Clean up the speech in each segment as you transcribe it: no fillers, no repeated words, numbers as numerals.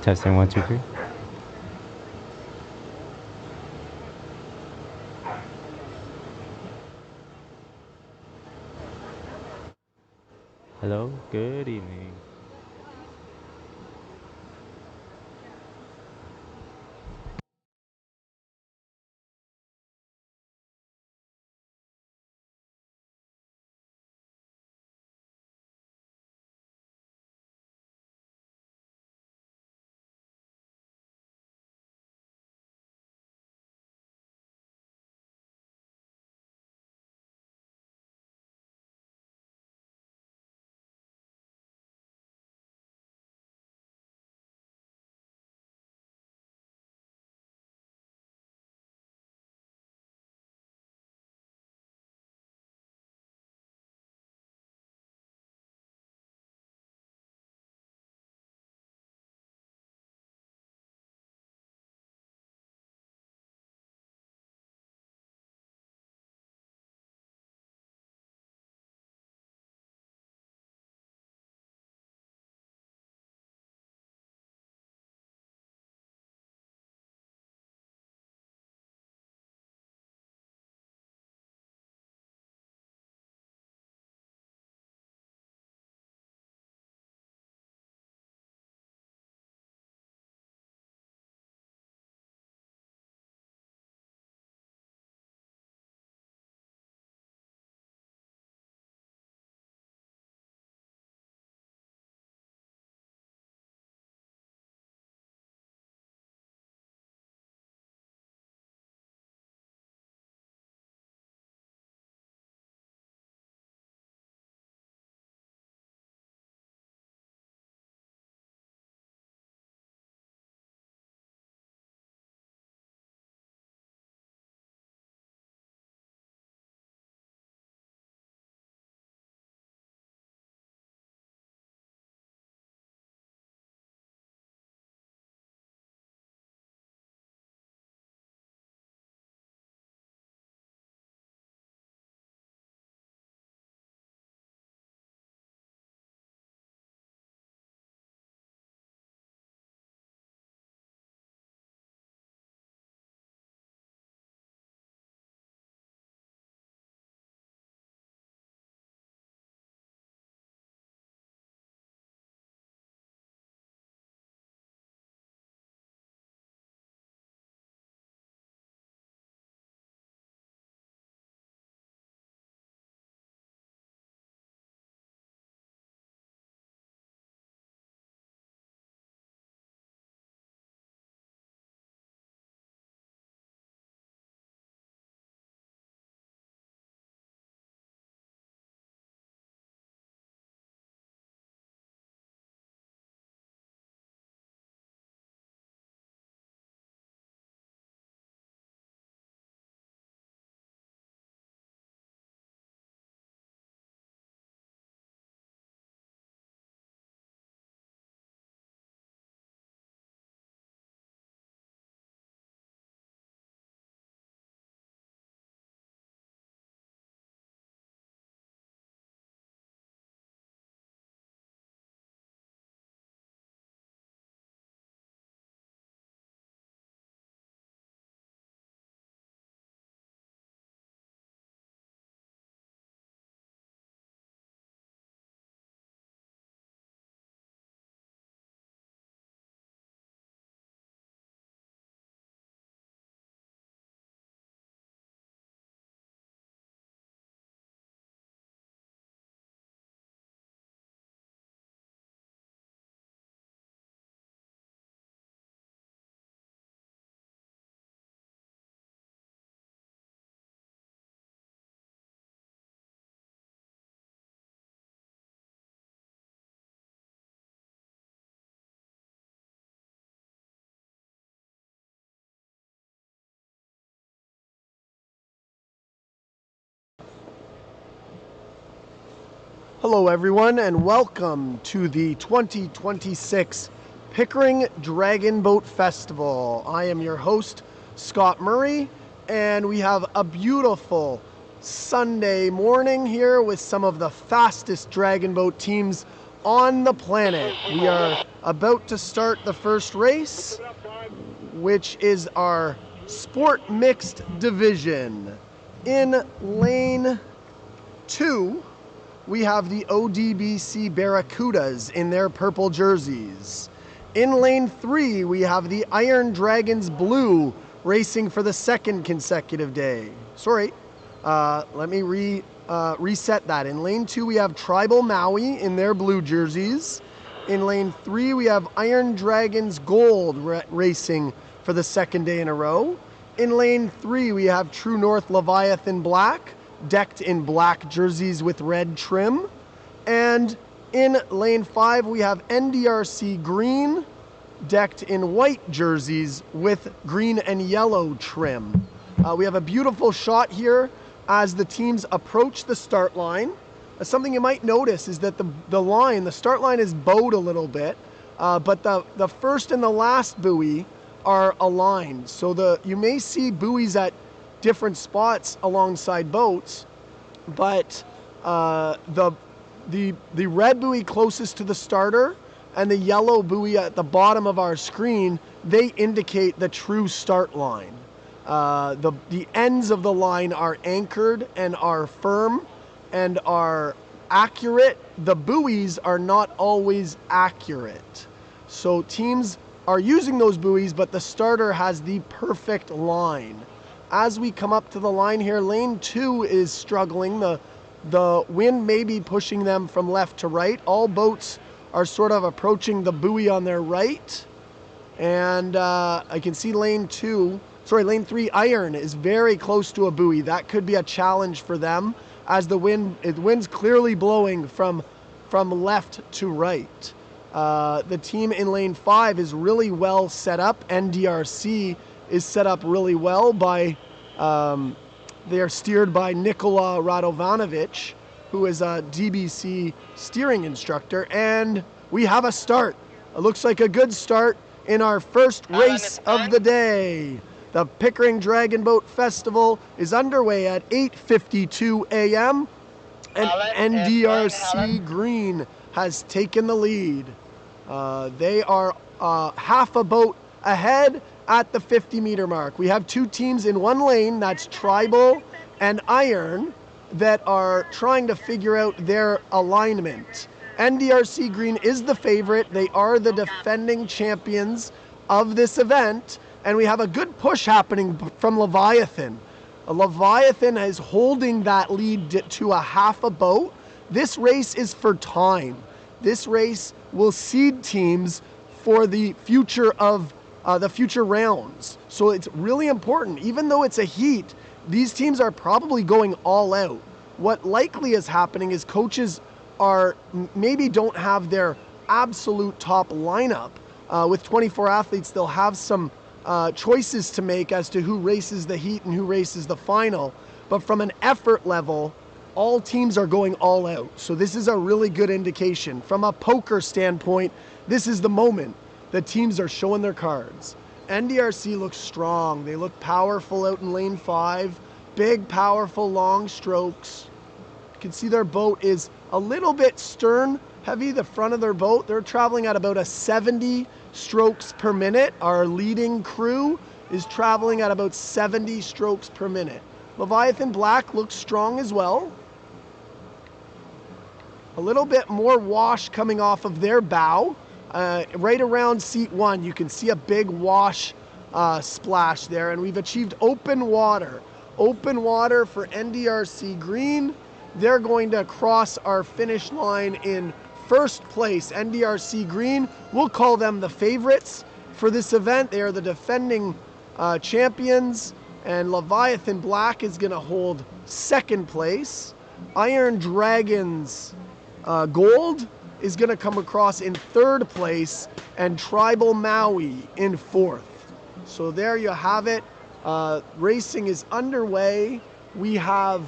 Testing 1, 2, 3. Hello, good evening. Hello everyone and welcome to the 2026 Pickering Dragon Boat Festival. I am your host, Scott Murray, and we have a beautiful Sunday morning here with some of the fastest dragon boat teams on the planet. We are about to start the first race, which is our Sport Mixed Division. In lane 2, we have the ODBC Barracudas in their purple jerseys. In lane 3, we have the Iron Dragons Blue racing for the second consecutive day. Let me reset that. In lane 2, we have Tribal Maui in their blue jerseys. In lane 3, we have Iron Dragons Gold racing for the second day in a row. In lane 3, we have True North Leviathan Black, decked in black jerseys with red trim. And in lane 5, we have NDRC Green, decked in white jerseys with green and yellow trim. We have a beautiful shot here as the teams approach the start line. Something you might notice is that the start line is bowed a little bit, but the first and the last buoy are aligned. So you may see buoys at different spots alongside boats, but the red buoy closest to the starter and the yellow buoy at the bottom of our screen, they indicate the true start line. The ends of the line are anchored and are firm and are accurate. The buoys are not always accurate. So teams are using those buoys, but the starter has the perfect line. As we come up to the line here, lane 2 is struggling. The wind may be pushing them from left to right. All boats are sort of approaching the buoy on their right. And I can see lane 3 Iron is very close to a buoy. That could be a challenge for them as the wind's clearly blowing from left to right. The team in lane 5 is really well set up. NDRC is set up really well by, they are steered by Nikola Radovanovic, who is a DBC steering instructor, and we have a start. It looks like a good start in our first race of the day. The Pickering Dragon Boat Festival is underway at 8:52 a.m. and NDRC Green has taken the lead. They are half a boat ahead at the 50-meter mark. We have two teams in one lane, that's Tribal and Iron, that are trying to figure out their alignment. NDRC Green is the favorite. They are the defending champions of this event, and we have a good push happening from Leviathan. Leviathan is holding that lead to a half a boat. This race is for time. This race will seed teams for the future of the future rounds. So it's really important. Even though it's a heat, these teams are probably going all out. What likely is happening is coaches maybe don't have their absolute top lineup. With 24 athletes, they'll have some choices to make as to who races the heat and who races the final. But from an effort level, all teams are going all out. So this is a really good indication. From a poker standpoint, this is the moment. The teams are showing their cards. NDRC looks strong. They look powerful out in lane 5. Big, powerful, long strokes. You can see their boat is a little bit stern heavy, the front of their boat. They're traveling at about a 70 strokes per minute. Our leading crew is traveling at about 70 strokes per minute. Leviathan Black looks strong as well. A little bit more wash coming off of their bow. Right around seat 1, you can see a big wash splash there, and we've achieved open water. Open water for NDRC Green. They're going to cross our finish line in first place. NDRC Green, we'll call them the favorites for this event. They are the defending champions, and Leviathan Black is going to hold second place. Iron Dragons Gold is going to come across in third place, and Tribal Maui in fourth. So there you have it. Racing is underway. We have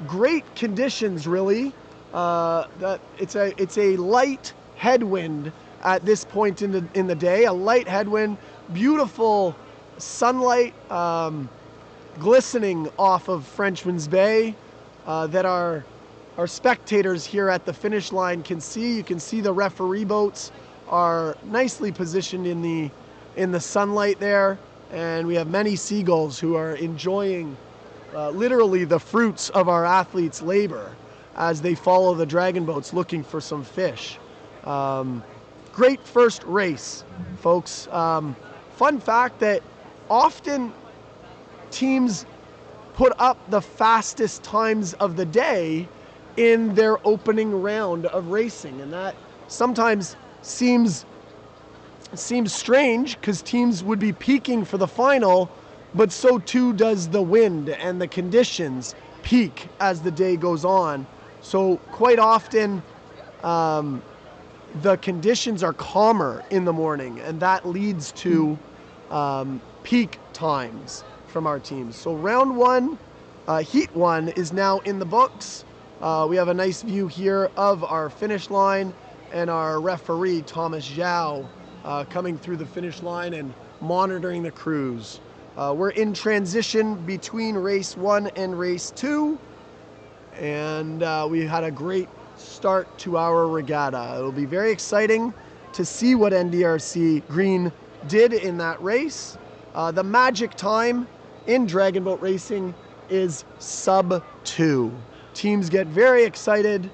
great conditions, really. That it's a light headwind at this point in the day. A light headwind, beautiful sunlight glistening off of Frenchman's Bay that our spectators here at the finish line can see. You can see the referee boats are nicely positioned in the sunlight there, and we have many seagulls who are enjoying literally the fruits of our athletes' labor as they follow the dragon boats looking for some fish. Great first race, folks. Fun fact that often teams put up the fastest times of the day in their opening round of racing, and that sometimes seems strange because teams would be peaking for the final, but so too does the wind and the conditions peak as the day goes on. So quite often the conditions are calmer in the morning, and that leads to peak times from our teams. So round one, heat one is now in the books. We have a nice view here of our finish line and our referee, Thomas Zhao, coming through the finish line and monitoring the crews. We're in transition between race one and race two, and we had a great start to our regatta. It'll be very exciting to see what NDRC Green did in that race. The magic time in dragon boat racing is sub 2. Teams get very excited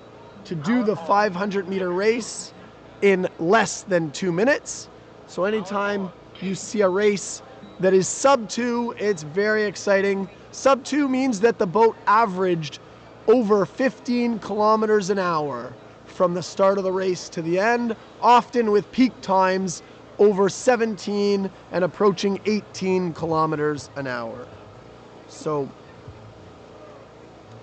to do the 500-meter race in less than 2 minutes. So anytime you see a race that is sub 2, it's very exciting. Sub 2 means that the boat averaged over 15 kilometers an hour from the start of the race to the end, often with peak times over 17 and approaching 18 kilometers an hour. So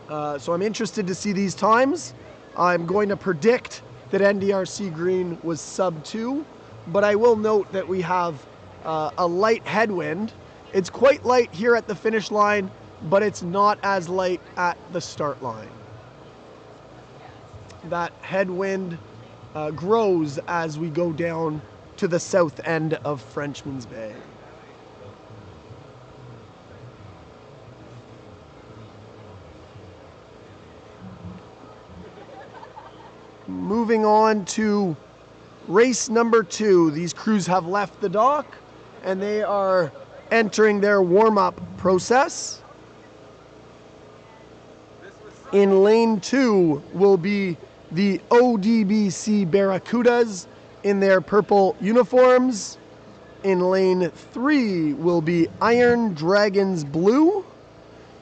I'm interested to see these times. I'm going to predict that NDRC Green was sub 2, but I will note that we have a light headwind. It's quite light here at the finish line, but it's not as light at the start line. That headwind grows as we go down to the south end of Frenchman's Bay. Moving on to race number 2. These crews have left the dock and they are entering their warm-up process. In lane 2 will be the ODBC Barracudas in their purple uniforms. In lane 3 will be Iron Dragons Blue.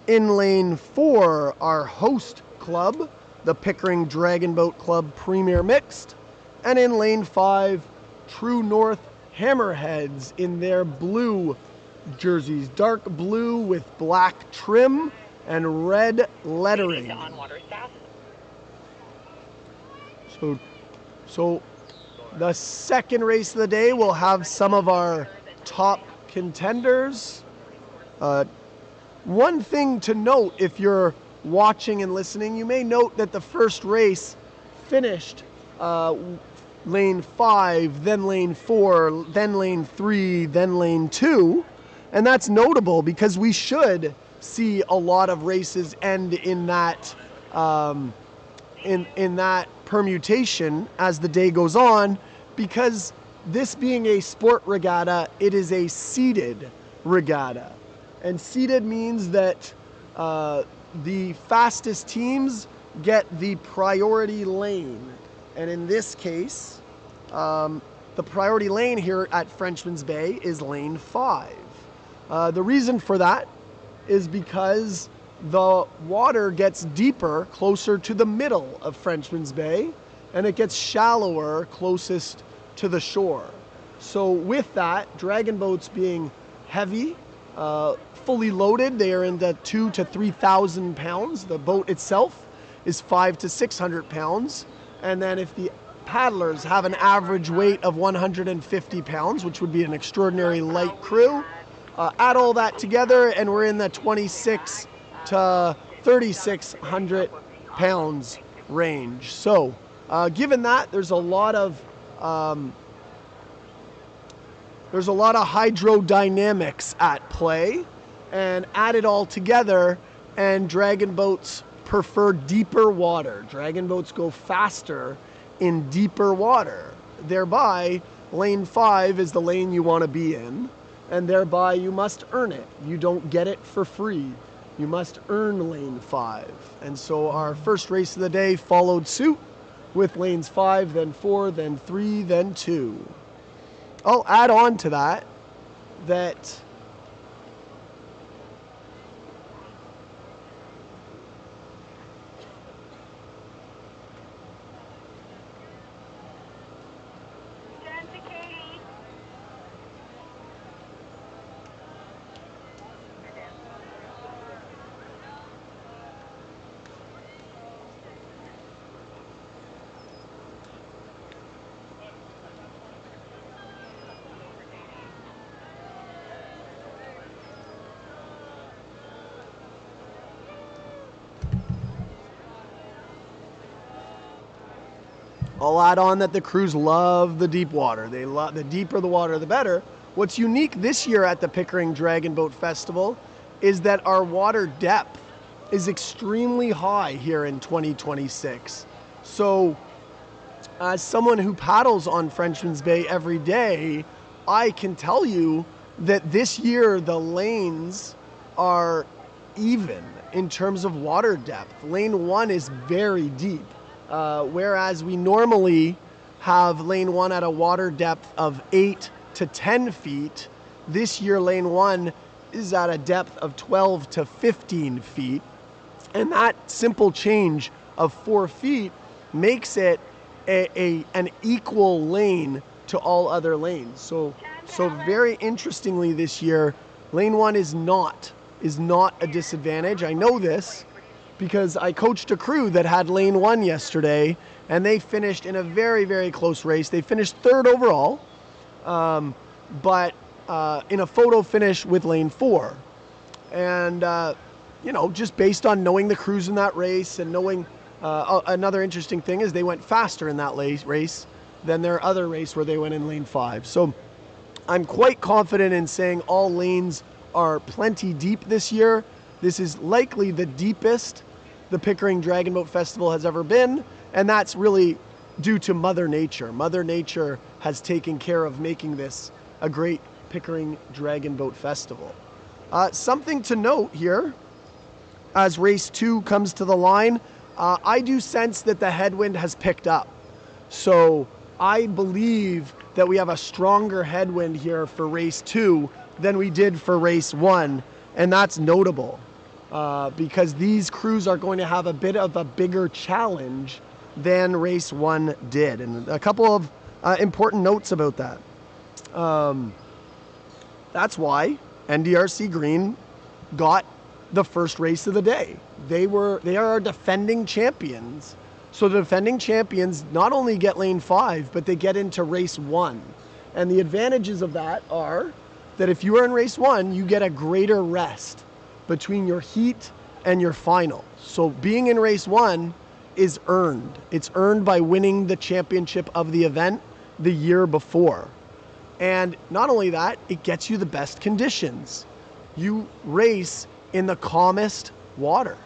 In lane 4, our host club, the Pickering Dragon Boat Club Premier Mixed. And in lane 5, True North Hammerheads in their blue jerseys, dark blue with black trim and red lettering. So the second race of the day will have some of our top contenders. One thing to note, if you're watching and listening, you may note that the first race finished lane 5, then lane 4, then lane 3, then lane 2. And that's notable because we should see a lot of races end in that in that permutation as the day goes on, because this being a sport regatta, it is a seeded regatta. And seeded means that the fastest teams get the priority lane. And in this case, the priority lane here at Frenchman's Bay is lane 5. The reason for that is because the water gets deeper closer to the middle of Frenchman's Bay, and it gets shallower closest to the shore. So with that, dragon boats being heavy, fully loaded, they are in the 2,000 to 3,000 pounds. The boat itself is 500 to 600 pounds. And then if the paddlers have an average weight of 150 pounds, which would be an extraordinary light crew, add all that together and we're in the 26 to 3,600 pounds range. So given that, there's a lot of hydrodynamics at play, and add it all together, and dragon boats prefer deeper water. Dragon boats go faster in deeper water. Thereby, lane 5 is the lane you want to be in, and thereby you must earn it. You don't get it for free. You must earn lane 5. And so our first race of the day followed suit with lanes 5, then 4, then 3, then 2. I'll add on to that I'll add on that the crews love the deep water. They love, the deeper the water, the better. What's unique this year at the Pickering Dragon Boat Festival is that our water depth is extremely high here in 2026. So as someone who paddles on Frenchman's Bay every day, I can tell you that this year the lanes are even in terms of water depth. Lane 1 is very deep. Whereas we normally have lane 1 at a water depth of 8 to 10 feet, this year lane 1 is at a depth of 12 to 15 feet. And that simple change of 4 feet makes it an equal lane to all other lanes. So very interestingly this year, lane 1 is not a disadvantage. I know this because I coached a crew that had lane 1 yesterday, and they finished in a very, very close race. They finished 3rd overall, but in a photo finish with lane 4. And, just based on knowing the crews in that race and knowing another interesting thing is they went faster in that race than their other race where they went in lane 5. So I'm quite confident in saying all lanes are plenty deep this year. This is likely the deepest the Pickering Dragon Boat Festival has ever been, and that's really due to Mother Nature. Mother Nature has taken care of making this a great Pickering Dragon Boat Festival. Something to note here, as race 2 comes to the line, I do sense that the headwind has picked up. So I believe that we have a stronger headwind here for race 2 than we did for race 1, and that's notable. Because these crews are going to have a bit of a bigger challenge than race 1 did. And a couple of important notes about that. That's why NDRC Green got the first race of the day. They are our defending champions. So the defending champions not only get lane 5, but they get into race 1. And the advantages of that are that if you are in race 1, you get a greater rest between your heat and your final. So being in race 1 is earned. It's earned by winning the championship of the event the year before. And not only that, it gets you the best conditions. You race in the calmest water.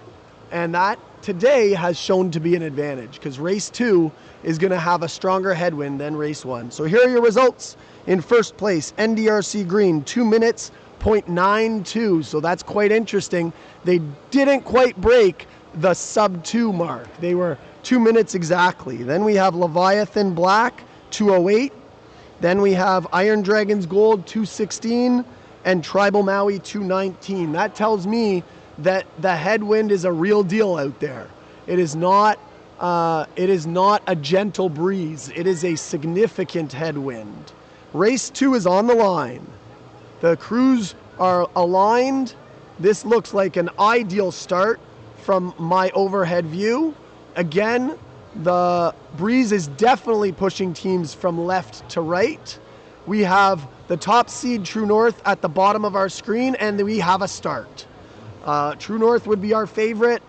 And that today has shown to be an advantage because race 2 is going to have a stronger headwind than race 1. So here are your results. In first place, NDRC Green, 2 minutes, 0.92, so that's quite interesting. They didn't quite break the sub 2 mark. They were 2 minutes exactly. Then we have Leviathan Black, 2:08. Then we have Iron Dragons Gold, 2:16, and Tribal Maui, 2:19. That tells me that the headwind is a real deal out there. It is not a gentle breeze. It is a significant headwind. Race 2 is on the line. The crews are aligned. This looks like an ideal start from my overhead view. Again, the breeze is definitely pushing teams from left to right. We have the top seed True North at the bottom of our screen, and we have a start. True North would be our favorite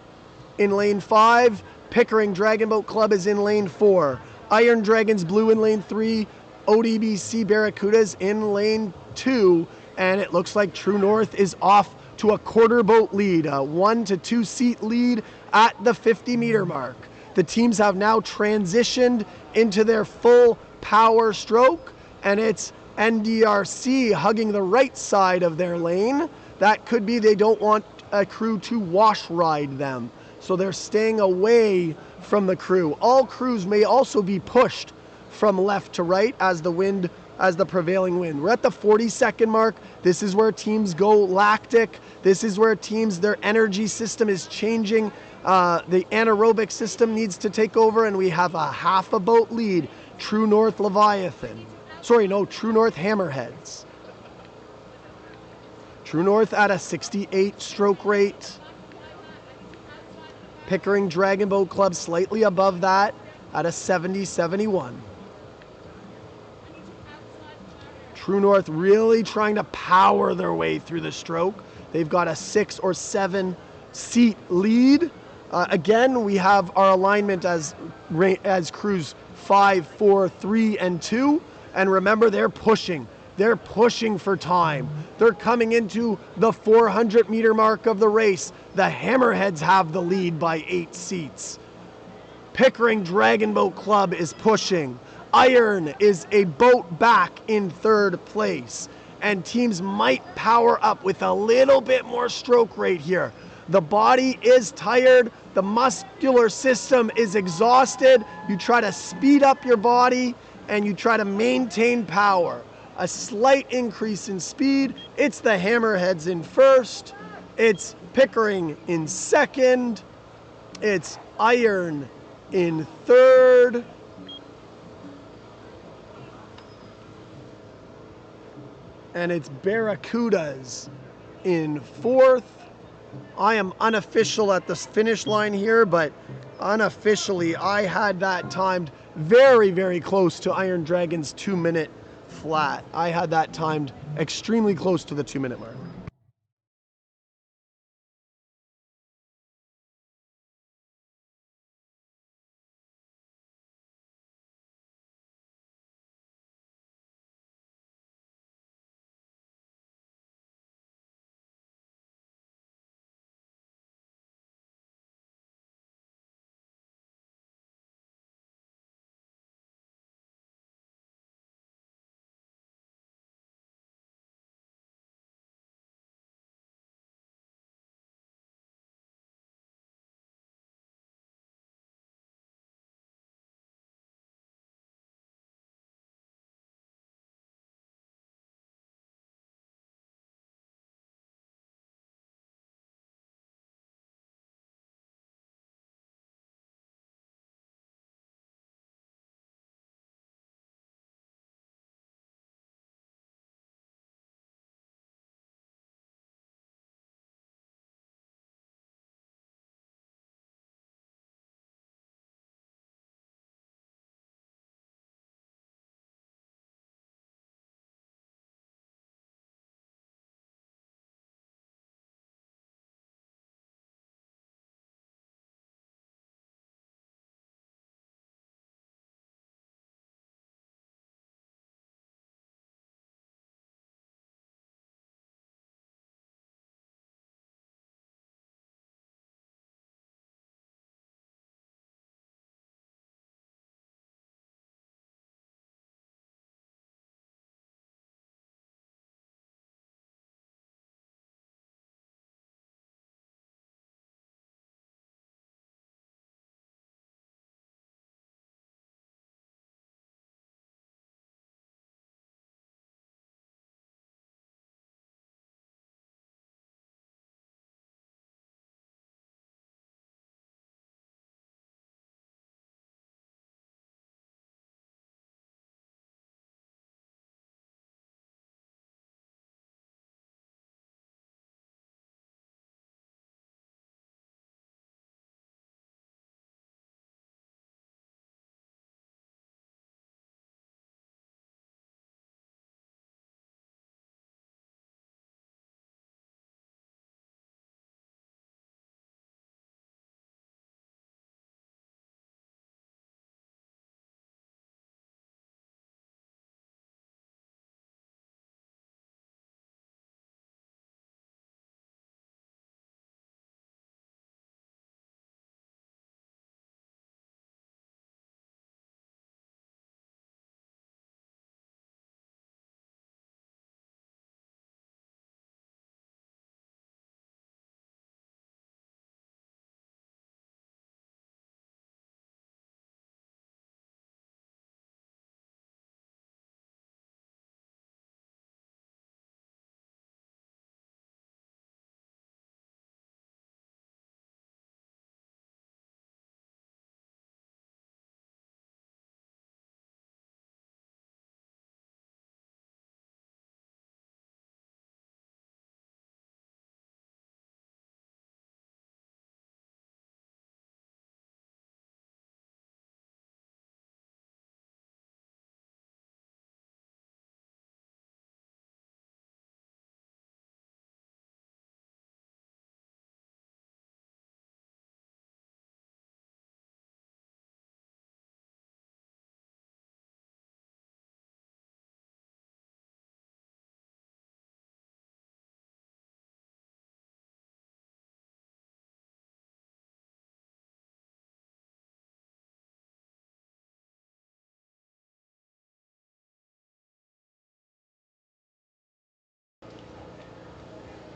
in lane 5. Pickering Dragonboat Club is in lane 4. Iron Dragons Blue in lane 3. ODBC Barracudas in lane 2. And it looks like True North is off to a quarter boat lead, a 1 to 2 seat lead at the 50-meter mark. The teams have now transitioned into their full power stroke, and it's NDRC hugging the right side of their lane. That could be they don't want a crew to wash ride them, so they're staying away from the crew. All crews may also be pushed from left to right as the prevailing wind. We're at the 40-second mark. This is where teams go lactic. This is where teams, their energy system is changing. The anaerobic system needs to take over, and we have a half a boat lead. True North Leviathan. True North Hammerheads. True North at a 68 stroke rate. Pickering Dragonboat Club slightly above that at a 70-71. True North really trying to power their way through the stroke. They've got a 6 or 7 seat lead. Again, we have our alignment as crews 5, 4, 3, and 2. And remember, they're pushing. They're pushing for time. They're coming into the 400-meter mark of the race. The Hammerheads have the lead by 8 seats. Pickering Dragonboat Club is pushing. Iron is a boat back in 3rd place. And teams might power up with a little bit more stroke rate here. The body is tired. The muscular system is exhausted. You try to speed up your body and you try to maintain power. A slight increase in speed. It's the Hammerheads in 1st. It's Pickering in 2nd. It's Iron in 3rd. And it's Barracudas in 4th. I am unofficial at the finish line here, but unofficially I had that timed very, very close to Iron Dragon's 2-minute flat. I had that timed extremely close to the 2-minute mark.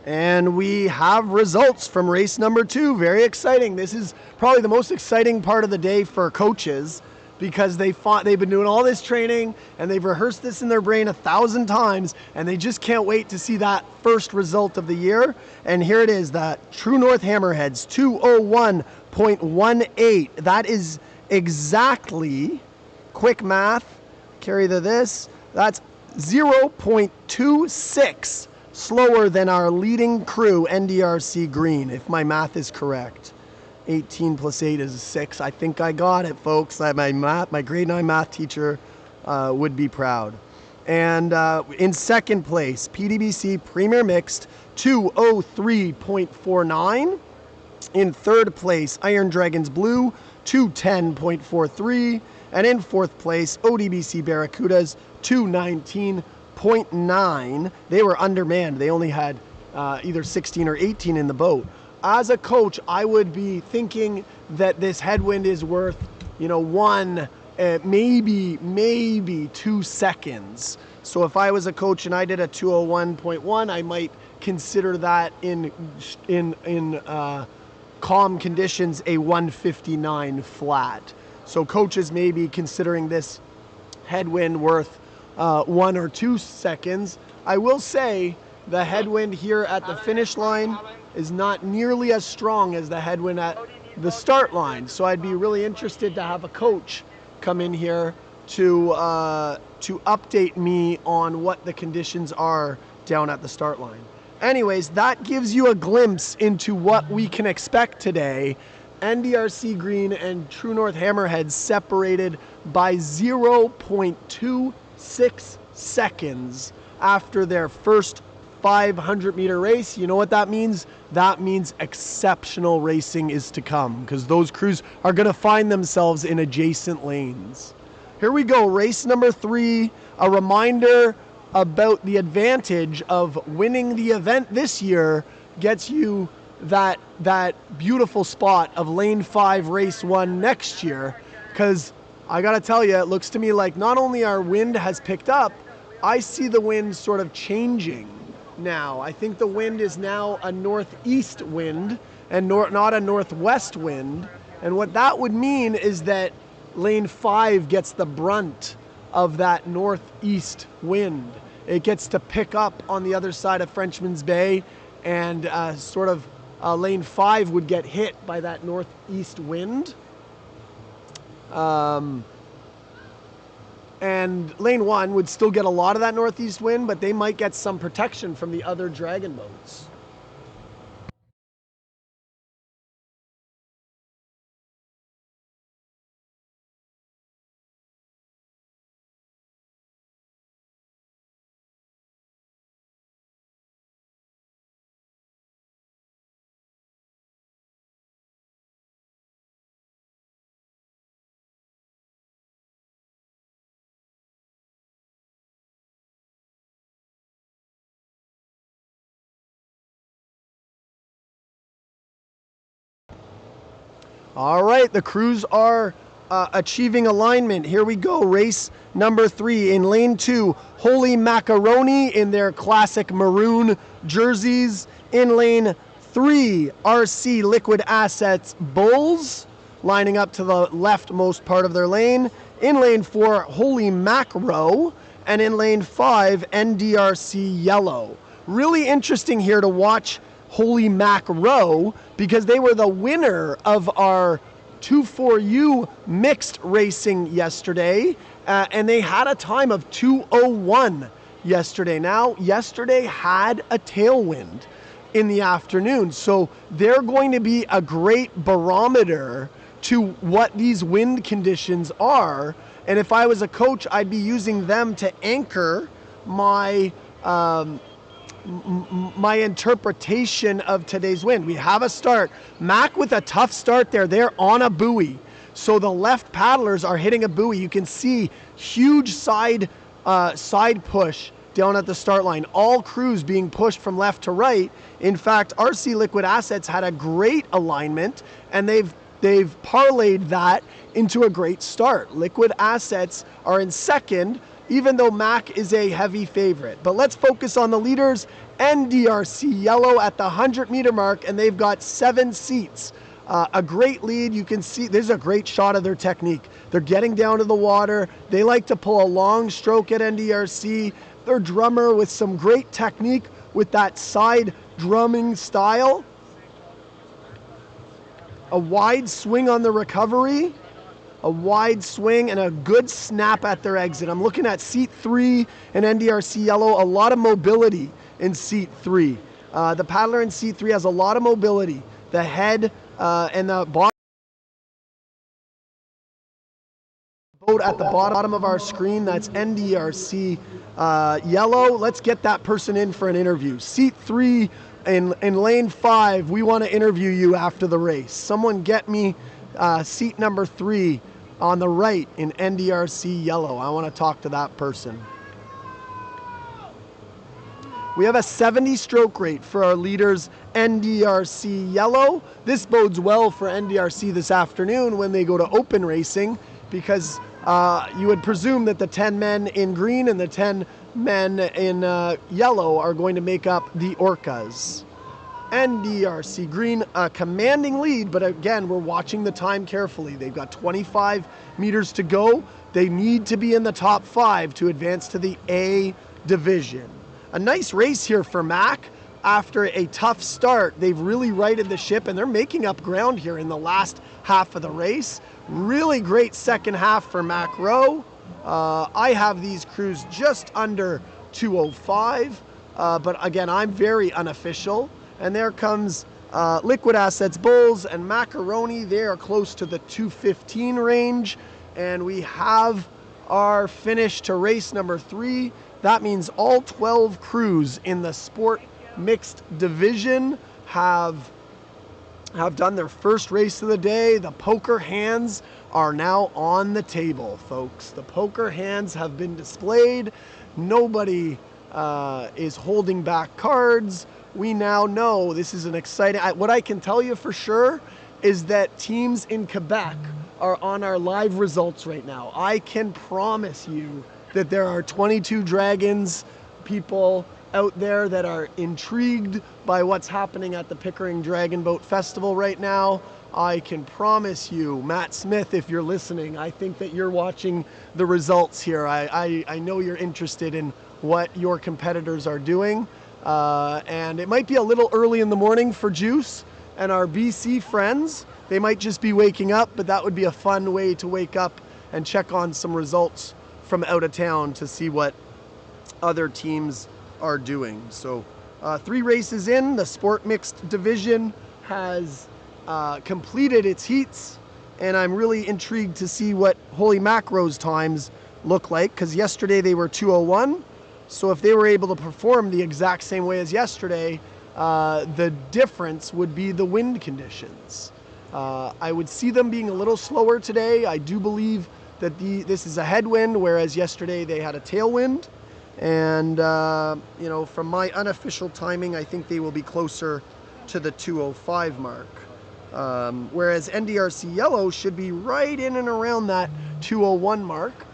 And we have results from race number 2. Very exciting. This is probably the most exciting part of the day for coaches because they've been doing all this training and they've rehearsed this in their brain 1,000 times and they just can't wait to see that first result of the year. And here it is, the True North Hammerheads 201.18. That is exactly, quick math, carry this, that's 0.26 slower than our leading crew, NDRC Green, if my math is correct. 18 plus 8 is 6. I think I got it, folks. My grade 9 math teacher would be proud. And in second place, PDBC Premier Mixed, 203.49. In third place, Iron Dragons Blue, 210.43. And in fourth place, ODBC Barracudas, 219.9. They were undermanned. They only had either 16 or 18 in the boat. As a coach, I would be thinking that this headwind is worth, one, maybe 2 seconds. So if I was a coach and I did a 201.1, I might consider that in calm conditions a 159 flat. So coaches may be considering this headwind worth 1 or 2 seconds. I will say the headwind here at the finish line is not nearly as strong as the headwind at the start line. So I'd be really interested to have a coach come in here to update me on what the conditions are down at the start line. Anyways, that gives you a glimpse into what we can expect today. NDRC Green and True North Hammerheads separated by 0.26 seconds after their first 500-meter race. You know what that means? That means exceptional racing is to come because those crews are going to find themselves in adjacent lanes. Here we go, race number 3. A reminder about the advantage of winning the event this year gets you that beautiful spot of lane 5, race 1 next year, because I gotta tell you, it looks to me like not only our wind has picked up, I see the wind sort of changing now. I think the wind is now a northeast wind and not a northwest wind. And what that would mean is that lane 5 gets the brunt of that northeast wind. It gets to pick up on the other side of Frenchman's Bay, and lane 5 would get hit by that northeast wind. And lane 1 would still get a lot of that northeast wind, but they might get some protection from the other dragon boats. All right, the crews are achieving alignment. Here we go, race number 3 in lane 2. Holy Macaroni in their classic maroon jerseys. In lane 3, RC Liquid Assets Bulls, lining up to the leftmost part of their lane. In lane 4, Holy Macro. And in lane 5, NDRC Yellow. Really interesting here to watch Holy Macro because they were the winner of our 2-4U mixed racing yesterday, and they had a time of 2:01 yesterday. Now, yesterday had a tailwind in the afternoon, so they're going to be a great barometer to what these wind conditions are. And if I was a coach, I'd be using them to anchor my my interpretation of today's wind. We have a start. Mac with a tough start there. They're on a buoy. So the left paddlers are hitting a buoy. You can see huge side push down at the start line. All crews being pushed from left to right. In fact, RC Liquid Assets had a great alignment, and they've parlayed that into a great start. Liquid Assets are in second, even though Mac is a heavy favorite. But let's focus on the leaders. NDRC Yellow at the 100-meter mark, and they've got 7 seats. A great lead. You can see this is a great shot of their technique. They're getting down to the water. They like to pull a long stroke at NDRC. Their drummer with some great technique with that side drumming style. A wide swing on the recovery. A wide swing and a good snap at their exit. I'm looking at seat 3 in NDRC Yellow. A lot of mobility in seat 3. The paddler in seat 3 has a lot of mobility. The head and the bottom boat at the bottom of our screen, that's NDRC Yellow. Let's get that person in for an interview. Seat 3 in lane 5, we want to interview you after the race. Someone get me seat number 3 on the right in NDRC Yellow. I want to talk to that person. We have a 70 stroke rate for our leaders, NDRC Yellow. This bodes well for NDRC this afternoon when they go to open racing, because you would presume that the 10 men in green and the 10 men in yellow are going to make up the Orcas. NDRC Green, a commanding lead, but again, we're watching the time carefully. They've got 25 meters to go. They need to be in the top 5 to advance to the A division. A nice race here for Mac. After a tough start, they've really righted the ship, and they're making up ground here in the last half of the race. Really great second half for Mac Rowe. I have these crews just under 205, but again, I'm very unofficial. And there comes Liquid Assets Bulls and Macaroni. They are close to the 215 range. And we have our finish to race number 3. That means all 12 crews in the sport mixed division have done their first race of the day. The poker hands are now on the table, folks. The poker hands have been displayed. Nobody is holding back cards. We now know this is an exciting... What I can tell you for sure is that teams in Quebec are on our live results right now. I can promise you that there are 22 Dragons people out there that are intrigued by what's happening at the Pickering Dragon Boat Festival right now. I can promise you, Matt Smith, if you're listening, I think that you're watching the results here. I know you're interested in what your competitors are doing. And it might be a little early in the morning for Juice and our BC friends. They might just be waking up, but that would be a fun way to wake up and check on some results from out of town to see what other teams are doing. So 3 races in, the sport mixed division has completed its heats, and I'm really intrigued to see what Holy Macro's times look like, because yesterday they were 201. So if they were able to perform the exact same way as yesterday, the difference would be the wind conditions. I would see them being a little slower today. I do believe that this is a headwind, whereas yesterday they had a tailwind. And, you know, from my unofficial timing, I think they will be closer to the 205 mark. Whereas NDRC Yellow should be right in and around that 201 mark.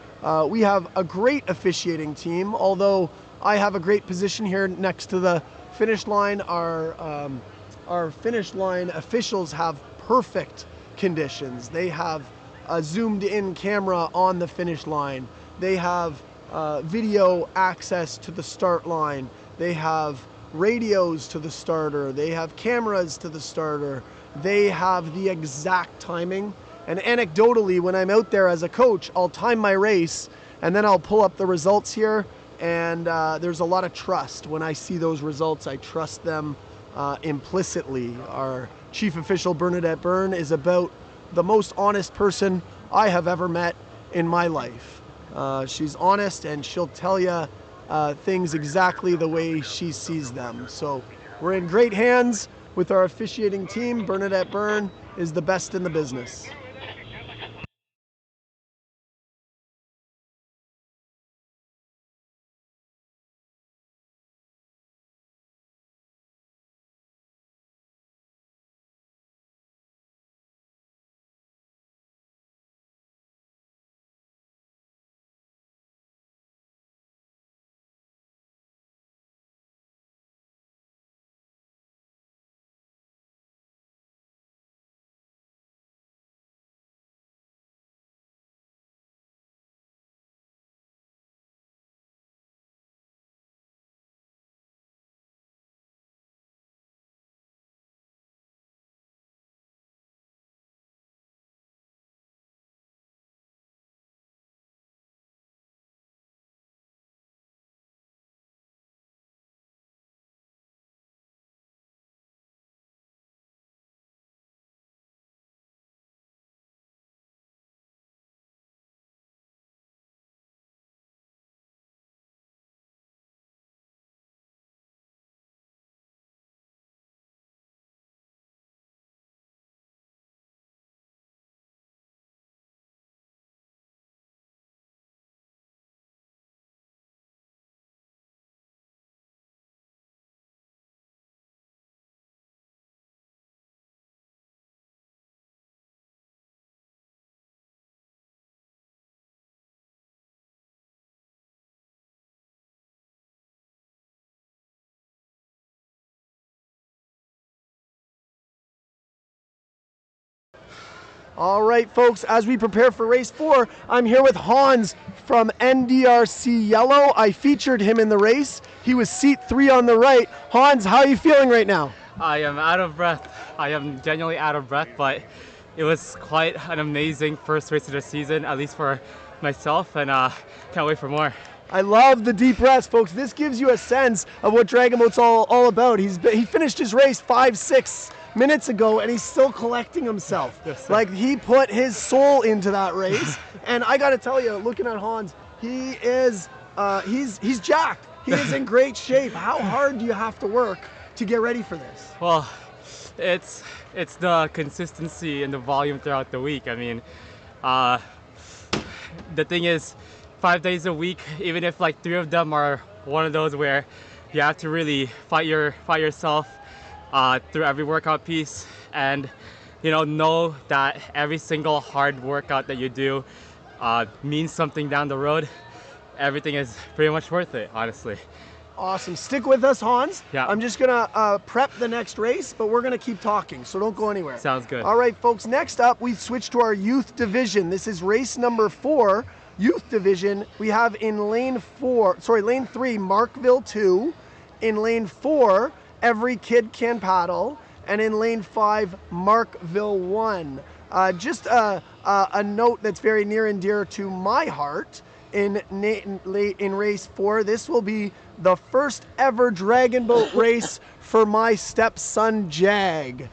We have a great officiating team, although I have a great position here next to the finish line. Our finish line officials have perfect conditions. They have a zoomed in camera on the finish line. They have video access to the start line. They have radios to the starter. They have cameras to the starter. They have the exact timing. And anecdotally, when I'm out there as a coach, I'll time my race and then I'll pull up the results here. And there's a lot of trust. When I see those results, I trust them implicitly. Our chief official, Bernadette Byrne, is about the most honest person I have ever met in my life. She's honest, and she'll tell you things exactly the way she sees them. So we're in great hands with our officiating team. Bernadette Byrne is the best in the business. All right, folks, as we prepare for race 4, I'm here with Hans from NDRC Yellow. I featured him in the race. He was seat 3 on the right. Hans, how are you feeling right now? I am out of breath. I am genuinely out of breath, but it was quite an amazing first race of the season, at least for myself, and can't wait for more. I love the deep breaths, folks. This gives you a sense of what Dragon Boat's all about. He finished his race 5-6 minutes ago, and he's still collecting himself. Yes, sir. Like, he put his soul into that race. And I got to tell you, looking at Hans, he is he's jacked. He is in great shape. How hard do you have to work to get ready for this? Well, it's the consistency and the volume throughout the week. I mean, the thing is, 5 days a week, even if like 3 of them are one of those where you have to really fight yourself through every workout piece, and know that every single hard workout that you do means something down the road. Everything is pretty much worth it, honestly. Awesome. Stick with us, Hans. Yeah. I'm just going to prep the next race, but we're going to keep talking, so don't go anywhere. Sounds good. All right, folks. Next up, we switch to our youth division. This is race number 4, youth division. We have in lane 3, Markville 2. In lane 4, Every Kid Can Paddle. And in lane 5, Markville 1. Just a note that's very near and dear to my heart. In race 4, this will be the first ever Dragon Boat race for my stepson Jag.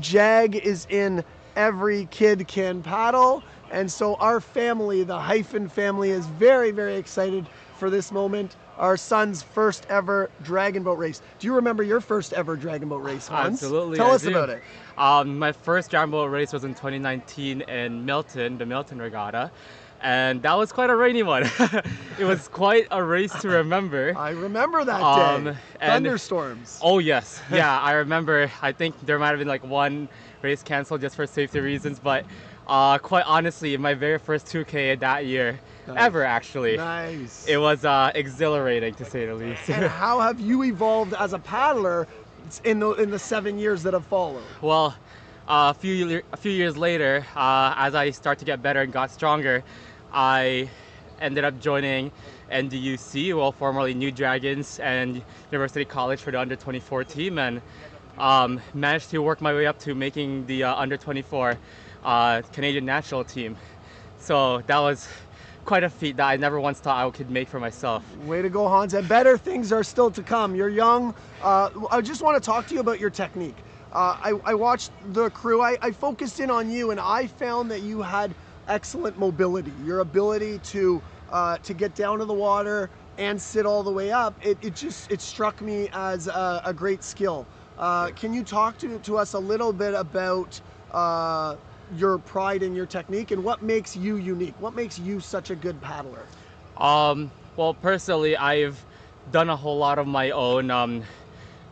Jag is in Every Kid Can Paddle, and so our family, the Hyphen family, is very, very excited for this moment. Our son's first ever Dragon Boat race. Do you remember your first ever Dragon Boat race, Hans? Absolutely. Tell I us do. about it. My first Dragon Boat race was in 2019 in Milton, the Milton Regatta. And that was quite a rainy one. It was quite a race to remember. I remember that day. and- Thunderstorms. Oh yes, yeah, I remember. I think there might have been like one race canceled just for safety reasons, but quite honestly, my very first 2K that year, ever actually. Nice. It was exhilarating to say the least. And how have you evolved as a paddler in the 7 years that have followed? Well, a few years later, as I started to get better and got stronger, I ended up joining NDUC, well, formerly New Dragons, and University College for the under-24 team, and managed to work my way up to making the under-24 Canadian national team. So that was quite a feat that I never once thought I could make for myself. Way to go, Hans, and better things are still to come. You're young. I just want to talk to you about your technique. I watched the crew. I focused in on you, and I found that you had excellent mobility. Your ability to get down to the water and sit all the way up, it struck me as a great skill. Can you talk to us a little bit about your pride in your technique and what makes you unique? What makes you such a good paddler? Well, personally, I've done a whole lot of my own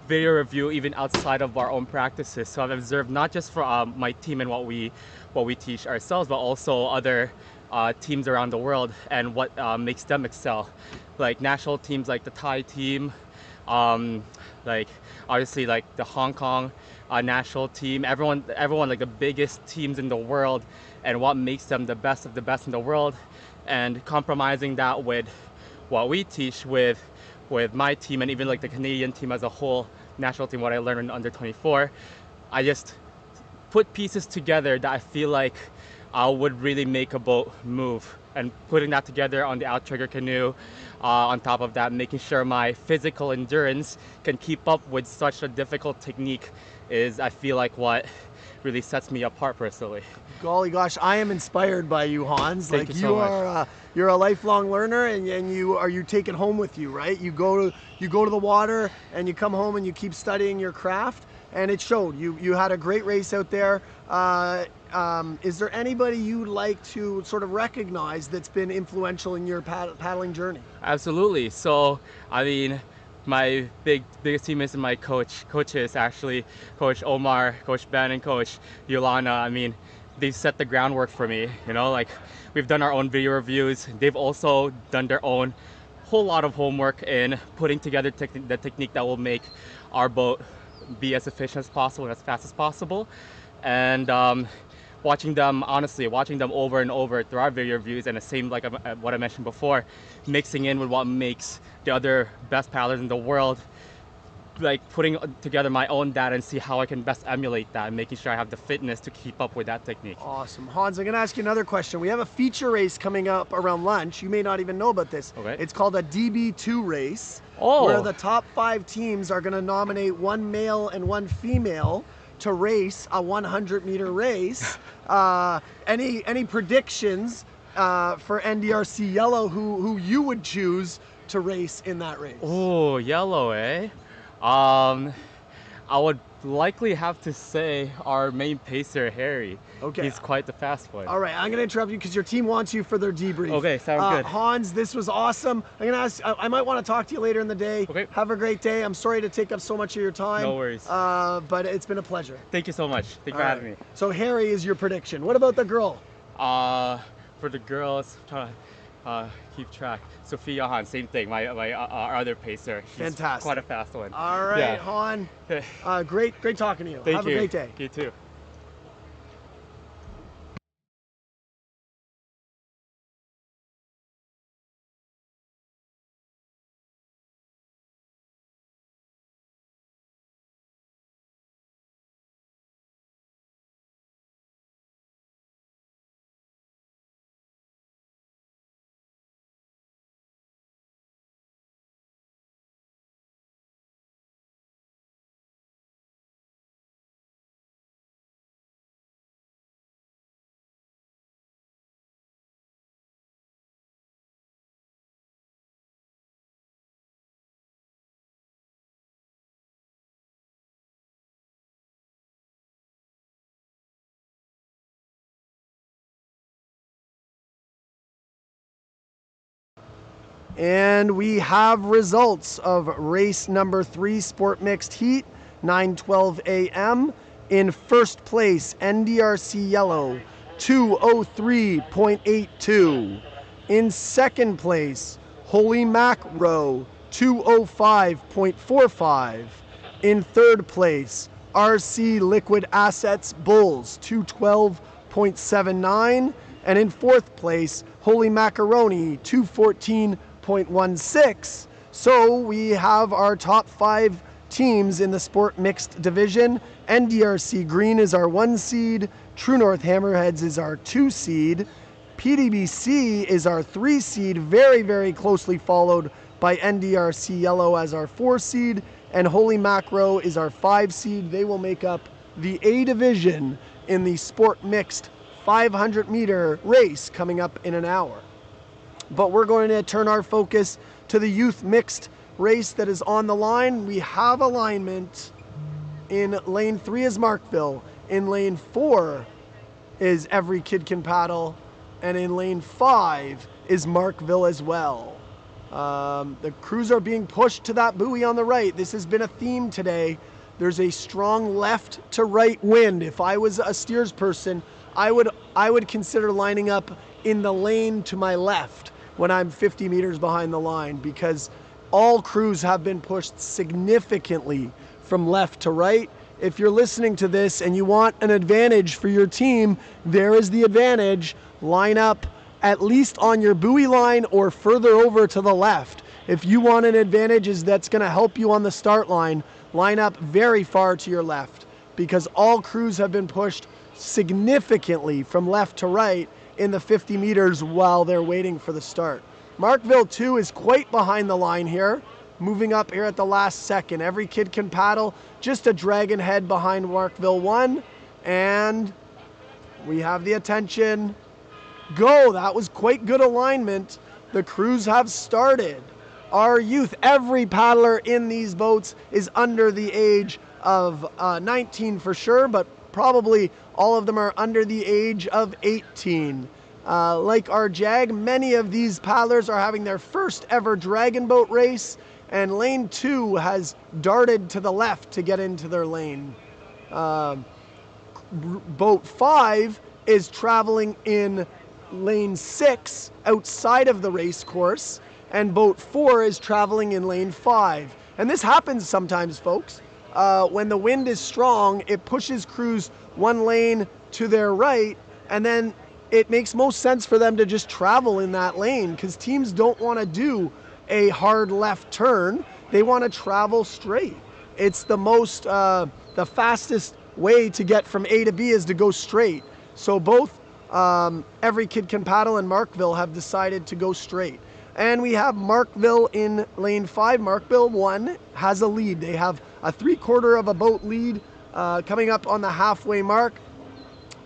video review even outside of our own practices. So I've observed not just for my team and what we teach ourselves, but also other teams around the world and what makes them excel. Like national teams like the Thai team, like obviously like the Hong Kong national team, everyone like the biggest teams in the world, and what makes them the best of the best in the world, and compromising that with what we teach with my team and even like the Canadian team as a whole, national team, what I learned in under 24, I just put pieces together that I feel like would really make a boat move. And putting that together on the outrigger canoe, on top of that, making sure my physical endurance can keep up with such a difficult technique is, I feel like, what really sets me apart personally. Golly gosh, I am inspired by you, Hans. Thank you so much. You're a lifelong learner, and you take it home with you, right? You go to the water and you come home and you keep studying your craft, and it showed. You had a great race out there. Is there anybody you'd like to sort of recognize that's been influential in your paddling journey? Absolutely. So, I mean, my biggest teammates and my coaches actually, Coach Omar, Coach Ben, and Coach Yolanda. I mean, they set the groundwork for me. Like we've done our own video reviews. They've also done their own whole lot of homework in putting together the technique that will make our boat be as efficient as possible and as fast as possible. And watching them, honestly, watching them over and over through our video reviews, and the same like what I mentioned before, mixing in with what makes the other best paddlers in the world, like putting together my own data and see how I can best emulate that and making sure I have the fitness to keep up with that technique. Awesome. Hans, I'm going to ask you another question. We have a feature race coming up around lunch. You may not even know about this. Okay. It's called a DB2 race, Oh. where the top 5 teams are going to nominate 1 male and 1 female to race a 100-meter race. Any predictions for NDRC Yellow who you would choose to race in that race? Oh, yellow, eh? I would likely have to say our main pacer, Harry. Okay. He's quite the fast one. All right, I'm going to interrupt you because your team wants you for their debrief. Okay, sounds good. Hans, this was awesome. I'm going to ask, I might want to talk to you later in the day. Okay. Have a great day. I'm sorry to take up so much of your time. No worries. But it's been a pleasure. Thank you so much. Thank you for having me. So Harry is your prediction. What about the girl? For the girls, I'm trying to keep track. Sophia Han, same thing. Our other pacer. She's Fantastic. quite a fast one. All right, Yeah. Han. Great talking to you. Thank Have you. a great day. You too. And we have results of race number 3, Sport Mixed Heat, 9:12 a.m. In first place, NDRC Yellow, 2:03.82. In second place, Holy Mac Row, 2:05.45. In third place, RC Liquid Assets Bulls, 2:12.79. And in fourth place, Holy Macaroni, 2:14.16. So we have our top 5 teams in the Sport Mixed division. NDRC Green is our 1 seed. True North Hammerheads is our 2 seed. PDBC is our 3 seed, very, very closely followed by NDRC Yellow as our 4 seed. And Holy Macro is our 5 seed. They will make up the A division in the Sport Mixed 500-meter race coming up in an hour. But we're going to turn our focus to the youth mixed race that is on the line. We have alignment. In lane 3 is Markville. In lane 4 is Every Kid Can Paddle. And in lane 5 is Markville as well. The crews are being pushed to that buoy on the right. This has been a theme today. There's a strong left to right wind. If I was a steers person, I would consider lining up in the lane to my left when I'm 50 meters behind the line, because all crews have been pushed significantly from left to right. If you're listening to this and you want an advantage for your team, there is the advantage. Line up at least on your buoy line or further over to the left. If you want an advantage that's going to help you on the start line, line up very far to your left, because all crews have been pushed significantly from left to right in the 50 meters while they're waiting for the start. Markville 2 is quite behind the line here, moving up here at the last second. Every Kid Can Paddle, just a dragon head behind Markville 1, and we have the attention. Go, that was quite good alignment. The crews have started. Our youth, every paddler in these boats is under the age of 19 for sure, but probably all of them are under the age of 18. Like our Jag, many of these paddlers are having their first ever dragon boat race, and lane 2 has darted to the left to get into their lane. Boat 5 is traveling in lane 6 outside of the race course, and boat 4 is traveling in lane 5. And this happens sometimes, folks. When the wind is strong, it pushes crews one lane to their right, and then it makes most sense for them to just travel in that lane because teams don't want to do a hard left turn. They want to travel straight. It's the most, the fastest way to get from A to B is to go straight. So both Every Kid Can Paddle and Markville have decided to go straight. And we have Markville in lane 5. Markville 1 has a lead. They have a 3/4 of a boat lead coming up on the halfway mark.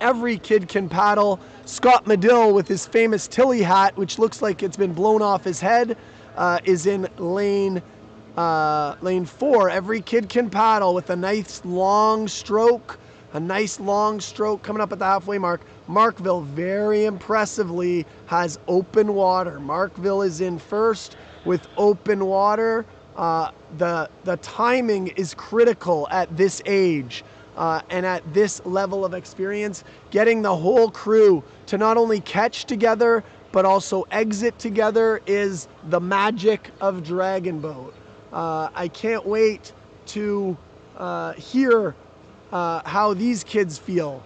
Every Kid Can Paddle. Scott Medill with his famous Tilly hat, which looks like it's been blown off his head, is in lane 4. Every Kid Can Paddle with a nice long stroke. A nice long stroke coming up at the halfway mark. Markville very impressively has open water. Markville is in first with open water. The timing is critical at this age and at this level of experience. Getting the whole crew to not only catch together but also exit together is the magic of Dragon Boat. I can't wait to hear how these kids feel.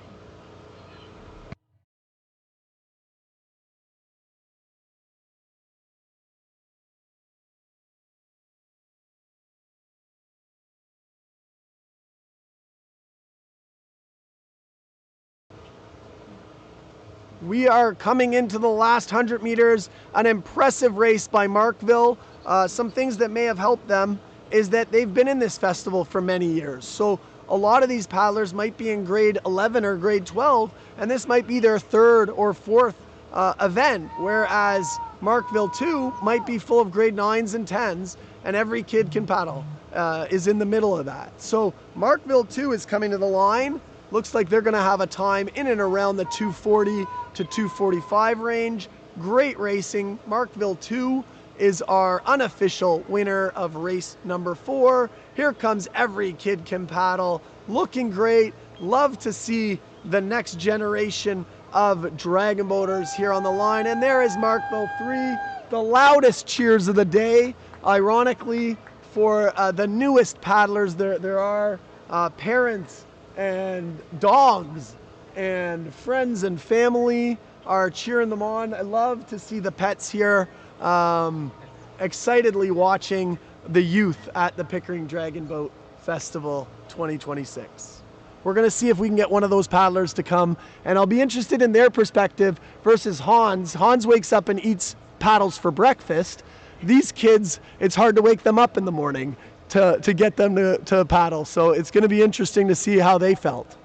We are coming into the last 100 meters, an impressive race by Markville. Some things that may have helped them is that they've been in this festival for many years. So a lot of these paddlers might be in grade 11 or grade 12, and this might be their third or fourth event, whereas Markville 2 might be full of grade 9s and 10s, and Every Kid Can Paddle is in the middle of that. So Markville 2 is coming to the line. Looks like they're gonna have a time in and around the 2:40 to 2:45 range. Great racing. Markville 2 is our unofficial winner of race number 4. Here comes Every Kid Can Paddle, looking great. Love to see the next generation of dragon boaters here on the line. And there is Markville 3, the loudest cheers of the day. Ironically, for the newest paddlers, there are parents and dogs and friends and family are cheering them on. I love to see the pets here excitedly watching the youth at the Pickering Dragon Boat Festival 2026. We're gonna see if we can get one of those paddlers to come, and I'll be interested in their perspective versus Hans. Hans wakes up and eats paddles for breakfast. These kids, it's hard to wake them up in the morning to get them to paddle. So it's gonna be interesting to see how they felt.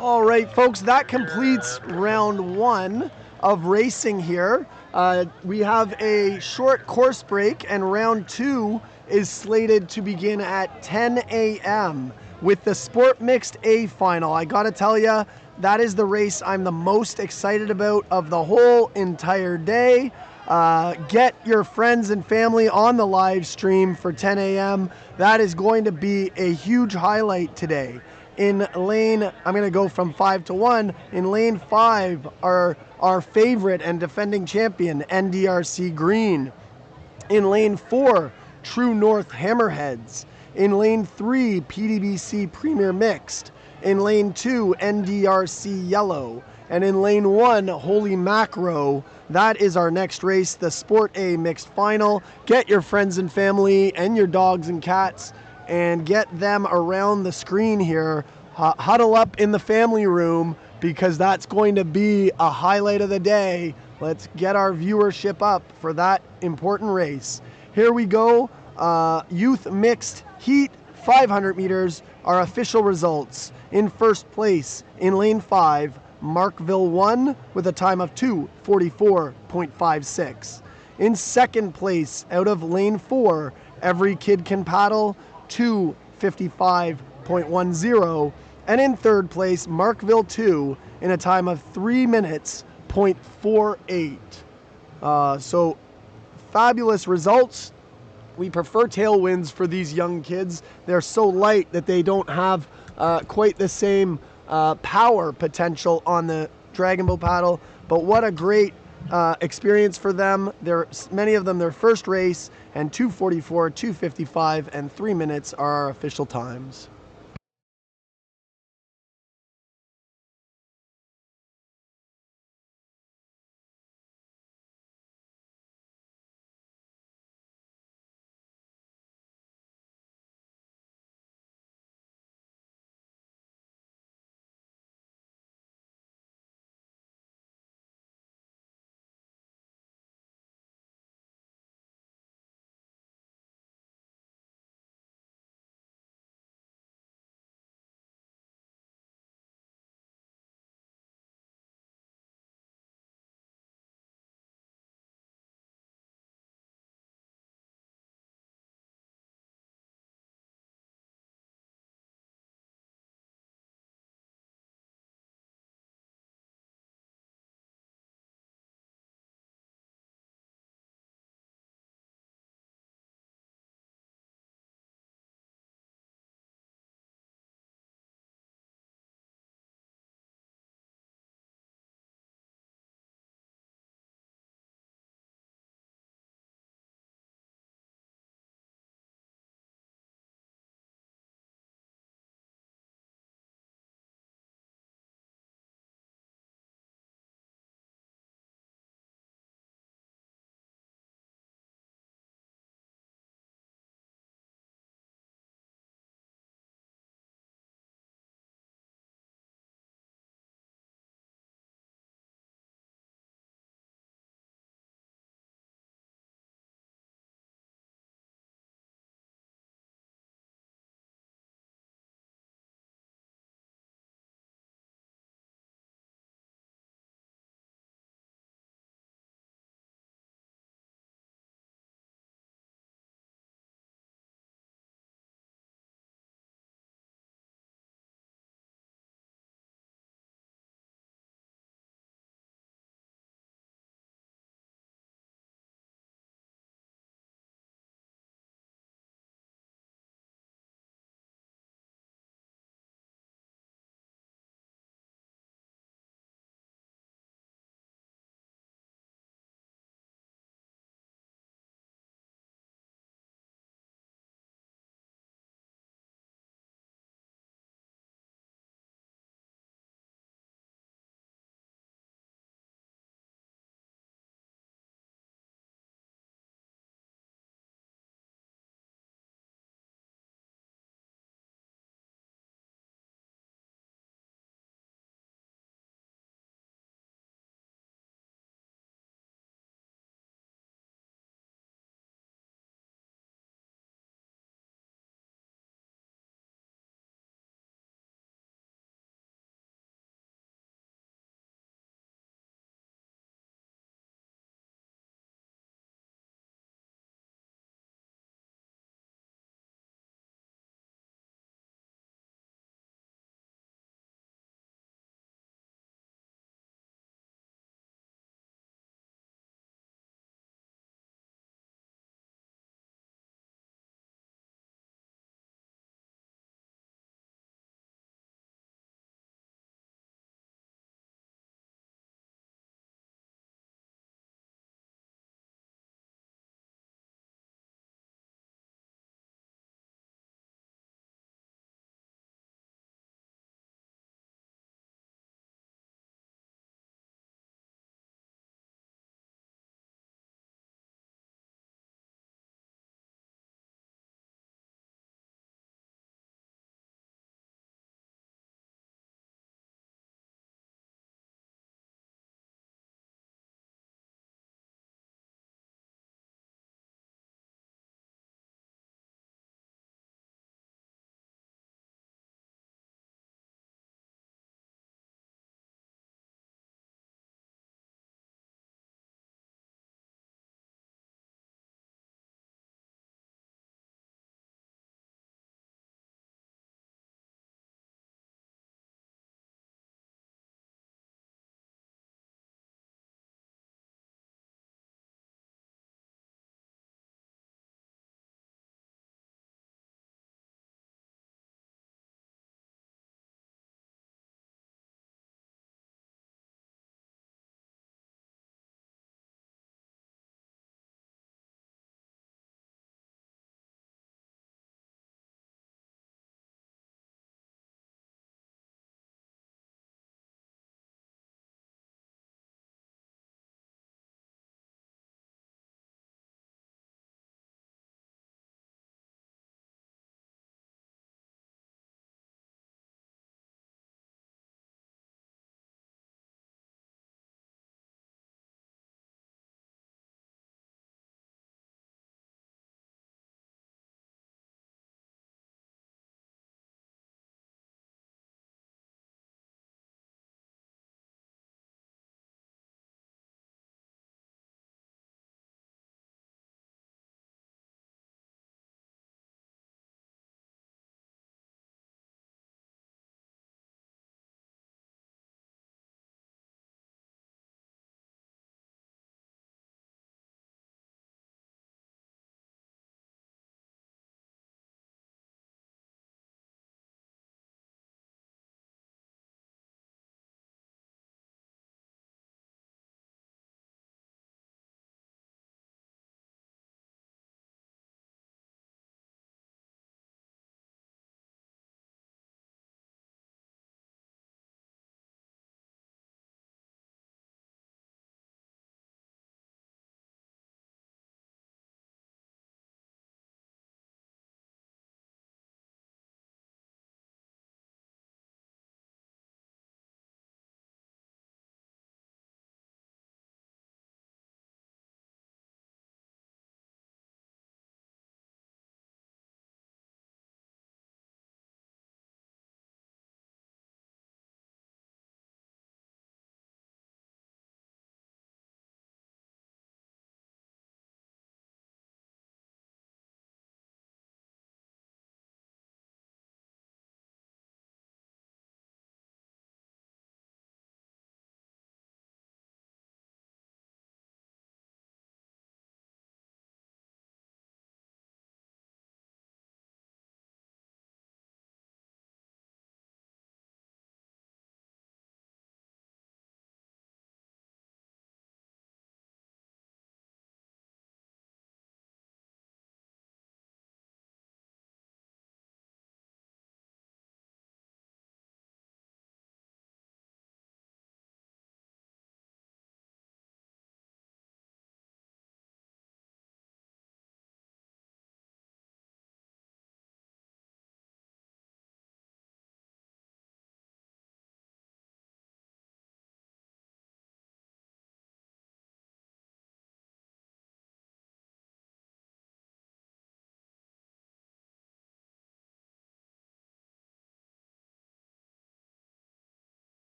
All right, folks, that completes round one of racing here. We have a short course break, and round two is slated to begin at 10 a.m. with the Sport Mixed A final. I gotta tell you, that is the race I'm the most excited about of the whole entire day. Get your friends and family on the live stream for 10 a.m. That is going to be a huge highlight today. In lane, I'm going to go from 5 to 1. In lane 5, our favorite and defending champion, NDRC Green. In lane 4, True North Hammerheads. In lane 3, PDBC Premier Mixed. In lane 2, NDRC Yellow. And in lane 1, Holy Macro. That is our next race, the Sport A Mixed Final. Get your friends and family and your dogs and cats and get them around the screen here. Huddle up in the family room because that's going to be a highlight of the day. Let's get our viewership up for that important race. Here we go. Youth Mixed Heat 500 meters, our official results. In first place, in lane 5, Markville won with a time of 2:44.56. In second place, out of lane 4, Every Kid Can Paddle, 2:55.10. And in third place, Markville 2 in a time of 3 minutes, 0.48. So fabulous results. We prefer tailwinds for these young kids. They're so light that they don't have quite the same power potential on the dragon boat paddle. But what a great experience for them. Many of them their first race, and 2:44, 2:55, and 3 minutes are our official times.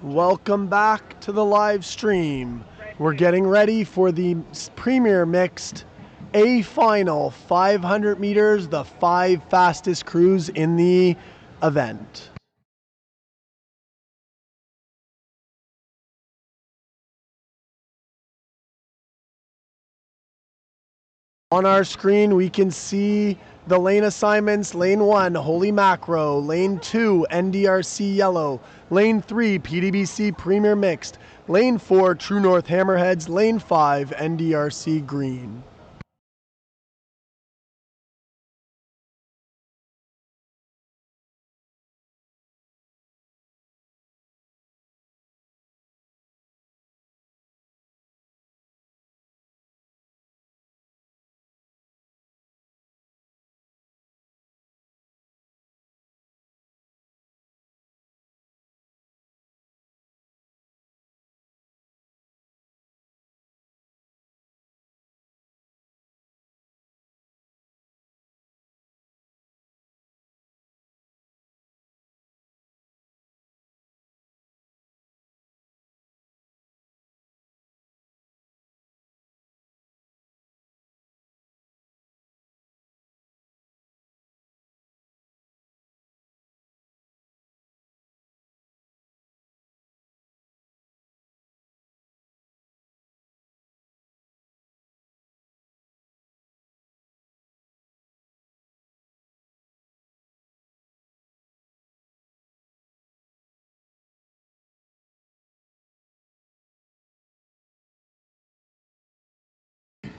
Welcome back to the live stream. We're getting ready for the Premier Mixed A final, 500 meters, the 5 fastest crews in the event. On our screen, we can see the lane assignments. Lane 1, Holy Macro. Lane 2, NDRC Yellow. Lane 3, PDBC Premier Mixed. Lane 4, True North Hammerheads. Lane 5, NDRC Green.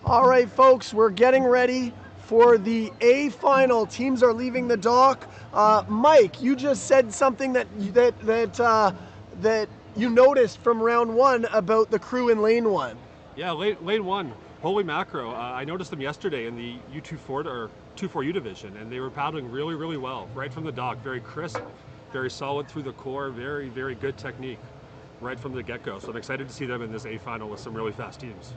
All right, folks, we're getting ready for the A final. Teams are leaving the dock. Mike, you just said something that you noticed from round 1 about the crew in lane 1. Yeah, lane 1, Holy Macro. I noticed them yesterday in the U24 or 24U division, and they were paddling really, really well right from the dock. Very crisp, very solid through the core, very, very good technique right from the get-go. So I'm excited to see them in this A final with some really fast teams.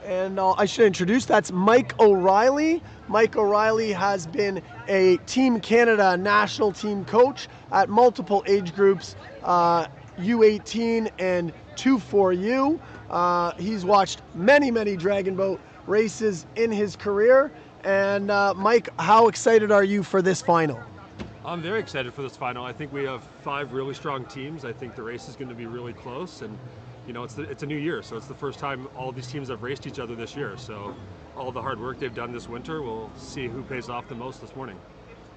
And I should introduce, that's Mike O'Reilly. Mike O'Reilly has been a Team Canada national team coach at multiple age groups, U18 and 24U. He's watched many Dragon Boat races in his career. And Mike, how excited are you for this final? I'm very excited for this final. I think we have 5 really strong teams. I think the race is going to be really close, and you know, it's a new year, so it's the first time all these teams have raced each other this year. So all the hard work they've done this winter, we'll see who pays off the most this morning.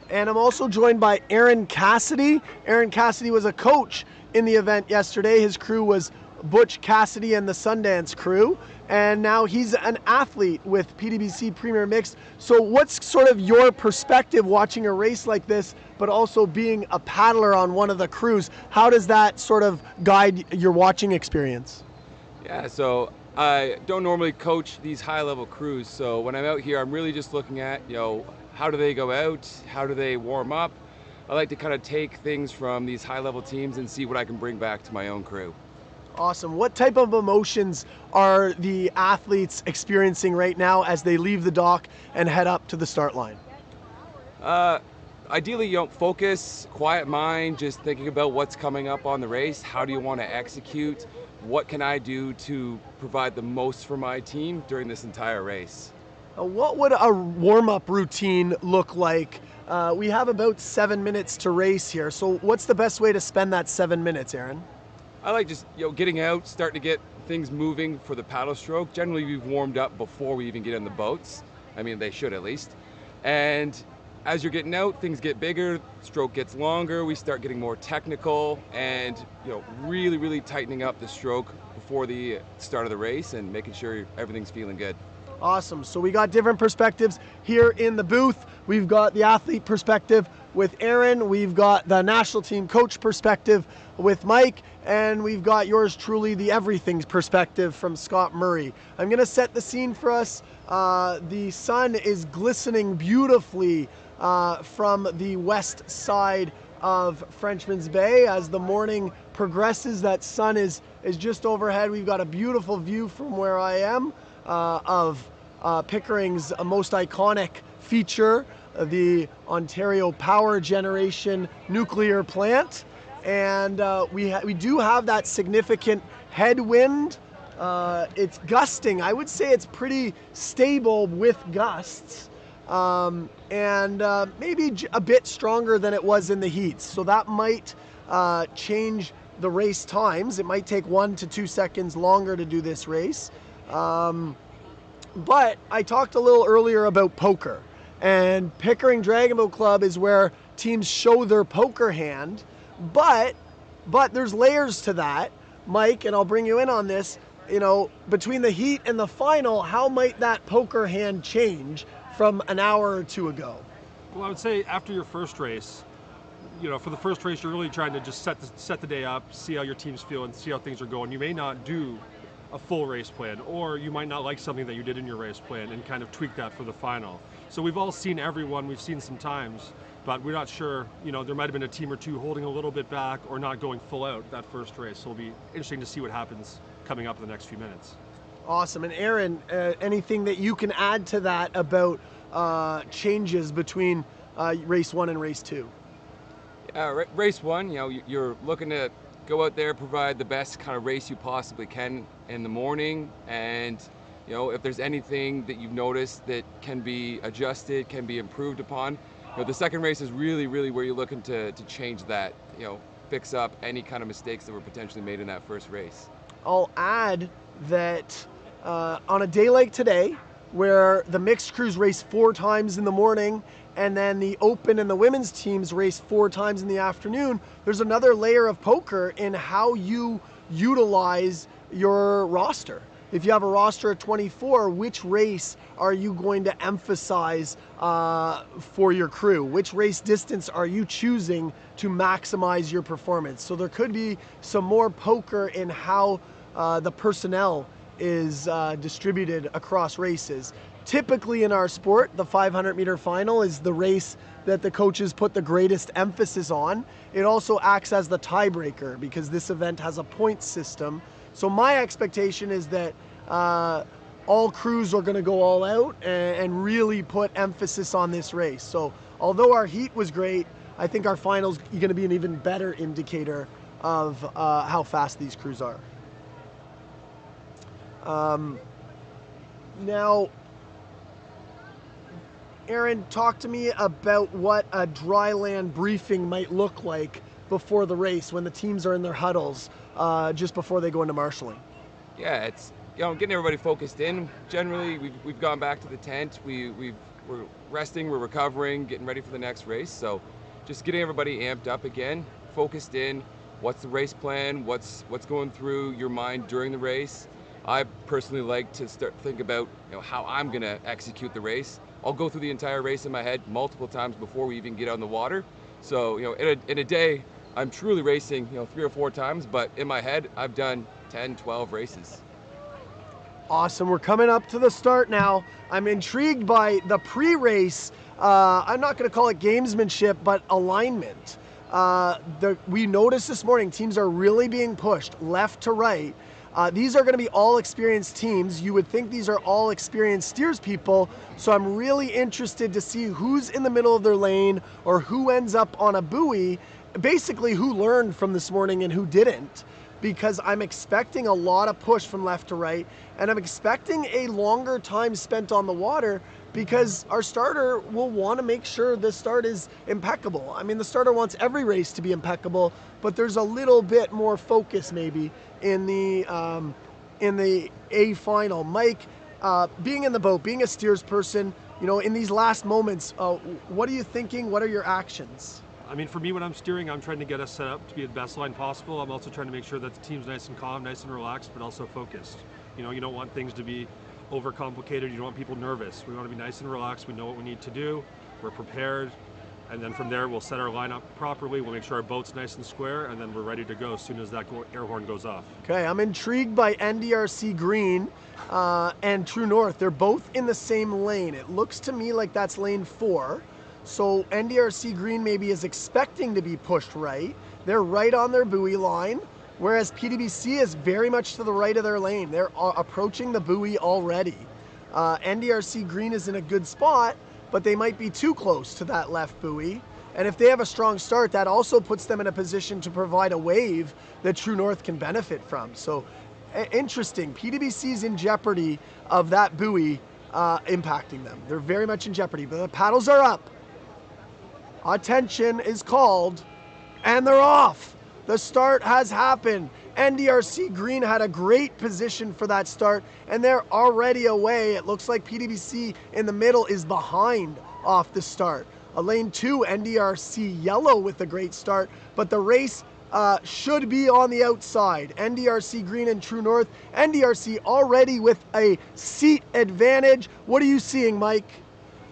And I'm also joined by Aaron Cassidy. Aaron Cassidy was a coach in the event yesterday. His crew was Butch Cassidy and the Sundance crew, and now he's an athlete with PDBC Premier Mixed. So what's sort of your perspective watching a race like this, but also being a paddler on one of the crews? How does that sort of guide your watching experience? Yeah, so I don't normally coach these high-level crews, so when I'm out here, I'm really just looking at, you know, how do they go out, how do they warm up. I like to kind of take things from these high-level teams and see what I can bring back to my own crew. Awesome. What type of emotions are the athletes experiencing right now as they leave the dock and head up to the start line? Ideally, you don't focus, quiet mind, just thinking about what's coming up on the race. How do you want to execute? What can I do to provide the most for my team during this entire race? What would a warm-up routine look like? We have about 7 minutes to race here. So what's the best way to spend that 7 minutes, Aaron? I like just, you know, getting out, starting to get things moving for the paddle stroke. Generally, we've warmed up before we even get in the boats. I mean, they should at least. And as you're getting out, things get bigger, stroke gets longer, we start getting more technical and, you know, really tightening up the stroke before the start of the race and making sure everything's feeling good. Awesome. So we got different perspectives here in the booth. We've got the athlete perspective with Aaron. We've got the national team coach perspective with Mike. And we've got yours truly, the everything perspective from Scott Murray. I'm going to set the scene for us. The sun is glistening beautifully from the west side of Frenchman's Bay. As the morning progresses, that sun is just overhead. We've got a beautiful view from where I am of Pickering's most iconic feature, the Ontario Power Generation nuclear plant. and we do have that significant headwind. It's gusting. I would say it's pretty stable with gusts, and maybe a bit stronger than it was in the heats. So that might change the race times. It might take 1 to 2 seconds longer to do this race. But I talked a little earlier about poker, and Pickering Dragonboat Club is where teams show their poker hand, but there's layers to that, Mike, and I'll bring you in on this. You know, between the heat and the final, how might that poker hand change from an hour or two ago? Well, I would say after your first race, you know, for the first race, you're really trying to just set the day up, see how your teams feel, and see how things are going. You may not do a full race plan, or you might not like something that you did in your race plan and kind of tweak that for the final. So we've all seen everyone, we've seen some times, but we're not sure, you know, there might have been a team or two holding a little bit back or not going full out that first race. So it'll be interesting to see what happens coming up in the next few minutes. Awesome. And Aaron, anything that you can add to that about changes between race 1 and race 2? Race 1, you know, you're looking to go out there, provide the best kind of race you possibly can in the morning, and you know, if there's anything that you've noticed that can be adjusted, can be improved upon. You know, the second race is really where you're looking to change that, you know, fix up any kind of mistakes that were potentially made in that first race. I'll add that on a day like today, where the mixed crews race 4 times in the morning, and then the open and the women's teams race 4 times in the afternoon, there's another layer of poker in how you utilize your roster. If you have a roster of 24, which race are you going to emphasize for your crew? Which race distance are you choosing to maximize your performance? So there could be some more poker in how the personnel is distributed across races. Typically in our sport, the 500-meter final is the race that the coaches put the greatest emphasis on. It also acts as the tiebreaker because this event has a point system. So my expectation is that all crews are going to go all out and really put emphasis on this race. So although our heat was great, I think our final's going to be an even better indicator of how fast these crews are. Now, Aaron, talk to me about what a dry land briefing might look like before the race when the teams are in their huddles just before they go into marshalling. Yeah, it's, you know, getting everybody focused in. Generally, we've gone back to the tent. We're resting, we're recovering, getting ready for the next race. So just getting everybody amped up again, focused in. What's the race plan? What's going through your mind during the race? I personally like to think about, you know, how I'm going to execute the race. I'll go through the entire race in my head multiple times before we even get on the water. So, you know, in a day, I'm truly racing, you know, 3 or 4 times, but in my head, I've done 10, 12 races. Awesome. We're coming up to the start now. I'm intrigued by the pre-race. I'm not going to call it gamesmanship, but alignment. We noticed this morning teams are really being pushed left to right. These are going to be all experienced teams. You would think these are all experienced steers people. So I'm really interested to see who's in the middle of their lane or who ends up on a buoy. Basically who learned from this morning and who didn't, because I'm expecting a lot of push from left to right, and I'm expecting a longer time spent on the water because our starter will want to make sure the start is impeccable. I mean, the starter wants every race to be impeccable, but there's a little bit more focus maybe in the A final. Mike, being in the boat, being a steers person, you know, in these last moments, what are you thinking? What are your actions? I mean, for me, when I'm steering, I'm trying to get us set up to be the best line possible. I'm also trying to make sure that the team's nice and calm, nice and relaxed, but also focused. You know, you don't want things to be overcomplicated. You don't want people nervous. We want to be nice and relaxed. We know what we need to do. We're prepared. And then from there, we'll set our line up properly. We'll make sure our boat's nice and square, and then we're ready to go as soon as that air horn goes off. Okay, I'm intrigued by NDRC Green and True North. They're both in the same lane. It looks to me like that's lane 4. So NDRC Green maybe is expecting to be pushed right. They're right on their buoy line, whereas PDBC is very much to the right of their lane. They're approaching the buoy already. NDRC Green is in a good spot, but they might be too close to that left buoy. And if they have a strong start, that also puts them in a position to provide a wave that True North can benefit from. So interesting. PWC's in jeopardy of that buoy impacting them. They're very much in jeopardy, but the paddles are up. Attention is called, and they're off. The start has happened. NDRC Green had a great position for that start, and they're already away. It looks like PWC in the middle is behind off the start. Lane 2, NDRC Yellow with a great start, but the race should be on the outside. NDRC Green and True North. NDRC already with a seat advantage. What are you seeing, Mike?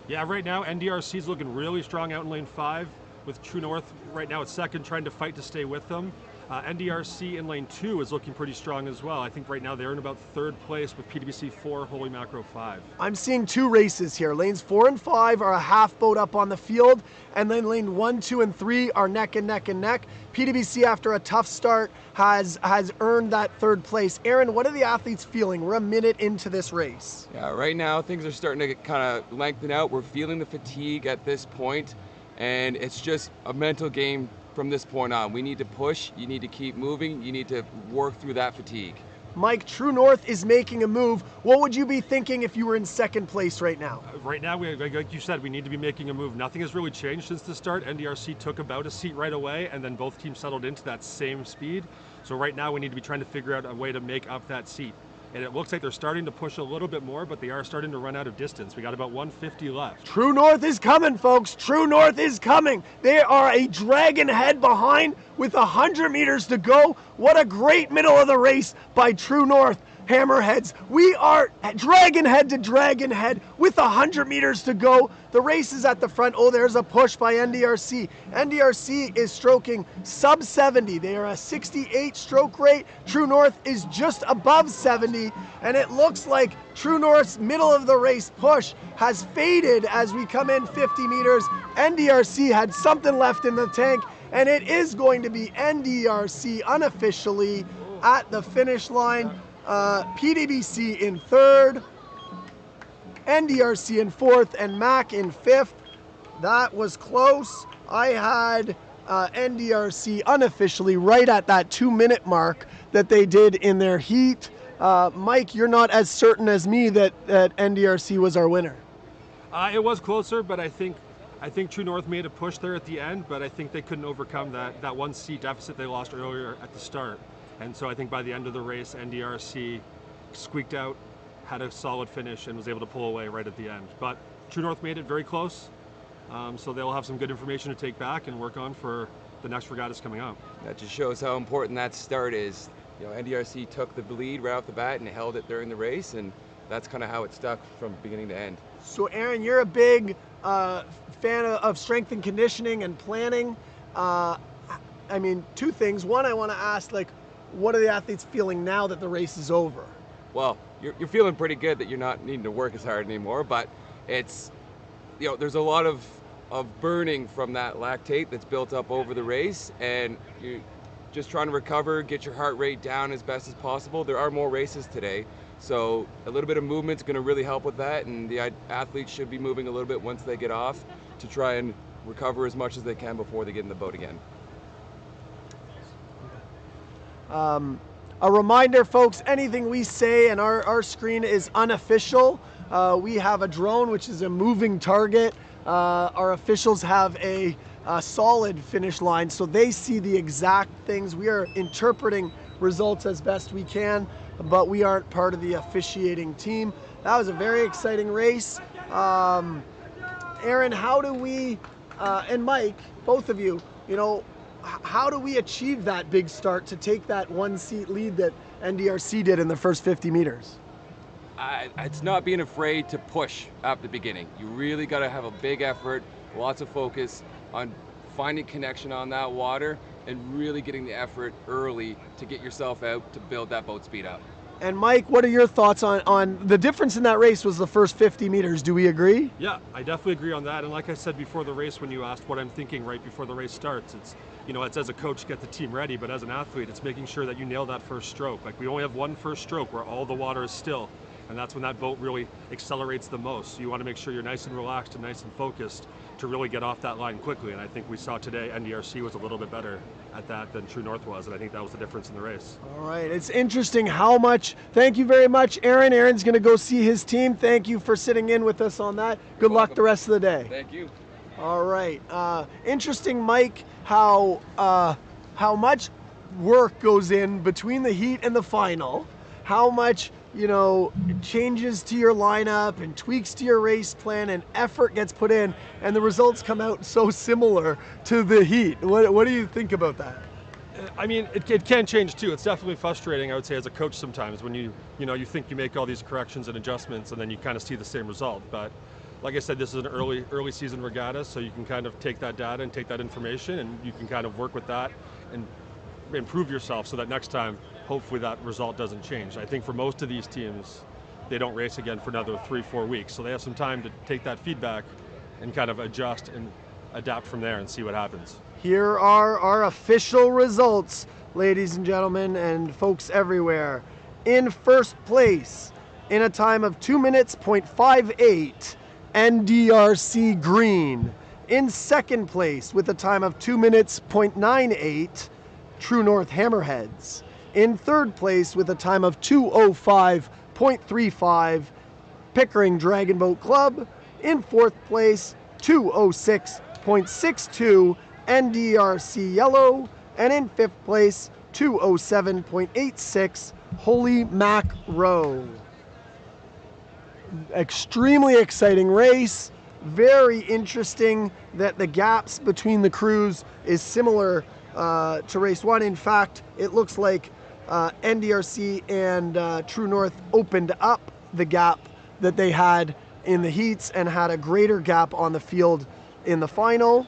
Yeah, right now NDRC is looking really strong out in lane 5 with True North right now at second, trying to fight to stay with them. NDRC in lane 2 is looking pretty strong as well. I think right now they're in about 3rd place with PWC 4, Holy Macro 5. I'm seeing 2 races here. Lanes 4 and 5 are a half boat up on the field, and then lane 1, 2, and 3 are neck and neck and neck. PWC, after a tough start, has earned that 3rd place. Aaron, what are the athletes feeling? We're a minute into this race. Yeah, right now things are starting to kind of lengthen out. We're feeling the fatigue at this point, and it's just a mental game from this point on. We need to push, you need to keep moving, you need to work through that fatigue. Mike, True North is making a move. What would you be thinking if you were in 2nd place right now? Right now, like you said, we need to be making a move. Nothing has really changed since the start. NDRC took about a seat right away, and then both teams settled into that same speed. So right now we need to be trying to figure out a way to make up that seat. And it looks like they're starting to push a little bit more, but they are starting to run out of distance. We got about 150 left. True North is coming, folks. True North is coming. They are a dragon head behind with 100 meters to go. What a great middle of the race by True North. Hammerheads, we are dragon head to dragon head with 100 meters to go. The race is at the front. Oh, there's a push by NDRC. NDRC is stroking sub 70. They are a 68 stroke rate. True North is just above 70, and it looks like True North's middle of the race push has faded as we come in 50 meters. NDRC had something left in the tank, and it is going to be NDRC unofficially at the finish line. PWC in 3rd, NDRC in 4th, and MAC in 5th. That was close. I had NDRC unofficially right at that 2-minute mark that they did in their heat. Mike, you're not as certain as me that NDRC was our winner. It was closer, but I think True North made a push there at the end, but I think they couldn't overcome that 1 seat deficit they lost earlier at the start. And so I think by the end of the race, NDRC squeaked out, had a solid finish, and was able to pull away right at the end. But True North made it very close, so they'll have some good information to take back and work on for the next regattas coming up. That just shows how important that start is. You know, NDRC took the lead right off the bat and held it during the race, and that's kind of how it stuck from beginning to end. So Aaron, you're a big fan of strength and conditioning and planning. I mean, 2 things. One, I want to ask, like, what are the athletes feeling now that the race is over? Well, you're feeling pretty good that you're not needing to work as hard anymore, but it's, you know, there's a lot of burning from that lactate that's built up over the race, and you're just trying to recover, get your heart rate down as best as possible. There are more races today, so a little bit of movement's going to really help with that, and the athletes should be moving a little bit once they get off to try and recover as much as they can before they get in the boat again. A reminder, folks, anything we say and our screen is unofficial. We have a drone, which is a moving target. Our officials have a solid finish line, so they see the exact things. We are interpreting results as best we can, but we aren't part of the officiating team. That was a very exciting race. Aaron, how do we, and Mike, both of you, you know, how do we achieve that big start to take that 1 seat lead that NDRC did in the first 50 meters? It's not being afraid to push at the beginning. You really got to have a big effort, lots of focus on finding connection on that water and really getting the effort early to get yourself out to build that boat speed up. And Mike, what are your thoughts on the difference in that race was the first 50 meters? Do we agree? Yeah, I definitely agree on that. And like I said before the race, when you asked what I'm thinking right before the race starts, it's, you know, it's as a coach, get the team ready, but as an athlete, it's making sure that you nail that first stroke. Like, we only have 1 first stroke where all the water is still. And that's when that boat really accelerates the most. So you want to make sure you're nice and relaxed and nice and focused to really get off that line quickly. And I think we saw today NDRC was a little bit better at that than True North was, and I think that was the difference in the race. All right, it's interesting how much, thank you very much, Aaron. Aaron's gonna go see his team. Thank you for sitting in with us on that. Good luck the rest of the day. Thank you. All right, interesting, Mike, how much work goes in between the heat and the final, how much, you know, changes to your lineup and tweaks to your race plan and effort gets put in, and the results come out so similar to the heat. What do you think about that? I mean, it can change too. It's definitely frustrating, I would say, as a coach sometimes when you think you make all these corrections and adjustments and then you kind of see the same result. But like I said, this is an early season regatta, so you can kind of take that data and take that information and you can kind of work with that and improve yourself so that next time, hopefully that result doesn't change. I think for most of these teams, they don't race again for another 3-4 weeks. So they have some time to take that feedback and kind of adjust and adapt from there and see what happens. Here are our official results, ladies and gentlemen, and folks everywhere. In first place, in a time of 2 minutes, 0.58, NDRC Green. In second place, with a time of 2 minutes, 0.98, True North Hammerheads. In third place, with a time of 2:05.35, Pickering Dragonboat Club. In fourth place, 2:06.62, NDRC Yellow. And in fifth place, 2:07.86, Holy Mac Row. Extremely exciting race. Very interesting that the gaps between the crews is similar to race one. In fact, it looks like NDRC and True North opened up the gap that they had in the heats and had a greater gap on the field in the final.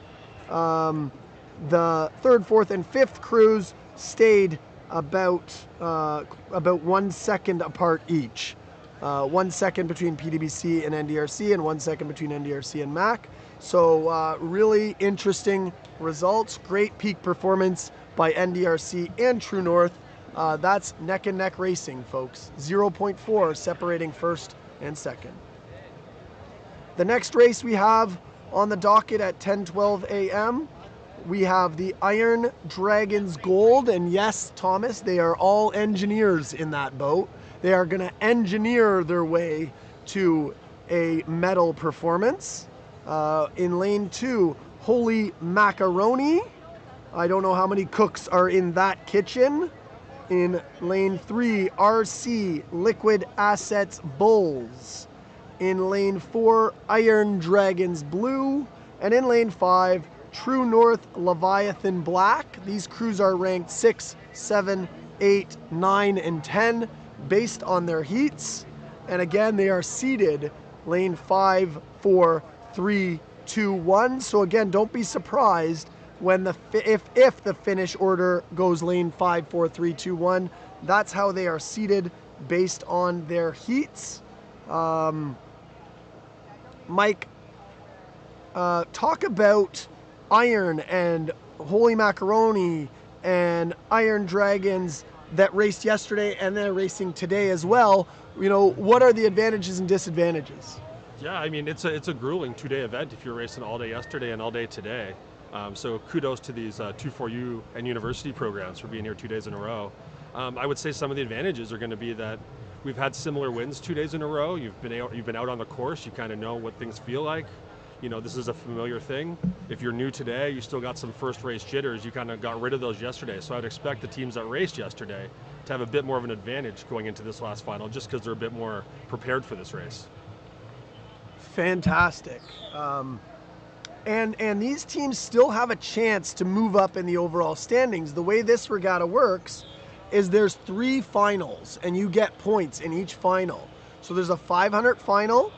The third, fourth, and fifth crews stayed about 1 second apart each. 1 second between PDBC and NDRC and 1 second between NDRC and MAC. So really interesting results. Great peak performance by NDRC and True North. That's neck and neck racing, folks. 0.4 separating first and second. The next race we have on the docket at 10:12 a.m. we have the Iron Dragons Gold, and yes, Thomas, they are all engineers in that boat. They are going to engineer their way to a medal performance. In lane 2, Holy Macaroni. I don't know how many cooks are in that kitchen. In lane 3, RC Liquid Assets Bulls. In lane 4, Iron Dragons Blue. And in lane 5, True North Leviathan Black. These crews are ranked 6, 7, 8, 9, and 10 based on their heats. And again, they are seated lane 5, 4, 3, 2, 1. So again, don't be surprised when if the finish order goes lane 5, 4, 3, 2, 1. That's how they are seated based on their heats. Mike, talk about Iron and Holy Macaroni and Iron Dragons that raced yesterday and they're racing today as well. You know, what are the advantages and disadvantages? Yeah, I mean, it's a grueling 2-day event if you're racing all day yesterday and all day today. So kudos to these 2-4U and university programs for being here 2 days in a row. I would say some of the advantages are going to be that we've had similar wins 2 days in a row. You've been out on the course. You kind of know what things feel like. You know, this is a familiar thing. If you're new today, you still got some first race jitters. You kind of got rid of those yesterday. So I'd expect the teams that raced yesterday to have a bit more of an advantage going into this last final, just because they're a bit more prepared for this race. Fantastic. And these teams still have a chance to move up in the overall standings. The way this regatta works is there's 3 finals and you get points in each final. So there's a 500 final,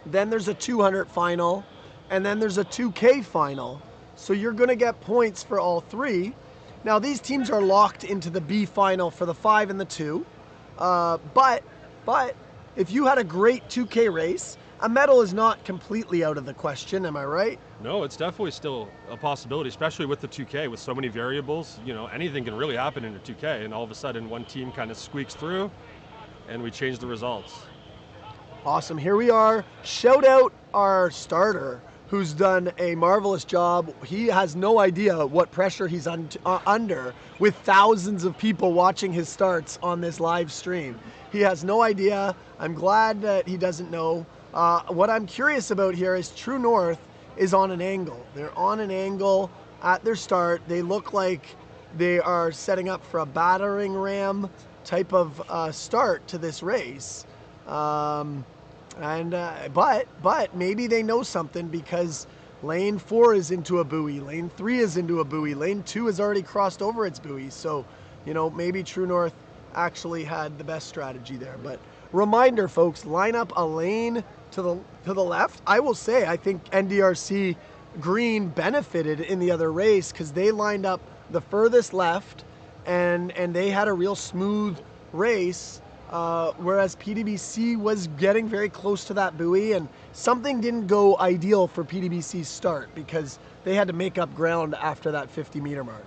then there's a 200 final, and then there's a 2K final. So you're going to get points for all 3. Now these teams are locked into the B final for the 5 and the 2. But if you had a great 2K race, a medal is not completely out of the question, am I right? No, it's definitely still a possibility, especially with the 2K, with so many variables. You know, anything can really happen in a 2K, and all of a sudden one team kind of squeaks through, and we change the results. Awesome. Here we are. Shout out our starter, who's done a marvelous job. He has no idea what pressure he's under with thousands of people watching his starts on this live stream. He has no idea. I'm glad that he doesn't know. What I'm curious about here is True North is on an angle. They're on an angle at their start. They look like they are setting up for a battering ram type of start to this race. But maybe they know something, because lane 4 is into a buoy, lane 3 is into a buoy, lane 2 has already crossed over its buoy. So, you know, maybe True North actually had the best strategy there. But reminder, folks, line up a lane to the left. I will say, I think NDRC Green benefited in the other race because they lined up the furthest left, and they had a real smooth race. Whereas PDBC was getting very close to that buoy, and something didn't go ideal for PDBC's start because they had to make up ground after that 50-meter mark.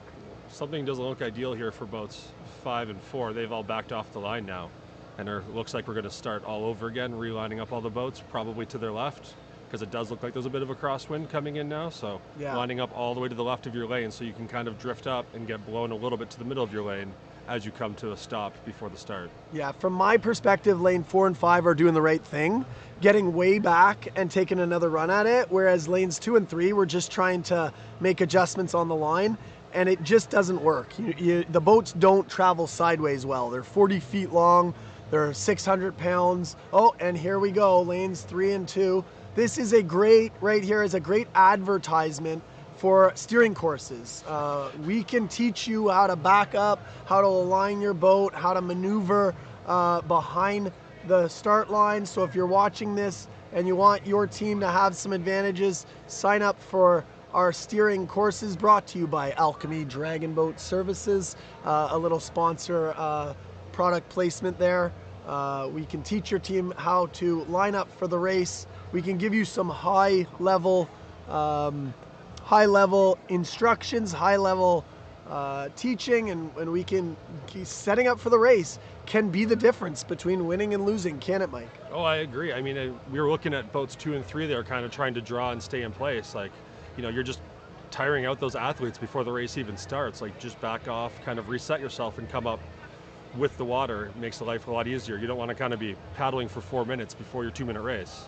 Something doesn't look ideal here for boats 5 and 4. They've all backed off the line now, and it looks like we're going to start all over again, relining up all the boats, probably to their left, because it does look like there's a bit of a crosswind coming in now. So lining up all the way to the left of your lane so you can kind of drift up and get blown a little bit to the middle of your lane as you come to a stop before the start. Yeah, from my perspective, lane 4 and 5 are doing the right thing, getting way back and taking another run at it, whereas lanes 2 and 3 were just trying to make adjustments on the line, and it just doesn't work. The boats don't travel sideways well. They're 40 feet long, they're 600 pounds. Oh, and here we go, lanes 3 and 2. This is right here is a great advertisement for steering courses. We can teach you how to back up, how to align your boat, how to maneuver behind the start line. So if you're watching this and you want your team to have some advantages, sign up for our steering courses, brought to you by Alchemy Dragonboat Services, a little sponsor product placement there. We can teach your team how to line up for the race. We can give you some high level instructions, high level teaching, and we can setting up for the race can be the difference between winning and losing, can it, Mike? Oh, I agree. I mean, we were looking at boats 2 and 3 there, kind of trying to draw and stay in place. Like, you know, you're just tiring out those athletes before the race even starts. Like, just back off, kind of reset yourself and come up with the water. It makes the life a lot easier. You don't want to kind of be paddling for 4 minutes before your 2-minute race.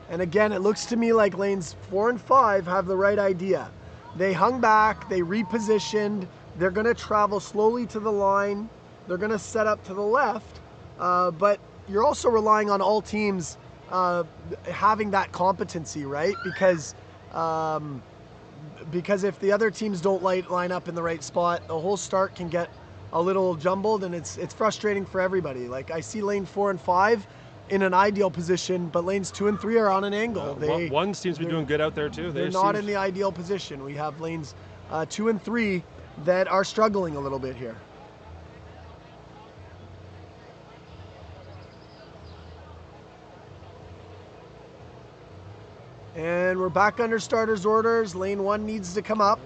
And again, it looks to me like lanes 4 and 5 have the right idea. They hung back, they repositioned, they're gonna travel slowly to the line, they're gonna set up to the left, but you're also relying on all teams having that competency, right? Because if the other teams don't line up in the right spot, the whole start can get a little jumbled, and it's frustrating for everybody. Like, I see lane 4 and 5 in an ideal position, but lanes 2 and 3 are on an angle. One seems to be doing good out there too. They're not in the ideal position. We have lanes 2 and 3 that are struggling a little bit here. And we're back under starters orders. Lane 1 needs to come up.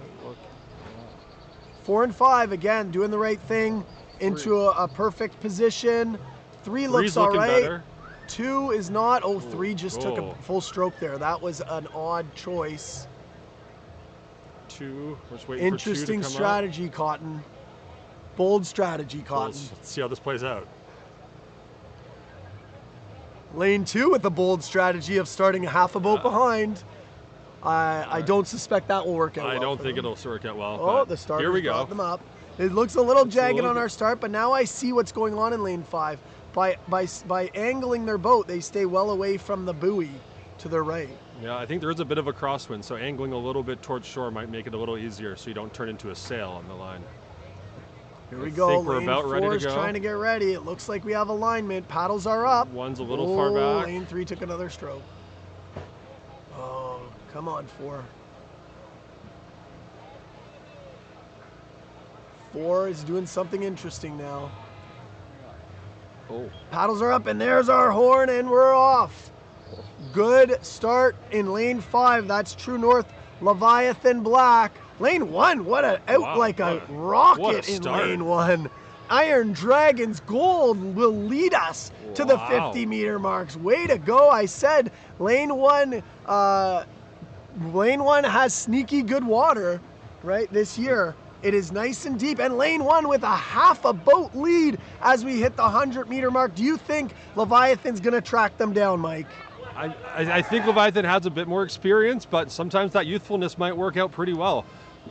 4 and 5, again, doing the right thing into a perfect position. 3 looks all right. Better. 2 is not. Oh, 3 just took a full stroke there. That was an odd choice. 2, let's wait for 2 to come up. Interesting strategy, Cotton. Bold strategy, Cotton. Let's see how this plays out. Lane 2 with the bold strategy of starting half a boat behind. I don't suspect that will work out well. I don't think it'll work out well. Oh, the starters brought them up. It looks a little jagged on our start, but now I see what's going on in lane 5. By angling their boat, they stay well away from the buoy to their right. Yeah, I think there is a bit of a crosswind, so angling a little bit towards shore might make it a little easier so you don't turn into a sail on the line. Here we go. Lane 4 is trying to get ready. It looks like we have alignment. Paddles are up. One's a little far back. Lane 3 took another stroke. Oh, come on, 4. 4 is doing something interesting now. Oh. Paddles are up, and there's our horn, and we're off. Good start in lane 5. That's True North, Leviathan Black. Lane 1, what a rocket in lane 1. Iron Dragon's Gold will lead us to the Wow. 50-meter marks. Way to go. I said lane one has sneaky good water, right, this year. It is nice and deep, and lane one with a half a boat lead as we hit the 100-meter mark. Do you think Leviathan's going to track them down, Mike? I think Leviathan has a bit more experience, but sometimes that youthfulness might work out pretty well.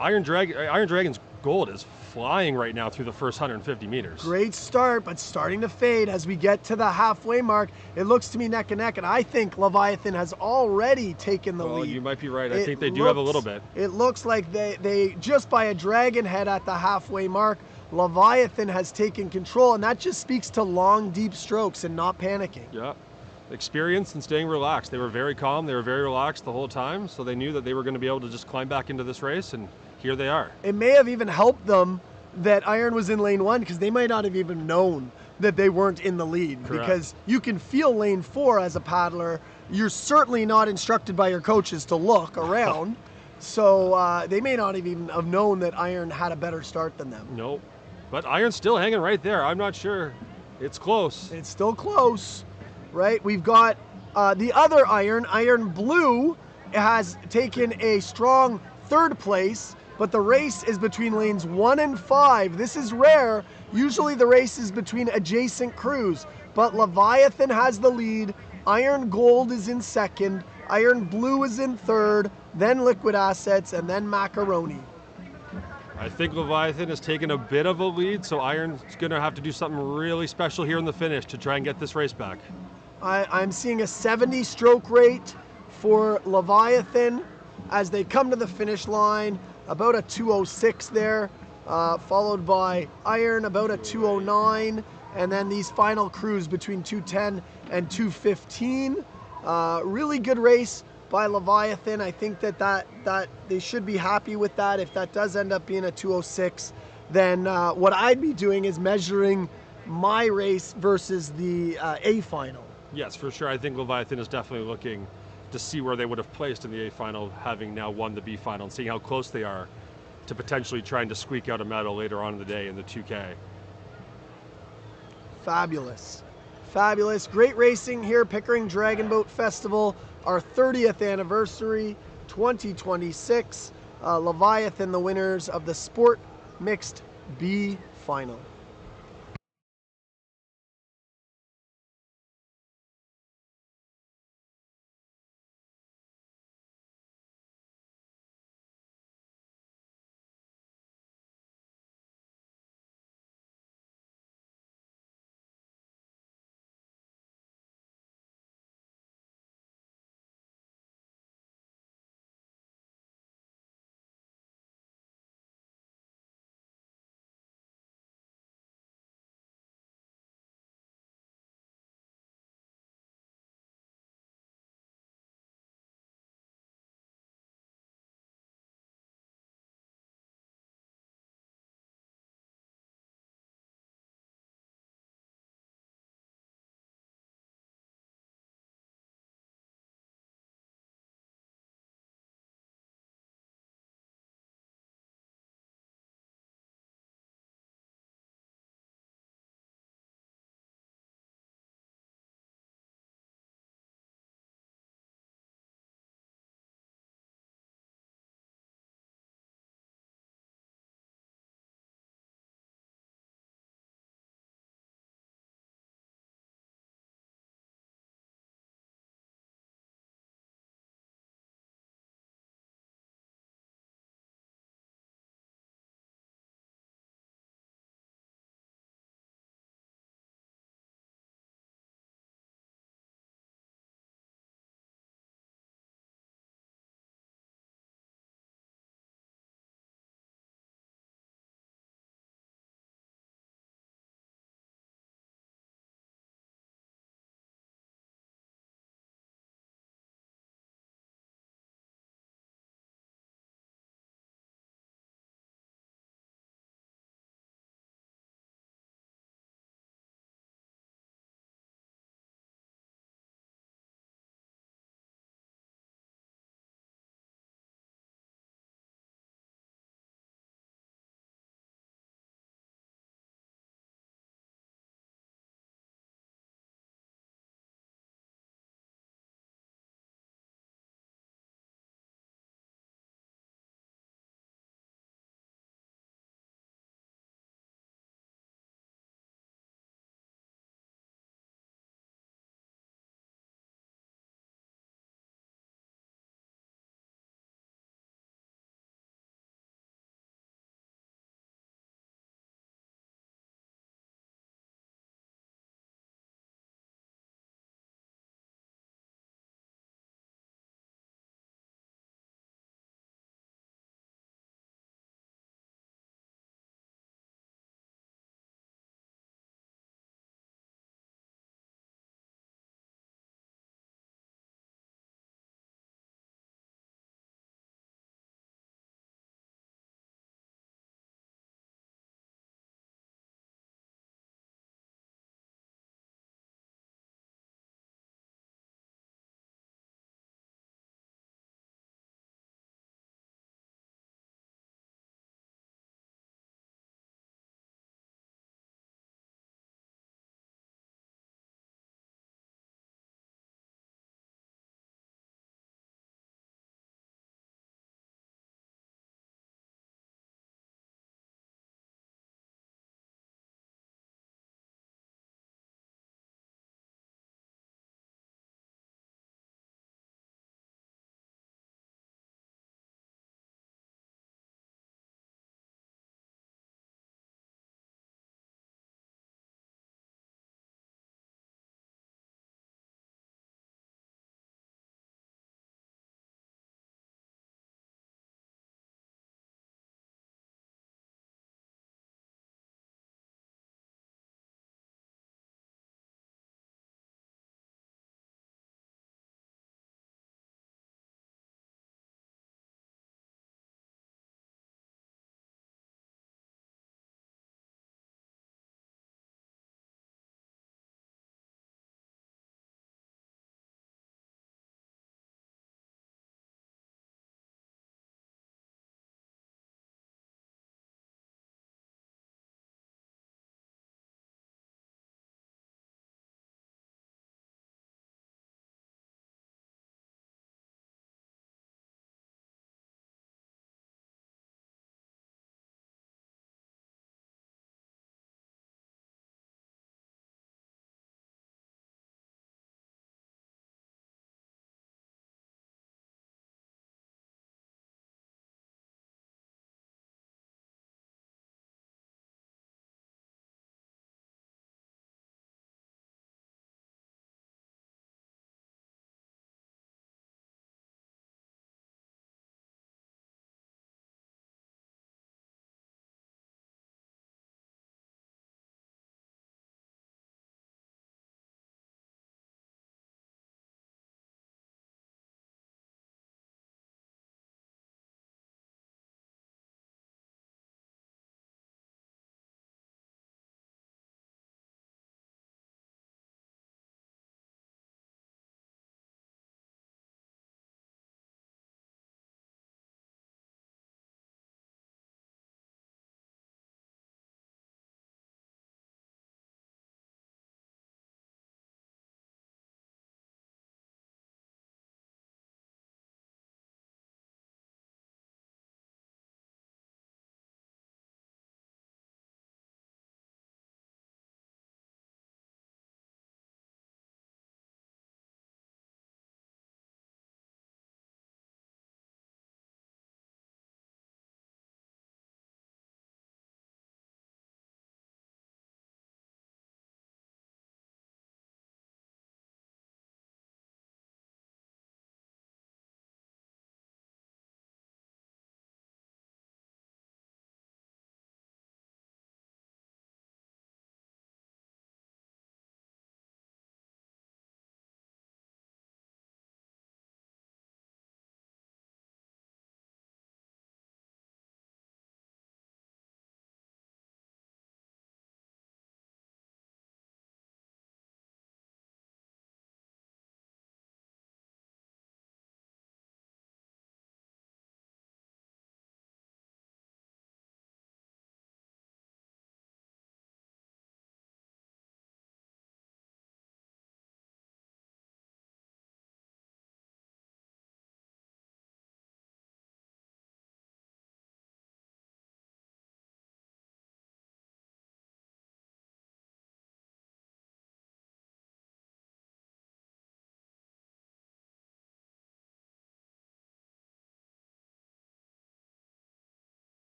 Iron Dragon's Gold is flying right now through the first 150 meters. Great start, but starting to fade as we get to the halfway mark. It looks to me neck and neck, and I think Leviathan has already taken the lead. You might be right. I think they do have a little bit. It looks like they just by a dragon head at the halfway mark, Leviathan has taken control, and that just speaks to long, deep strokes and not panicking. Yeah. Experience and staying relaxed. They were very calm, they were very relaxed the whole time, so they knew that they were going to be able to just climb back into this race, and here they are. It may have even helped them that Iron was in lane one, because they might not have even known that they weren't in the lead. Correct. Because you can feel lane four as a paddler. You're certainly not instructed by your coaches to look around. So they may not even have known that Iron had a better start than them. Nope. But Iron's still hanging right there. I'm not sure. It's close. It's still close, right? We've got the other Iron Blue, has taken a strong third place, but the race is between lanes 1 and 5. This is rare. Usually the race is between adjacent crews, but Leviathan has the lead. Iron Gold is in second. Iron Blue is in third, then Liquid Assets, and then Macaroni. I think Leviathan has taken a bit of a lead, so Iron's going to have to do something really special here in the finish to try and get this race back. I'm seeing a 70 stroke rate for Leviathan as they come to the finish line, about a 206 there, followed by Iron, about a 209, and then these final crews between 210 and 215. Really good race by Leviathan. I think that they should be happy with that. If that does end up being a 206, then what I'd be doing is measuring my race versus the A final. Yes, for sure. I think Leviathan is definitely looking to see where they would have placed in the A final, having now won the B final, and seeing how close they are to potentially trying to squeak out a medal later on in the day in the 2K. Fabulous. Fabulous. Great racing here, Pickering Dragonboat Festival, our 30th anniversary, 2026. Leviathan, the winners of the Sport Mixed B final.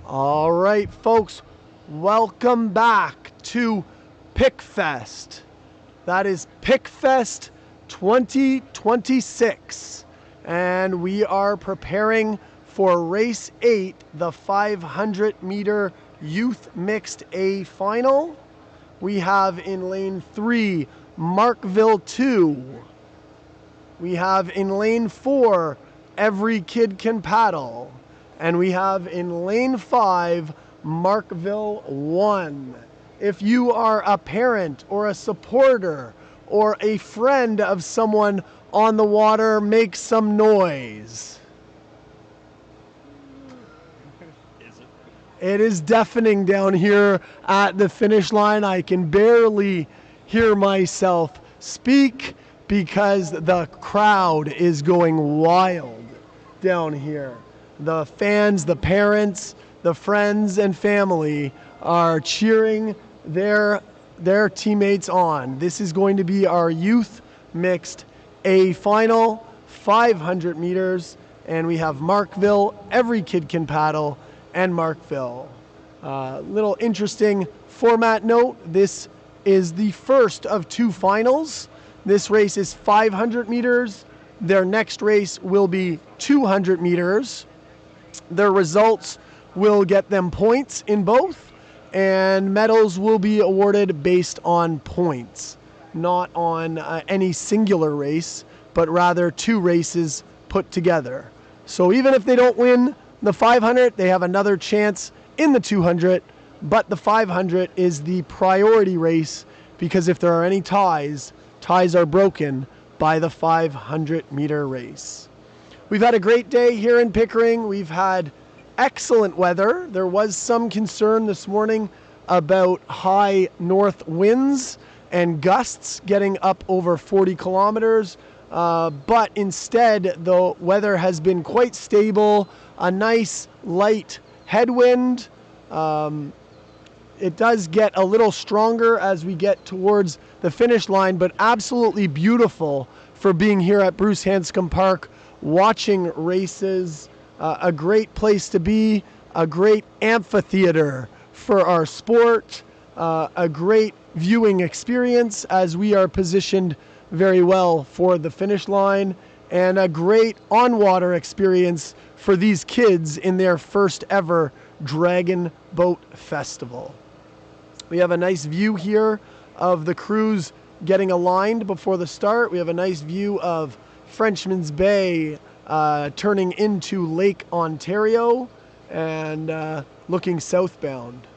All right, folks, welcome back to Pickfest. That is Pickfest 2026. And we are preparing for race 8, the 500 meter youth mixed A final. We have in lane 3, Markville 2. We have in lane 4, Every Kid Can Paddle. And we have in lane 5, Markville 1. If you are a parent or a supporter or a friend of someone on the water, make some noise. It is deafening down here at the finish line. I can barely hear myself speak because the crowd is going wild down here. The fans, the parents, the friends and family are cheering their teammates on. This is going to be our youth mixed A final, 500 meters, and we have Markville, Every Kid Can Paddle, and Markville. Little interesting format note, this is the first of 2 finals. This race is 500 meters. Their next race will be 200 meters. Their results will get them points in both, and medals will be awarded based on points, not on any singular race, but rather 2 races put together. So even if they don't win the 500, they have another chance in the 200, but the 500 is the priority race because if there are any ties are broken by the 500 meter race. We've had a great day here in Pickering. We've had excellent weather. There was some concern this morning about high north winds and gusts getting up over 40 kilometers. But instead, the weather has been quite stable, a nice light headwind. It does get a little stronger as we get towards the finish line, but absolutely beautiful for being here at Bruce Hanscombe Park, watching races. A great place to be, a great amphitheater for our sport, a great viewing experience as we are positioned very well for the finish line, and a great on-water experience for these kids in their first ever Dragon Boat Festival. We have a nice view here of the crews getting aligned before the start. We have a nice view of Frenchman's Bay turning into Lake Ontario and looking southbound.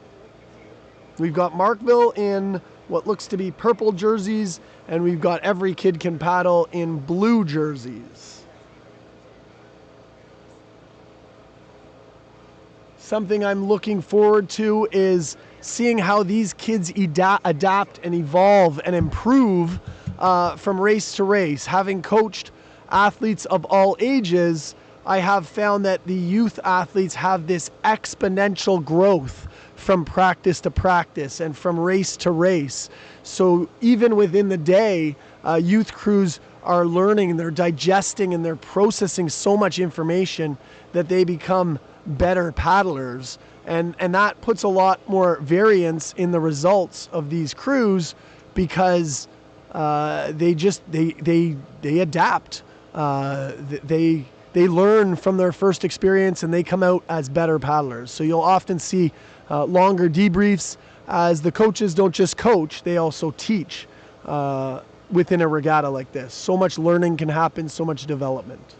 We've got Markville in what looks to be purple jerseys, and we've got Every Kid Can Paddle in blue jerseys. Something I'm looking forward to is seeing how these kids adapt and evolve and improve from race to race. Having coached athletes of all ages, I have found that the youth athletes have this exponential growth from practice to practice and from race to race. So even within the day, youth crews are learning, they're digesting, and they're processing so much information that they become better paddlers. And that puts a lot more variance in the results of these crews because they adapt. They learn from their first experience and they come out as better paddlers. So you'll often see longer debriefs as the coaches don't just coach, they also teach within a regatta like this. So much learning can happen, so much development.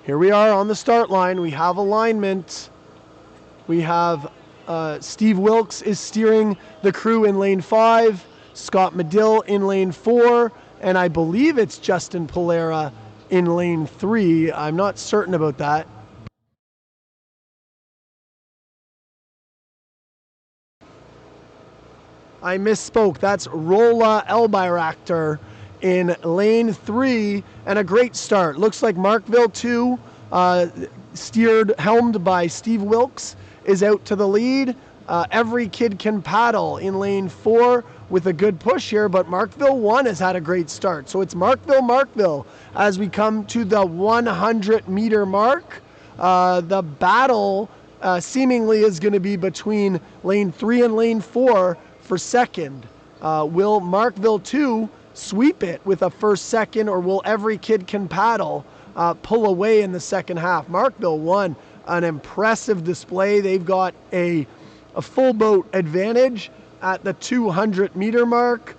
Here we are on the start line. We have alignment. We have Steve Wilkes is steering the crew in lane 5, Scott Medill in lane 4, and I believe it's Justin Polera in lane 3. I'm not certain about that. I misspoke. That's Rolla Elbeirakter in lane 3, and a great start. Looks like Markville 2, helmed by Steve Wilkes, is out to the lead. Every Kid Can Paddle in lane 4 with a good push here, but Markville 1 has had a great start. So it's Markville as we come to the 100-meter mark. The battle seemingly is going to be between lane 3 and lane 4 for second. Will Markville 2 sweep it with a first, second, or will Every Kid Can Paddle pull away in the second half? Markville 1, an impressive display. They've got a full boat advantage at the 200-meter mark.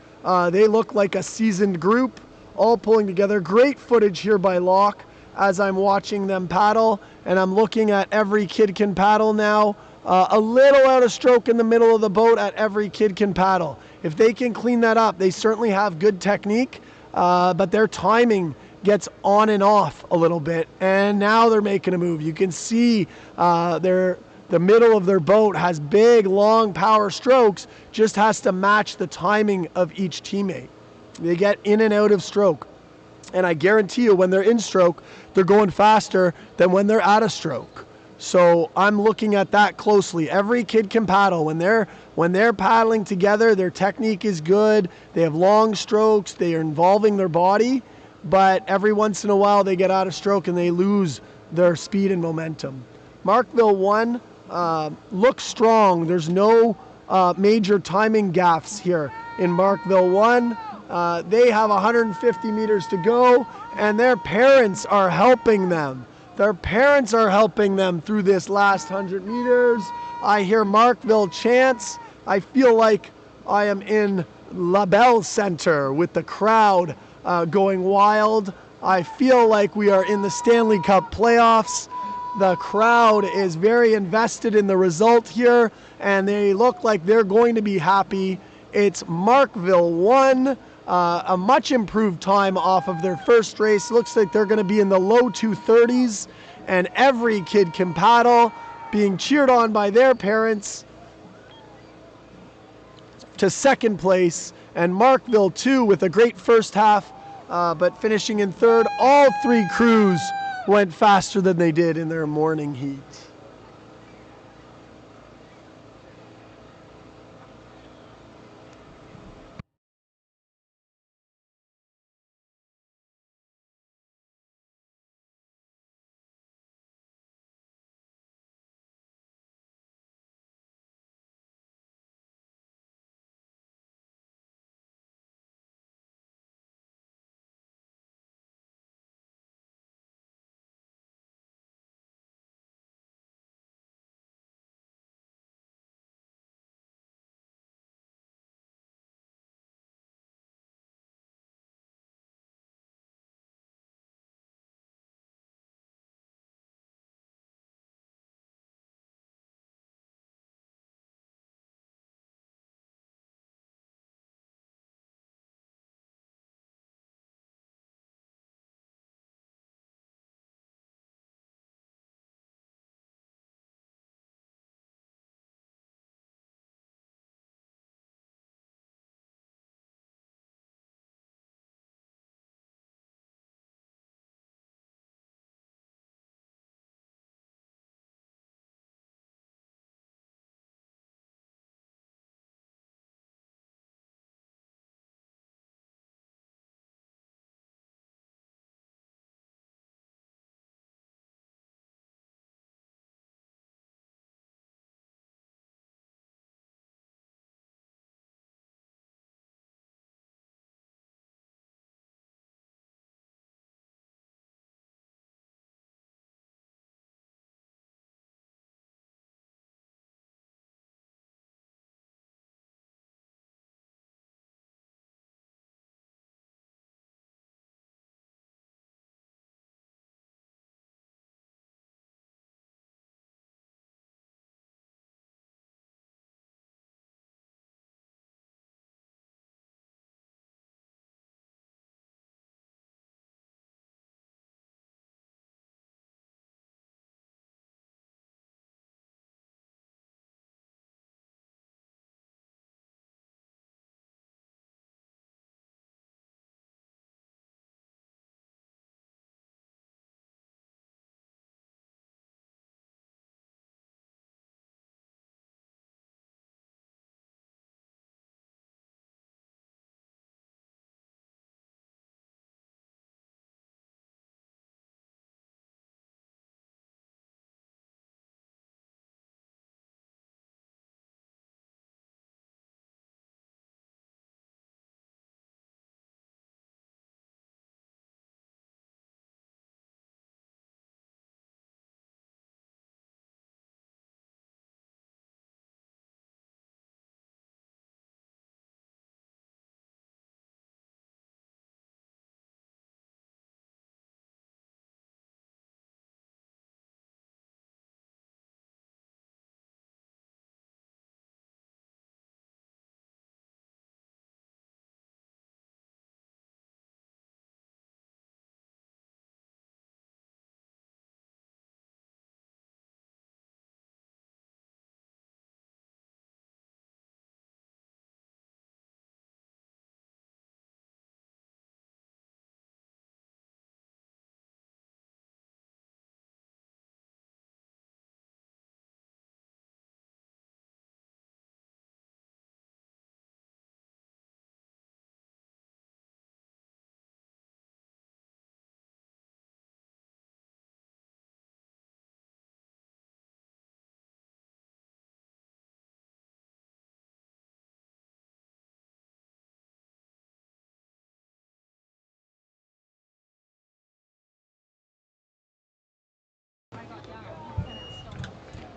They look like a seasoned group, all pulling together. Great footage here by Locke as I'm watching them paddle, and I'm looking at Every Kid Can Paddle now. A little out of stroke in the middle of the boat at Every Kid Can Paddle. If they can clean that up, they certainly have good technique, but their timing gets on and off a little bit, and now they're making a move. You can see the middle of their boat has big, long power strokes, just has to match the timing of each teammate. They get in and out of stroke, and I guarantee you when they're in stroke, they're going faster than when they're out of stroke. So I'm looking at that closely. Every Kid Can Paddle. When they're paddling together, their technique is good. They have long strokes. They are involving their body, but every once in a while they get out of stroke and they lose their speed and momentum. Markville 1 looks strong. There's no major timing gaffes here in Markville 1. They have 150 meters to go, and their parents are helping them. Their parents are helping them through this last 100 meters. I hear Markville chants. I feel like I am in LaBelle Center with the crowd going wild. I feel like we are in the Stanley Cup playoffs. The crowd is very invested in the result here, and they look like they're going to be happy. It's Markville 1. A much improved time off of their first race. Looks like they're going to be in the low 230s, and Every Kid Can Paddle being cheered on by their parents to second place, and Markville 2 with a great first half, but finishing in third. All three crews went faster than they did in their morning heat.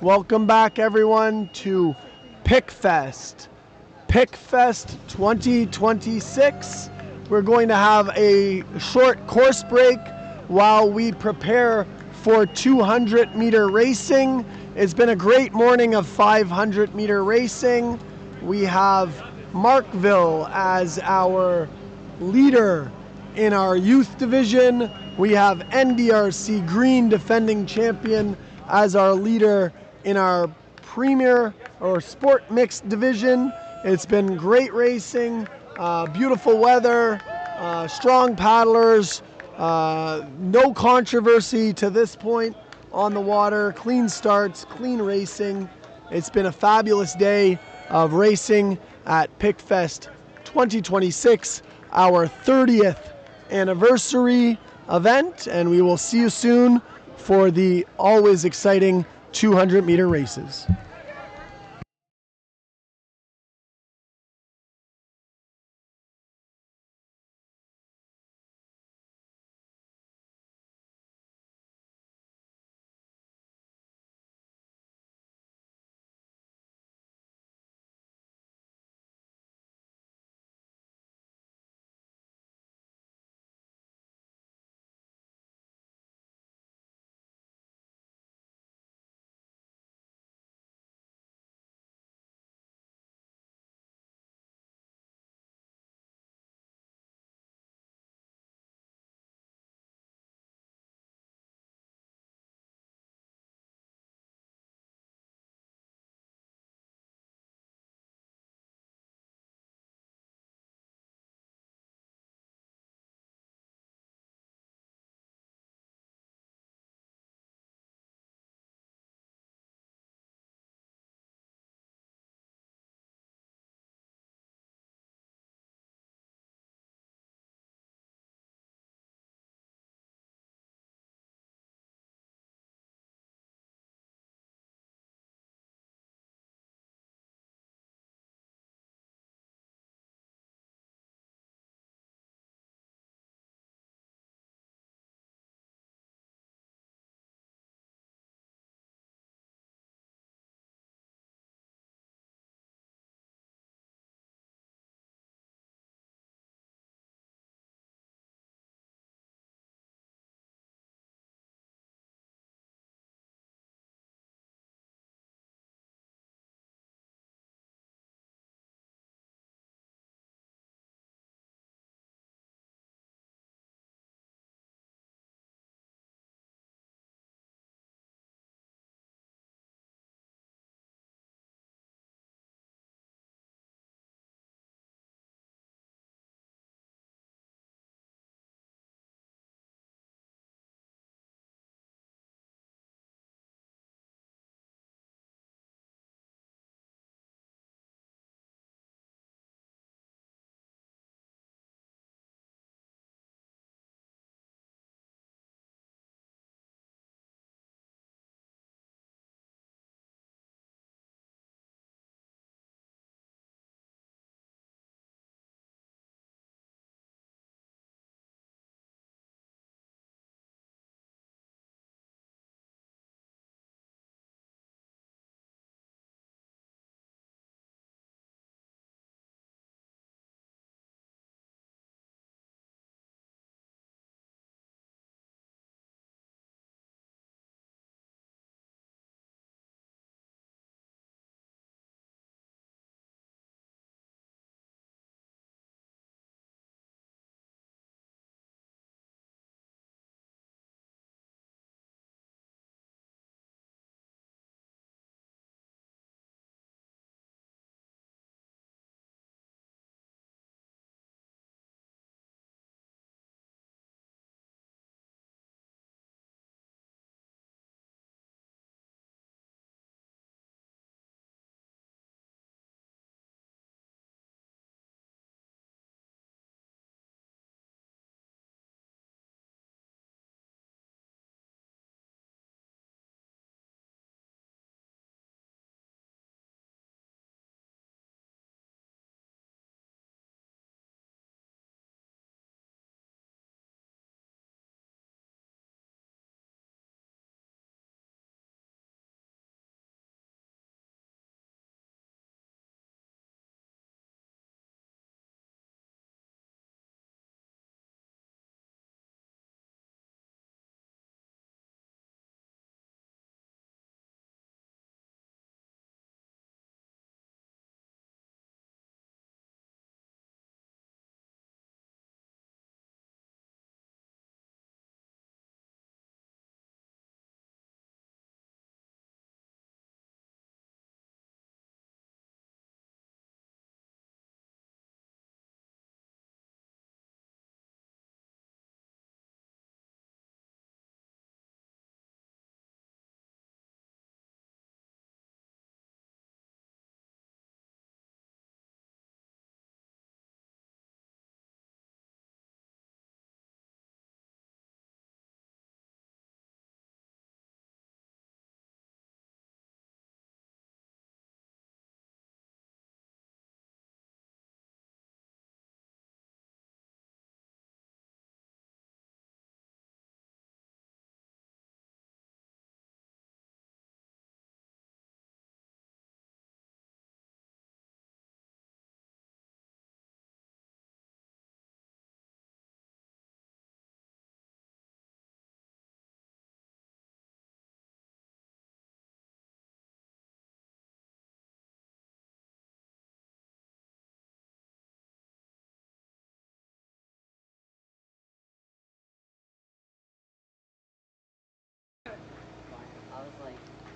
Welcome back, everyone, to Pickfest. Pickfest 2026. We're going to have a short course break while we prepare for 200-meter racing. It's been a great morning of 500-meter racing. We have Markville as our leader in our youth division. We have NDRC Green defending champion as our leader in our premier or sport mixed division. It's been great racing, beautiful weather, strong paddlers, no controversy to this point on the water, clean starts, clean racing. It's been a fabulous day of racing at Pickfest 2026, our 30th anniversary event, and we will see you soon for the always exciting 200-meter races.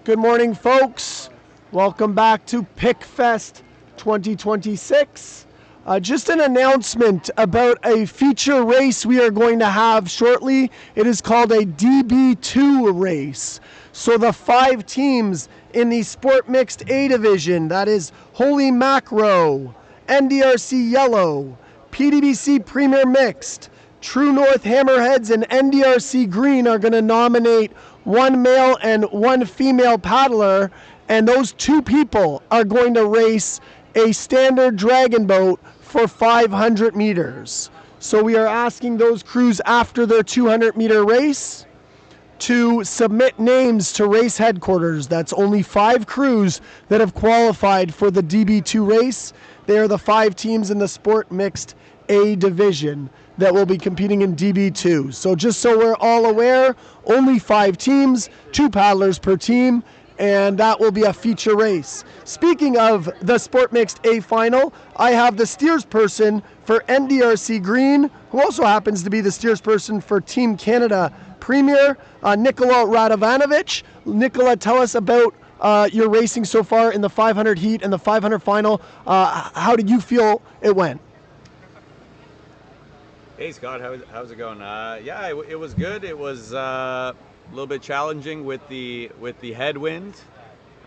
Good morning, folks. Welcome back to PickFest 2026. Just an announcement about a feature race we are going to have shortly. It is called a DB2 race. So the 5 teams in the Sport Mixed A division, that is Holy Macro, NDRC Yellow, PDBC Premier Mixed, True North Hammerheads, and NDRC Green are going to nominate 1 male and 1 female paddler, and those 2 people are going to race a standard dragon boat for 500 meters. So we are asking those crews after their 200-meter race to submit names to race headquarters. That's only 5 crews that have qualified for the DB2 race. They are the 5 teams in the Sport Mixed A division that will be competing in DB2. So just so we're all aware, only 5 teams, 2 paddlers per team, and that will be a feature race. Speaking of the Sport Mixed A final, I have the steersperson for NDRC Green, who also happens to be the steersperson for Team Canada Premier, Nikola Radovanovic. Nikola, tell us about your racing so far in the 500 heat and the 500 final. How did you feel it went? Hey Scott, how's it going? Yeah, it was good. It was a little bit challenging with the headwind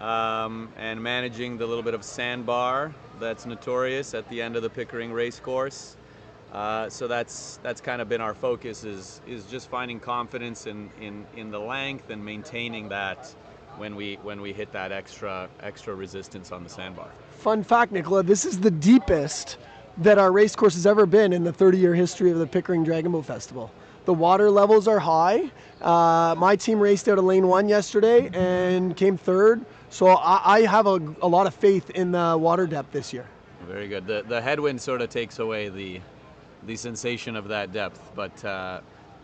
and managing the little bit of sandbar that's notorious at the end of the Pickering race course. So that's kind of been our focus is just finding confidence in the length and maintaining that when we hit that extra resistance on the sandbar. Fun fact, Nikola, this is the deepest that our race course has ever been in the 30-year history of the Pickering Dragonboat Festival. The water levels are high. My team raced out of lane 1 yesterday and came 3rd. So I have a lot of faith in the water depth this year. Very good. The headwind sort of takes away the sensation of that depth, but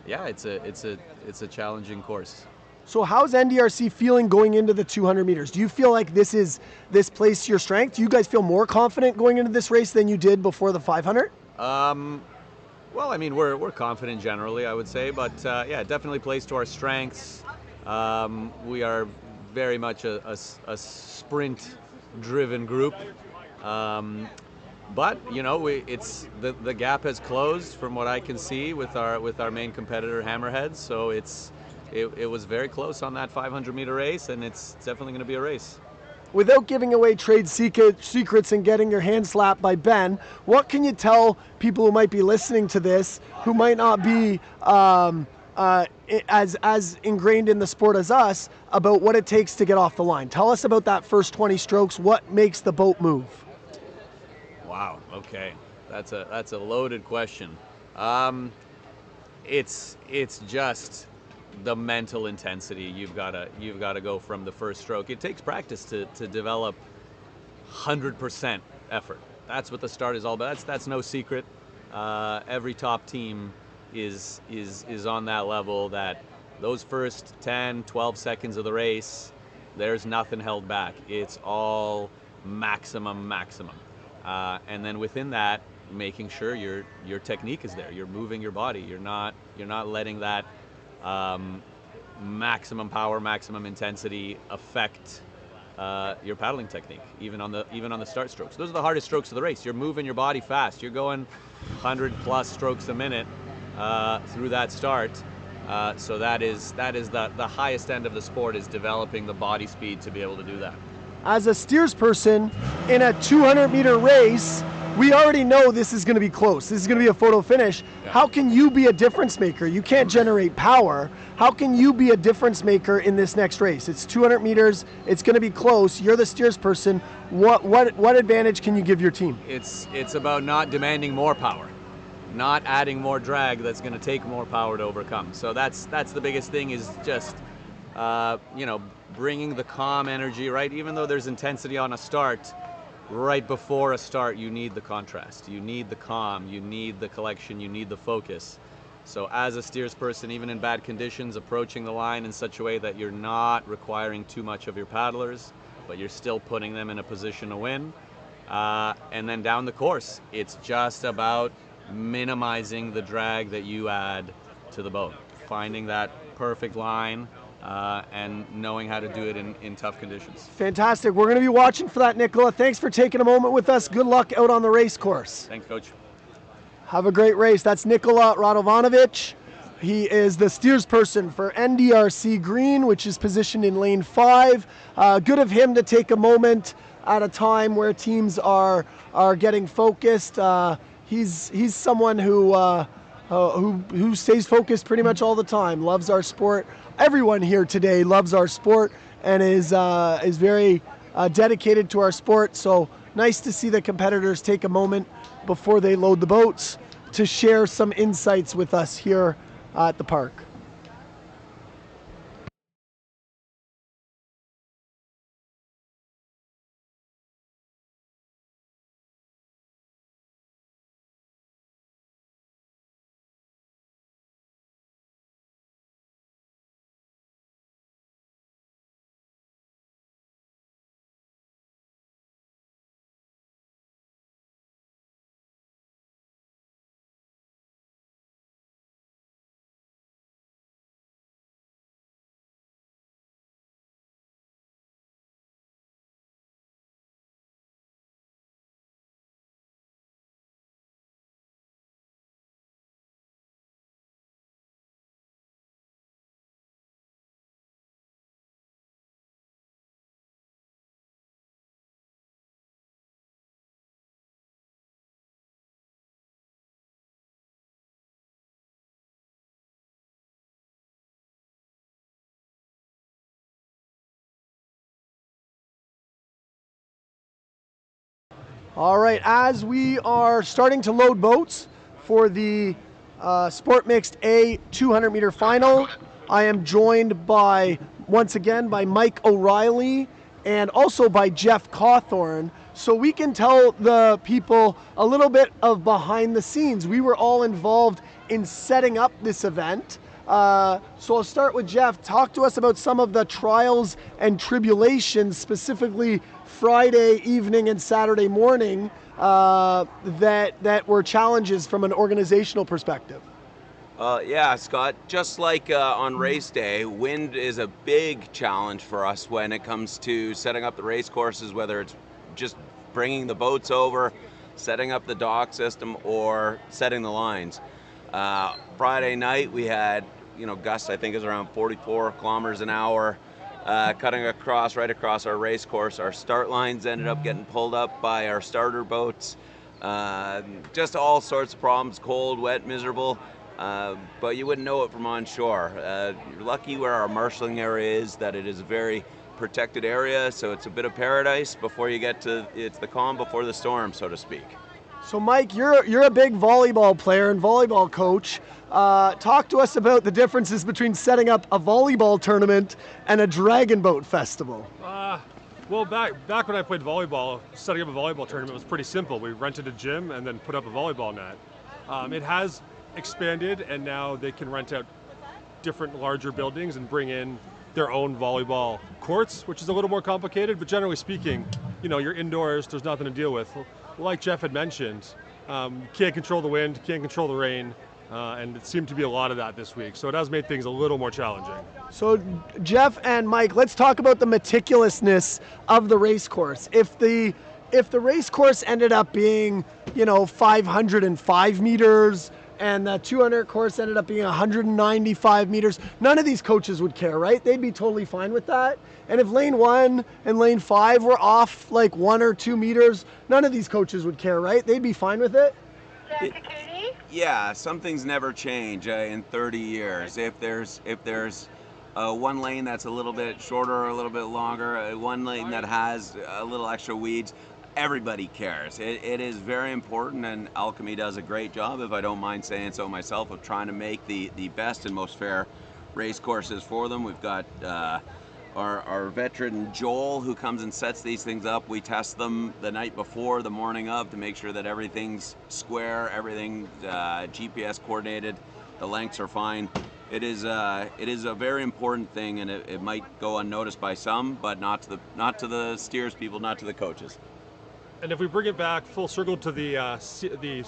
yeah, it's a challenging course. So how's NDRC feeling going into the 200 meters? Do you feel like this plays to your strength? Do you guys feel more confident going into this race than you did before the 500? Well, I mean, we're confident generally, I would say, but yeah, it definitely plays to our strengths. We are very much a sprint-driven group, but you know, it's the gap has closed from what I can see with our main competitor, Hammerheads. So it was very close on that 500-meter race, and it's definitely going to be a race. Without giving away trade secrets and getting your hand slapped by Ben, what can you tell people who might be listening to this, who might not be as ingrained in the sport as us, about what it takes to get off the line? Tell us about that first 20 strokes. What makes the boat move? Wow. Okay, that's a loaded question. It's just the mental intensity. You've got to go from the first stroke. It takes practice to develop 100% effort. That's what the start is all about. That's no secret. Every top team is on that level, that those first 10, 12 seconds of the race, there's nothing held back. It's all maximum. And then within that, making sure your technique is there. You're moving your body. You're not letting that maximum power, maximum intensity affect your paddling technique, even on the start strokes. Those are the hardest strokes of the race. You're moving your body fast. You're going 100+ strokes a minute through that start. So that is the highest end of the sport, is developing the body speed to be able to do that. As a steersperson in a 200-meter race, we already know this is going to be close. This is going to be a photo finish. Yeah. How can you be a difference maker? You can't generate power. How can you be a difference maker in this next race? It's 200 meters. It's going to be close. You're the steersperson. What advantage can you give your team? It's about not demanding more power, not adding more drag that's going to take more power to overcome. So that's the biggest thing, is just bringing the calm energy, right? Even though there's intensity on a start, right before a start, you need the contrast. You need the calm, you need the collection, you need the focus. So as a steersperson, even in bad conditions, approaching the line in such a way that you're not requiring too much of your paddlers, but you're still putting them in a position to win. And then down the course, it's just about minimizing the drag that you add to the boat. Finding that perfect line, and knowing how to do it in tough conditions. Fantastic. We're going to be watching for that, Nicola. Thanks for taking a moment with us. Good luck out on the race course. Thanks, Coach. Have a great race. That's Nikola Radovanovic. He is the steersperson for NDRC Green, which is positioned in lane 5. Good of him to take a moment at a time where teams are getting focused. He's someone who stays focused pretty much all the time. Loves our sport. Everyone here today loves our sport and is very dedicated to our sport. So nice to see the competitors take a moment before they load the boats to share some insights with us here at the park. All right, as we are starting to load boats for the Sport Mixed A 200 meter final, I am joined once again by Mike O'Reilly and also by Jeff Cawthorn, so we can tell the people a little bit of behind the scenes. We were all involved in setting up this event. So I'll start with Jeff. Talk to us about some of the trials and tribulations, specifically Friday evening and Saturday morning, that were challenges from an organizational perspective. Yeah, Scott, just like on race day, wind is a big challenge for us when it comes to setting up the race courses, whether it's just bringing the boats over, setting up the dock system, or setting the lines. Friday night we had, gusts I think is around 44 kilometers an hour, cutting right across our race course. Our start lines ended up getting pulled up by our starter boats. Just all sorts of problems, cold, wet, miserable. But you wouldn't know it from on shore. You're lucky where our marshalling area is, that it is a very protected area, so it's a bit of paradise before you get to, it's the calm before the storm, so to speak. So Mike, you're a big volleyball player and volleyball coach. Talk to us about the differences between setting up a volleyball tournament and a dragon boat festival. Well, back when I played volleyball, setting up a volleyball tournament was pretty simple. We rented a gym and then put up a volleyball net. It has expanded, and now they can rent out different larger buildings and bring in their own volleyball courts, which is a little more complicated, but generally speaking, you're indoors, there's nothing to deal with. Like Jeff had mentioned, you can't control the wind, can't control the rain, and it seemed to be a lot of that this week, so it has made things a little more challenging. So Jeff and Mike, let's talk about the meticulousness of the race course. If the race course ended up being 505 meters and the 200 course ended up being 195 meters, none of these coaches would care, right? They'd be totally fine with that. And if lane 1 and lane 5 were off like 1 or 2 meters, none of these coaches would care, right? They'd be fine with it. Yeah, some things never change in 30 years. If there's one lane that's a little bit shorter or a little bit longer, one lane that has a little extra weeds, everybody cares. It is very important, and Alchemy does a great job, if I don't mind saying so myself, of trying to make the best and most fair race courses for them. We've got our veteran Joel, who comes and sets these things up. We test them the night before, the morning of, to make sure that everything's square, everything GPS coordinated, the lengths are fine. It is a very important thing, and it might go unnoticed by some, but not to the steers people, not to the coaches. And if we bring it back full circle to the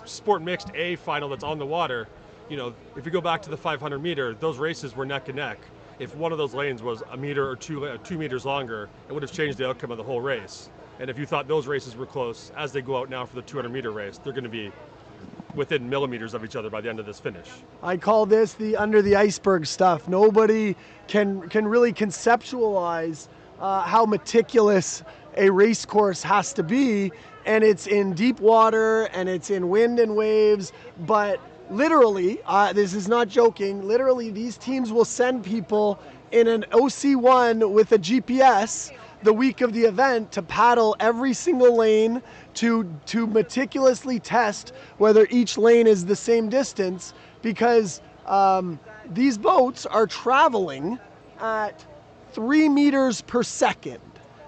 Sport Mixed A final that's on the water, if you go back to the 500 meter, those races were neck and neck. if one of those lanes was a meter or 2 meters longer, it would have changed the outcome of the whole race. And if you thought those races were close, as they go out now for the 200-meter race, they're going to be within millimeters of each other by the end of this finish. I call this the under the iceberg stuff. Nobody can really conceptualize how meticulous a race course has to be, and it's in deep water and it's in wind and waves, but literally, this is not joking, literally these teams will send people in an OC1 with a GPS the week of the event to paddle every single lane to meticulously test whether each lane is the same distance, because these boats are traveling at 3 meters per second.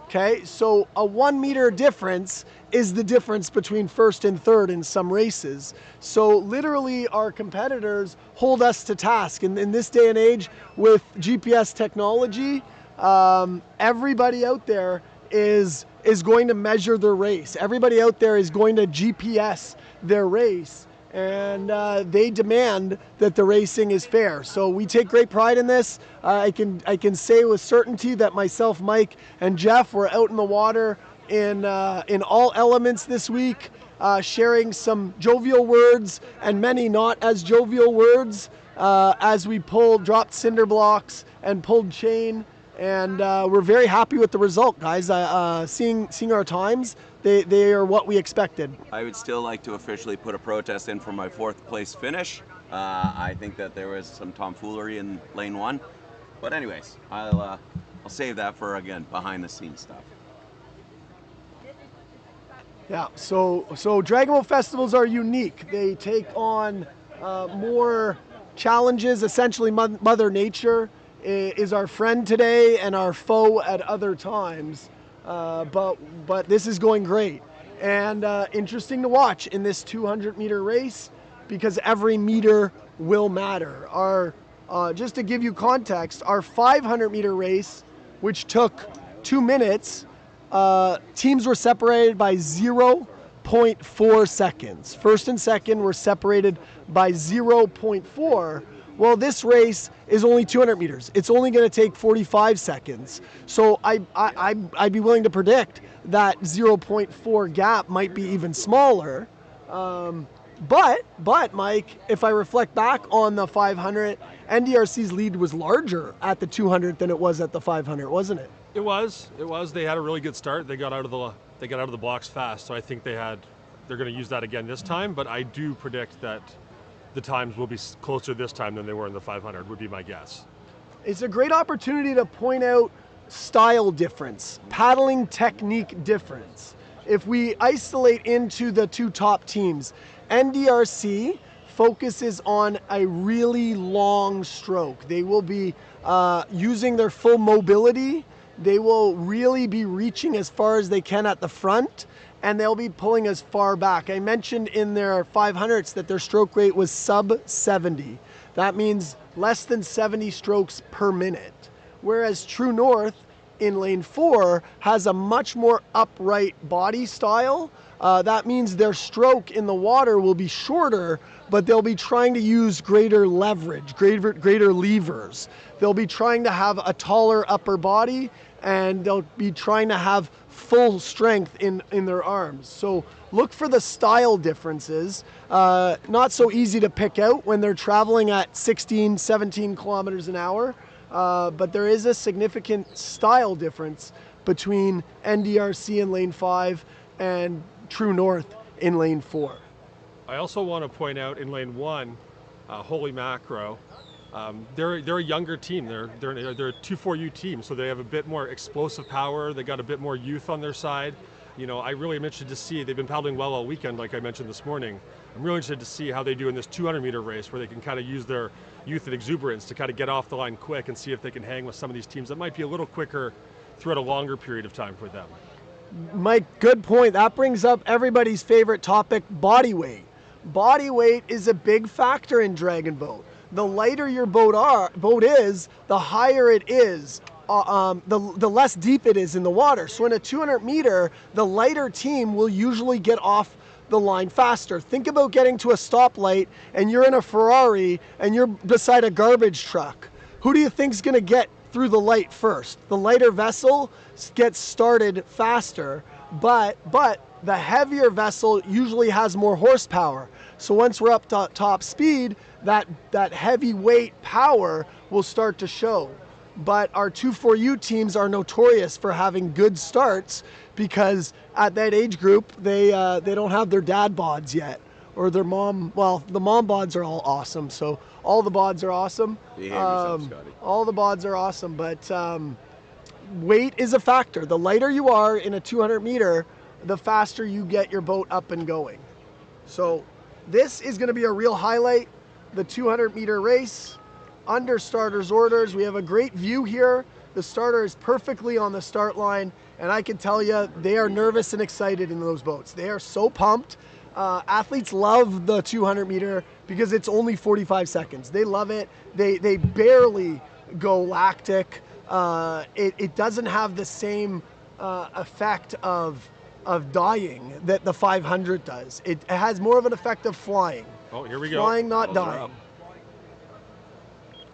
Okay, so a 1 meter difference is the difference between first and third in some races. So literally our competitors hold us to task. And in this day and age with GPS technology, everybody out there is going to measure their race. Everybody out there is going to GPS their race, and they demand that the racing is fair. So we take great pride in this. I can say with certainty that myself, Mike, and Jeff were out in the water in all elements this week, sharing some jovial words and many not as jovial words as we dropped cinder blocks and pulled chain. And we're very happy with the result, guys. Seeing our times, they are what we expected. I would still like to officially put a protest in for my 4th place finish. I think that there was some tomfoolery in lane 1. But anyways, I'll save that for, again, behind the scenes stuff. Yeah, so Dragon Boat festivals are unique. They take on more challenges. Essentially, Mother Nature is our friend today and our foe at other times. But this is going great, and interesting to watch in this 200-meter race, because every meter will matter. Just to give you context, our 500-meter race, which took 2 minutes, teams were separated by 0.4 seconds. First and second were separated by 0.4. Well, this race is only 200 meters. It's only going to take 45 seconds. So I'd be willing to predict that 0.4 gap might be even smaller. But Mike, if I reflect back on the 500, NDRC's lead was larger at the 200 than it was at the 500, wasn't it? It was. They had a really good start. They got out of the blocks fast. So I think they're going to use that again this time. But I do predict that the times will be closer this time than they were in the 500, would be my guess. It's a great opportunity to point out style difference, paddling technique difference. If we isolate into the 2 top teams, NDRC focuses on a really long stroke. They will be using their full mobility. They will really be reaching as far as they can at the front, and they'll be pulling as far back. I mentioned in their 500s that their stroke rate was sub 70. That means less than 70 strokes per minute. Whereas True North in lane 4 has a much more upright body style. That means their stroke in the water will be shorter, but they'll be trying to use greater leverage, greater levers. They'll be trying to have a taller upper body, and they'll be trying to have full strength in their arms. So look for the style differences. Not so easy to pick out when they're traveling at 16, 17 kilometers an hour, but there is a significant style difference between NDRC in lane 5 and True North in lane 4. I also want to point out in lane 1, Holy Macro, they're a younger team. They're a 2-4U team, so they have a bit more explosive power. They got a bit more youth on their side. You know, I really am interested to see. They've been paddling well all weekend, like I mentioned this morning. I'm really interested to see how they do in this 200-meter race, where they can kind of use their youth and exuberance to kind of get off the line quick and see if they can hang with some of these teams that might be a little quicker throughout a longer period of time for them. Mike, good point. That brings up everybody's favorite topic, body weight. Body weight is a big factor in Dragon Boat. The lighter your boat is, the higher it is, the less deep it is in the water. So in a 200 meter, the lighter team will usually get off the line faster. Think about getting to a stoplight and you're in a Ferrari and you're beside a garbage truck. who do you think's going to get through the light first? The lighter vessel gets started faster, but the heavier vessel usually has more horsepower. So once we're up to top speed, that heavyweight power will start to show. But our 2-4U teams are notorious for having good starts because at that age group, they don't have their dad bods yet, or their mom. Well, the mom bods are all awesome, so all the bods are awesome. Behave yourself, Scotty. All the bods are awesome, but weight is a factor. The lighter you are in a 200 meter, the faster you get your boat up and going. So this is going to be a real highlight, the 200 meter race. Under starters orders, we have a great view here. The starter is perfectly on the start line, and I can tell you they are nervous and excited in those boats. They are so pumped. Athletes love the 200 meter because it's only 45 seconds. They love it. They barely go lactic. It doesn't have the same effect of dying that the 500 does. It has more of an effect of flying. Oh, here we go. Flying, not dying.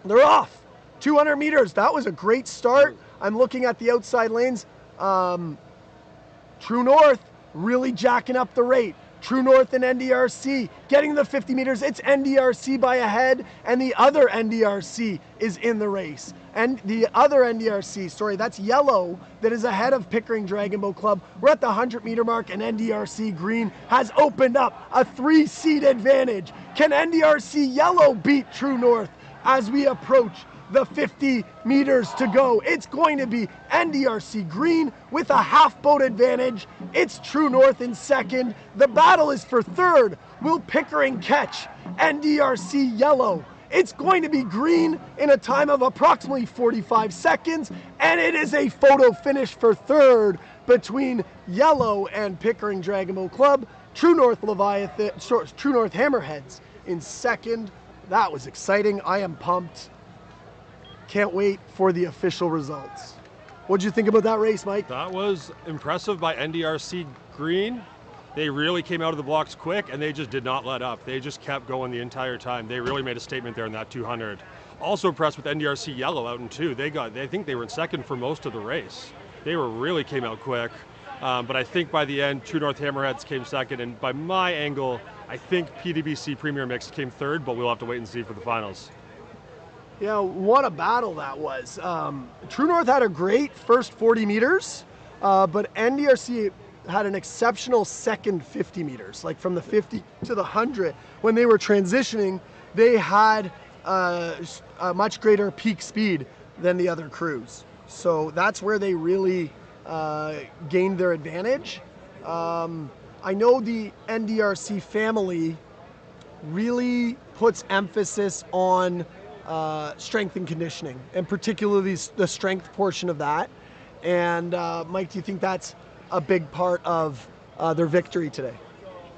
They're off. 200 meters. That was a great start. I'm looking at the outside lanes. True North really jacking up the rate. True North and NDRC getting the 50 meters. It's NDRC by a head, and the other NDRC is in the race. And the other NDRC, sorry, that's yellow, that is ahead of Pickering Dragon Boat Club. We're at the 100 meter mark, and NDRC green has opened up a 3-seat advantage. Can NDRC yellow beat True North as we approach the 50 meters to go? It's going to be NDRC green with a half boat advantage. It's True North in second. The battle is for third. Will Pickering catch NDRC yellow? It's going to be green in a time of approximately 45 seconds, and it is a photo finish for third between yellow and Pickering Dragon Boat Club. True North Leviathan, True North Hammerheads in second. That was exciting. I am pumped. Can't wait for the official results. What did you think about that race, Mike? That was impressive by NDRC Green. They really came out of the blocks quick, and they just did not let up. They just kept going the entire time. They really made a statement there in that 200. Also impressed with NDRC Yellow out in two. I think they were in second for most of the race. They really came out quick. But I think by the end, True North Hammerheads came second, and by my angle, I think PDBC Premier Mix came third, but we'll have to wait and see for the finals. Yeah, what a battle that was. True North had a great first 40 meters, but NDRC had an exceptional second 50 meters. Like from the 50 to the 100, when they were transitioning, they had a much greater peak speed than the other crews. So that's where they really gained their advantage. I know the NDRC family really puts emphasis on strength and conditioning, and particularly the strength portion of that. And Mike, do you think that's a big part of their victory today?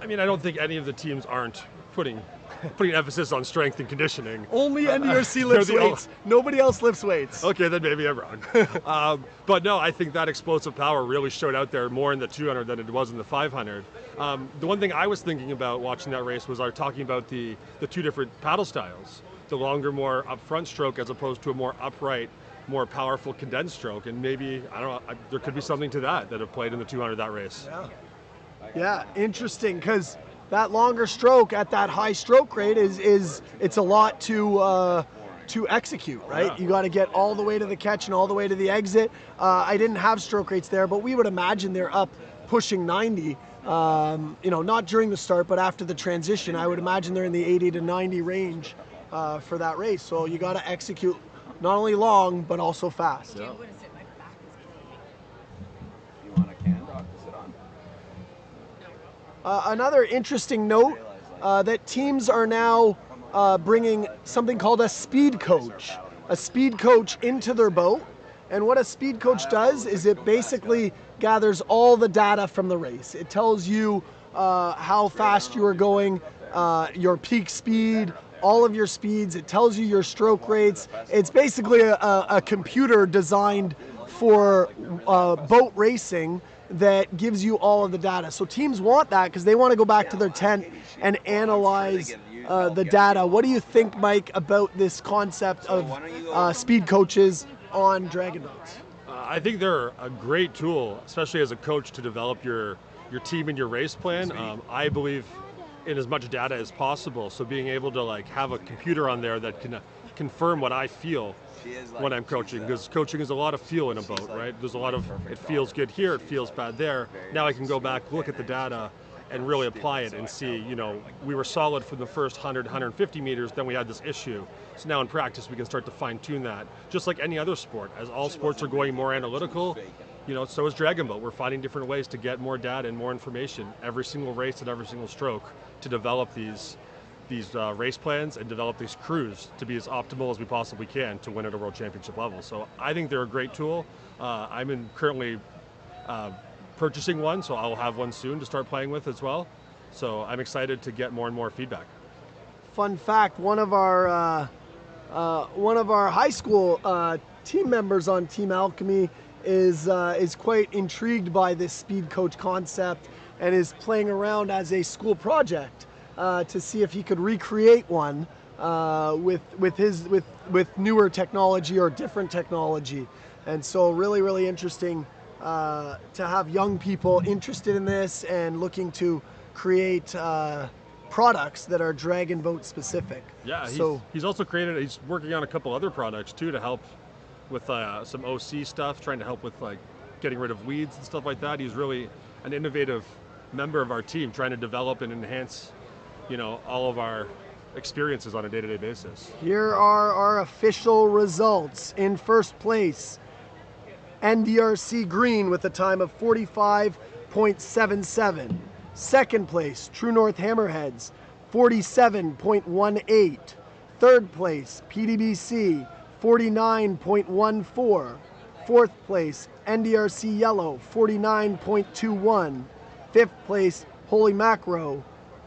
I mean, I don't think any of the teams aren't putting emphasis on strength and conditioning. Only NDRC lifts weights. Nobody else lifts weights. Okay, then maybe I'm wrong. But no, I think that explosive power really showed out there more in the 200 than it was in the 500. The one thing I was thinking about watching that race was talking about the two different paddle styles. The longer, more upfront stroke as opposed to a more upright, more powerful condensed stroke. And maybe, I don't know, there could be something to that have played in the 200 that race. Yeah, interesting, because that longer stroke at that high stroke rate it's a lot to execute, right? Yeah. You got to get all the way to the catch and all the way to the exit. I didn't have stroke rates there, but we would imagine they're up pushing 90. Not during the start, but after the transition, I would imagine they're in the 80 to 90 range for that race. So you got to execute not only long, but also fast. Yeah. You want a can dock to sit on? Another interesting note, that teams are now bringing something called a speed coach into their boat. And what a speed coach does is it basically gathers all the data from the race. It tells you how fast you are going, your peak speed, all of your speeds. It tells you your stroke rates. It's basically a computer designed for boat racing that gives you all of the data. So teams want that because they want to go back to their tent and analyze the data. What do you think, Mike, about this concept of speed coaches on dragon boats? I think they're a great tool, especially as a coach, to develop your team and your race plan. I believe in as much data as possible, so being able to like have a computer on there that can confirm what I feel when I'm coaching, because coaching is a lot of feel in a boat, right? There's a lot of, it feels good here, it feels bad there. Now I can go back, look at the data, and really apply it and see, you know, we were solid for the first 100, 150 meters, then we had this issue. So now in practice, we can start to fine tune that, just like any other sport. As all sports are going more analytical, you know, so is Dragon Boat. We're finding different ways to get more data and more information every single race and every single stroke to develop these race plans and develop these crews to be as optimal as we possibly can to win at a world championship level. So I think they're a great tool. I'm currently purchasing one, so I'll have one soon to start playing with as well. So I'm excited to get more and more feedback. Fun fact: one of our high school team members on Team Alchemy is quite intrigued by this speed coach concept and is playing around as a school project to see if he could recreate one with newer technology or different technology. And so really interesting to have young people interested in this and looking to create products that are dragon boat specific. Yeah, he's also he's working on a couple other products too to help with some OC stuff, trying to help with like getting rid of weeds and stuff like that. He's really an innovative member of our team, trying to develop and enhance, you know, all of our experiences on a day-to-day basis. Here are our official results. In first place, NDRC Green with a time of 45.77. Second place, True North Hammerheads, 47.18. Third place, PDBC, 49.14. Fourth place, NDRC Yellow, 49.21. Fifth place, Holy Macro,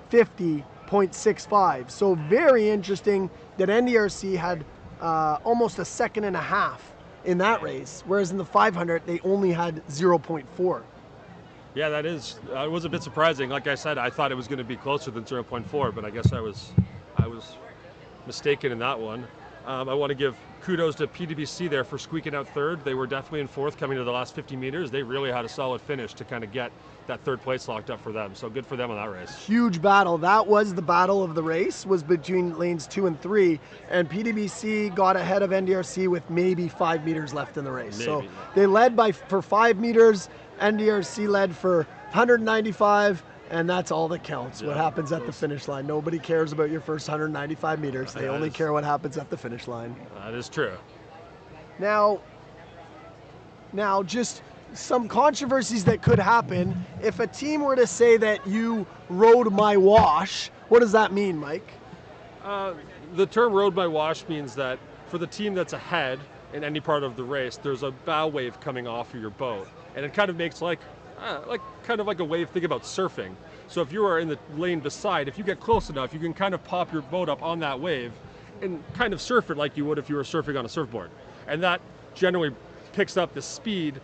50.65. So very interesting that NDRC had almost a second and a half in that race, whereas in the 500 they only had 0.4. Yeah, that is. It was a bit surprising. Like I said, I thought it was going to be closer than 0.4, but I guess I was mistaken in that one. I want to give kudos to PDBC there for squeaking out third. They were definitely in fourth coming to the last 50 meters. They really had a solid finish to kind of get that third place locked up for them. So good for them on that race. Huge battle. That was the battle of the race, was between lanes 2 and 3, and PDBC got ahead of NDRC with maybe 5 meters left in the race. Maybe. So they led for 5 meters. NDRC led for 195. And that's all that counts, what happens at the finish line. Nobody cares about your first 195 meters. They only care what happens at the finish line. That is true. Now, just some controversies that could happen. If a team were to say that you rode my wash, what does that mean, Mike? The term rode my wash means that for the team that's ahead in any part of the race, there's a bow wave coming off of your boat. And it kind of makes like a wave. Think about surfing. So if you are in the lane beside, if you get close enough, you can kind of pop your boat up on that wave and kind of surf it like you would if you were surfing on a surfboard. And that generally picks up the speed.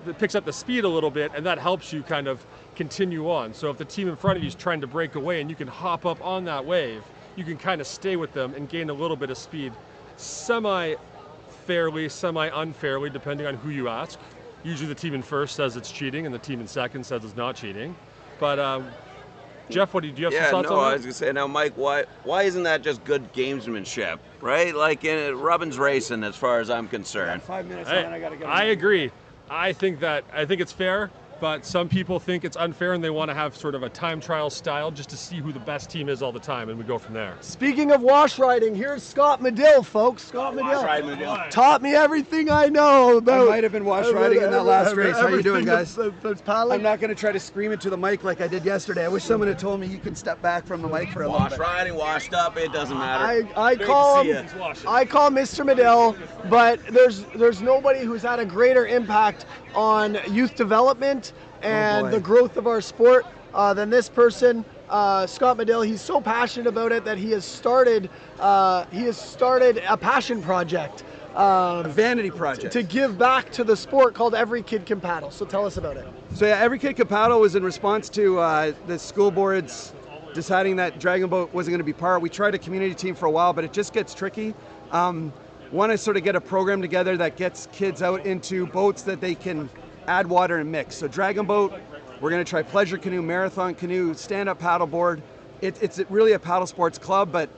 It picks up the speed a little bit, and that helps you kind of continue on. So if the team in front of you is trying to break away and you can hop up on that wave, you can kind of stay with them and gain a little bit of speed, semi-fairly, semi-unfairly, depending on who you ask. Usually the team in first says it's cheating and the team in second says it's not cheating. But Jeff, do you have some thoughts on that? I was going to say, now Mike, why isn't that just good gamesmanship, right? Like in Rubbin's racing as far as I'm concerned. 5 minutes and then I got to go. I agree. I think it's fair, but some people think it's unfair and they want to have sort of a time trial style just to see who the best team is all the time, and we go from there. Speaking of wash riding, here's Scott Medill, folks. Scott Medill taught me everything I know about. I might have been wash riding in that last race. How you doing, guys? I'm not going to try to scream into the mic like I did yesterday. I wish someone had told me you can step back from the mic for a little bit. Wash riding, washed up, it doesn't matter. I call Mr. Medill, but there's nobody who's had a greater impact on youth development and the growth of our sport than this person, Scott Medill. He's so passionate about it that he has started a passion project, a vanity project, to give back to the sport called Every Kid Can Paddle. So tell us about it. So yeah, Every Kid Can Paddle was in response to the school board's deciding that Dragon Boat wasn't going to be part. We tried a community team for a while, but it just gets tricky. Want to sort of get a program together that gets kids out into boats that they can add water and mix. So Dragon Boat, we're going to try pleasure canoe, marathon canoe, stand-up paddleboard. It's really a paddle sports club, but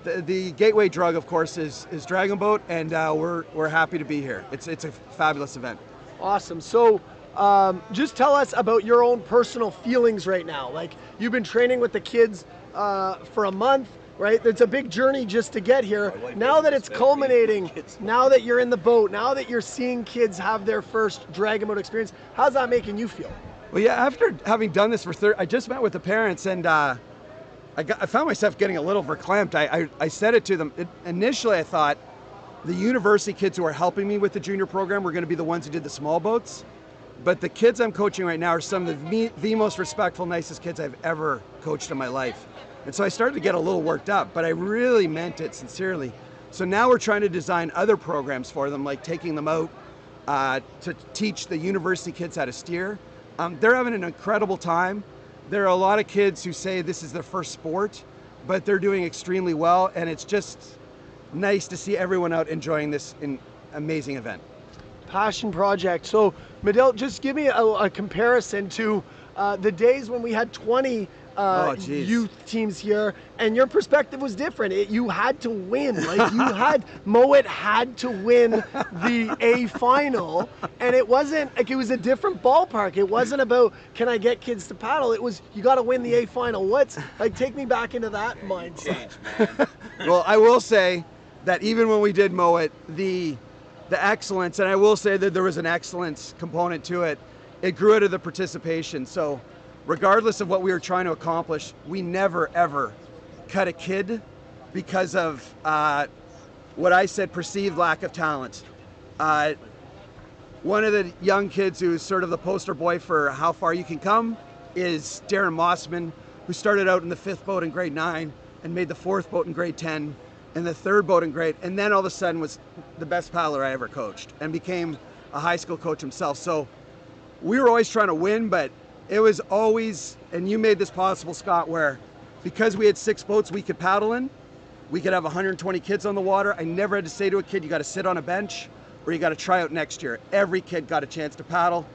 the gateway drug, of course, is Dragon Boat, and we're happy to be here. It's a fabulous event. Awesome. So just tell us about your own personal feelings right now. Like, you've been training with the kids for a month, right? It's a big journey just to get here. Now that it's culminating, now that you're in the boat, now that you're seeing kids have their first Dragon Boat experience, how's that making you feel? Well, yeah, after having done this for I just met with the parents, and I found myself getting a little verklempt. I said it to them. Initially, I thought the university kids who are helping me with the junior program were going to be the ones who did the small boats. But the kids I'm coaching right now are some of the most respectful, nicest kids I've ever coached in my life. And so I started to get a little worked up, but I really meant it sincerely. So now we're trying to design other programs for them, like taking them out to teach the university kids how to steer. They're having an incredible time. There are a lot of kids who say this is their first sport, but they're doing extremely well, and it's just nice to see everyone out enjoying this amazing event. Passion project. So, Medill, just give me a comparison to the days when we had 20 youth teams here, and your perspective was different. You had to win. Like, you had, Moet had to win the A final, and it wasn't, like, it was a different ballpark. It wasn't about, can I get kids to paddle? It was, you got to win the A final. What's, like, take me back into that mindset. Well, I will say that even when we did Moet, the excellence, and I will say that there was an excellence component to it, it grew out of the participation. So regardless of what we were trying to accomplish, we never ever cut a kid because of what I said, perceived lack of talent. One of the young kids who's sort of the poster boy for how far you can come is Darren Mossman, who started out in the 5th boat in grade 9 and made the 4th boat in grade 10 and the 3rd boat in grade, and then all of a sudden was the best paddler I ever coached and became a high school coach himself. So we were always trying to win, but it was always, and you made this possible, Scott, where because we had 6 boats we could paddle in, we could have 120 kids on the water. I never had to say to a kid, you got to sit on a bench or you got to try out next year. Every kid got a chance to paddle,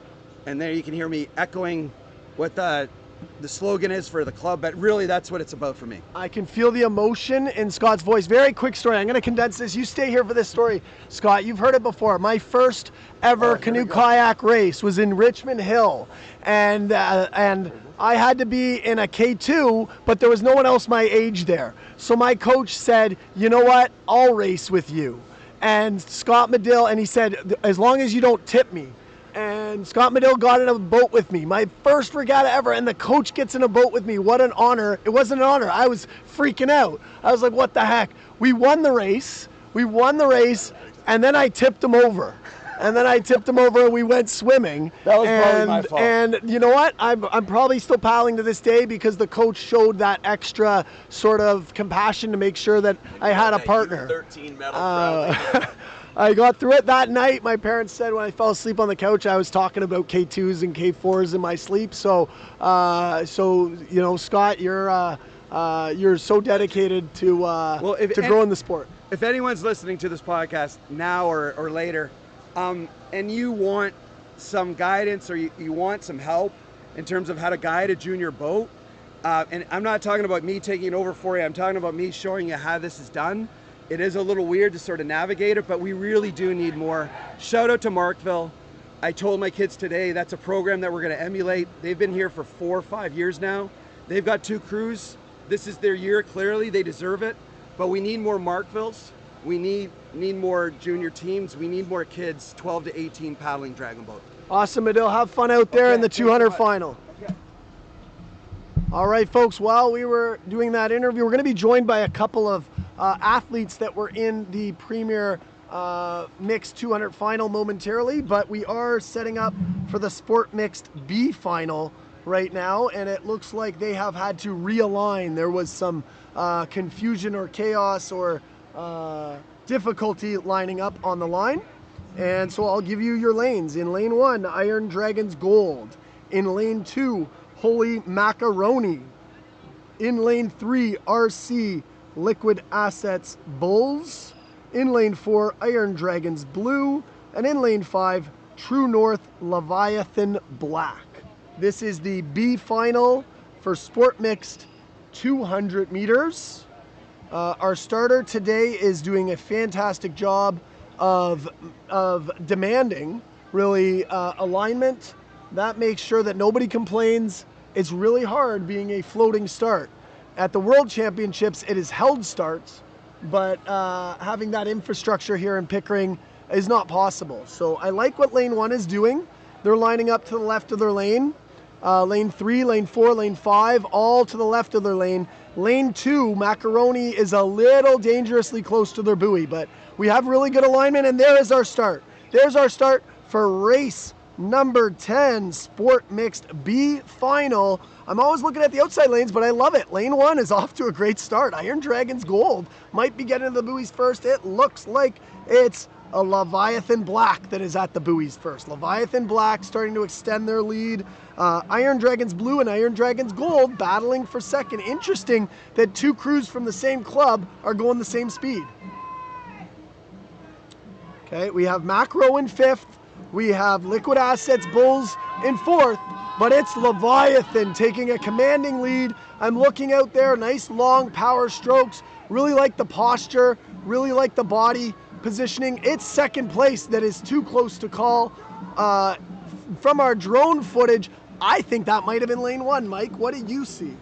and there you can hear me echoing what the slogan is for the club, but really that's what it's about for me. I can feel the emotion in Scott's voice. Very quick story. I'm going to condense this. You stay here for this story, Scott. You've heard it before. My first ever canoe kayak race was in Richmond Hill, and I had to be in a K2, but there was no one else my age there. So my coach said, you know what? I'll race with you. And Scott Medill, and he said, as long as you don't tip me. And Scott Medill got in a boat with me, my first regatta ever, and the coach gets in a boat with me. What an honor. It wasn't an honor. I was freaking out. I was like, what the heck? We won the race, and then I tipped him over. And we went swimming. That was probably my fault. And you know what? I'm probably still paddling to this day because the coach showed that extra sort of compassion to make sure that I had a partner. 13 medal I got through it that night. My parents said when I fell asleep on the couch, I was talking about K2s and K4s in my sleep. So you know, Scott, you're so dedicated to growing the sport. If anyone's listening to this podcast now or later, and you want some guidance or you want some help in terms of how to guide a junior boat, and I'm not talking about me taking it over for you, I'm talking about me showing you how this is done. It is a little weird to sort of navigate it, but we really do need more. Shout out to Markville. I told my kids today that's a program that we're going to emulate. They've been here for 4 or 5 years now. They've got 2 crews. This is their year, clearly. They deserve it. But we need more Markvilles. We need more junior teams. We need more kids, 12 to 18, paddling Dragon Boat. Awesome, Medill. Have fun out there in the 200 final. Okay. All right, folks, while we were doing that interview, we're going to be joined by a couple of athletes that were in the Premier Mixed 200 final momentarily, but we are setting up for the Sport Mixed B final right now, and it looks like they have had to realign. There was some confusion or chaos or difficulty lining up on the line, and so I'll give you your lanes. In lane 1, Iron Dragons Gold. In lane 2, Holy Macaroni. In lane 3, RC Liquid Assets Bulls. In lane 4, Iron Dragons Blue. And in lane 5, True North Leviathan Black. This is the B final for Sport Mixed 200 meters. Our starter today is doing a fantastic job of demanding really alignment. That makes sure that nobody complains. It's really hard being a floating start. At the World Championships, it is held starts, but having that infrastructure here in Pickering is not possible. So I like what lane 1 is doing. They're lining up to the left of their lane. Lane 3, lane 4, lane 5, all to the left of their lane. Lane 2, Macaroni is a little dangerously close to their buoy, but we have really good alignment, and there is our start. There's our start for race number 10, Sport Mixed B final. I'm always looking at the outside lanes, but I love it. Lane 1 is off to a great start. Iron Dragons Gold might be getting to the buoys first. It looks like it's a Leviathan Black that is at the buoys first. Leviathan Black starting to extend their lead. Iron Dragons Blue and Iron Dragons Gold battling for second. Interesting that two crews from the same club are going the same speed. Okay, we have Macro in 5th. We have Liquid Assets Bulls in 4th, but it's Leviathan taking a commanding lead. I'm looking out there, nice long power strokes. Really like the posture, really like the body positioning. It's second place that is too close to call. From our drone footage, I think that might have been lane 1. Mike, what did you see?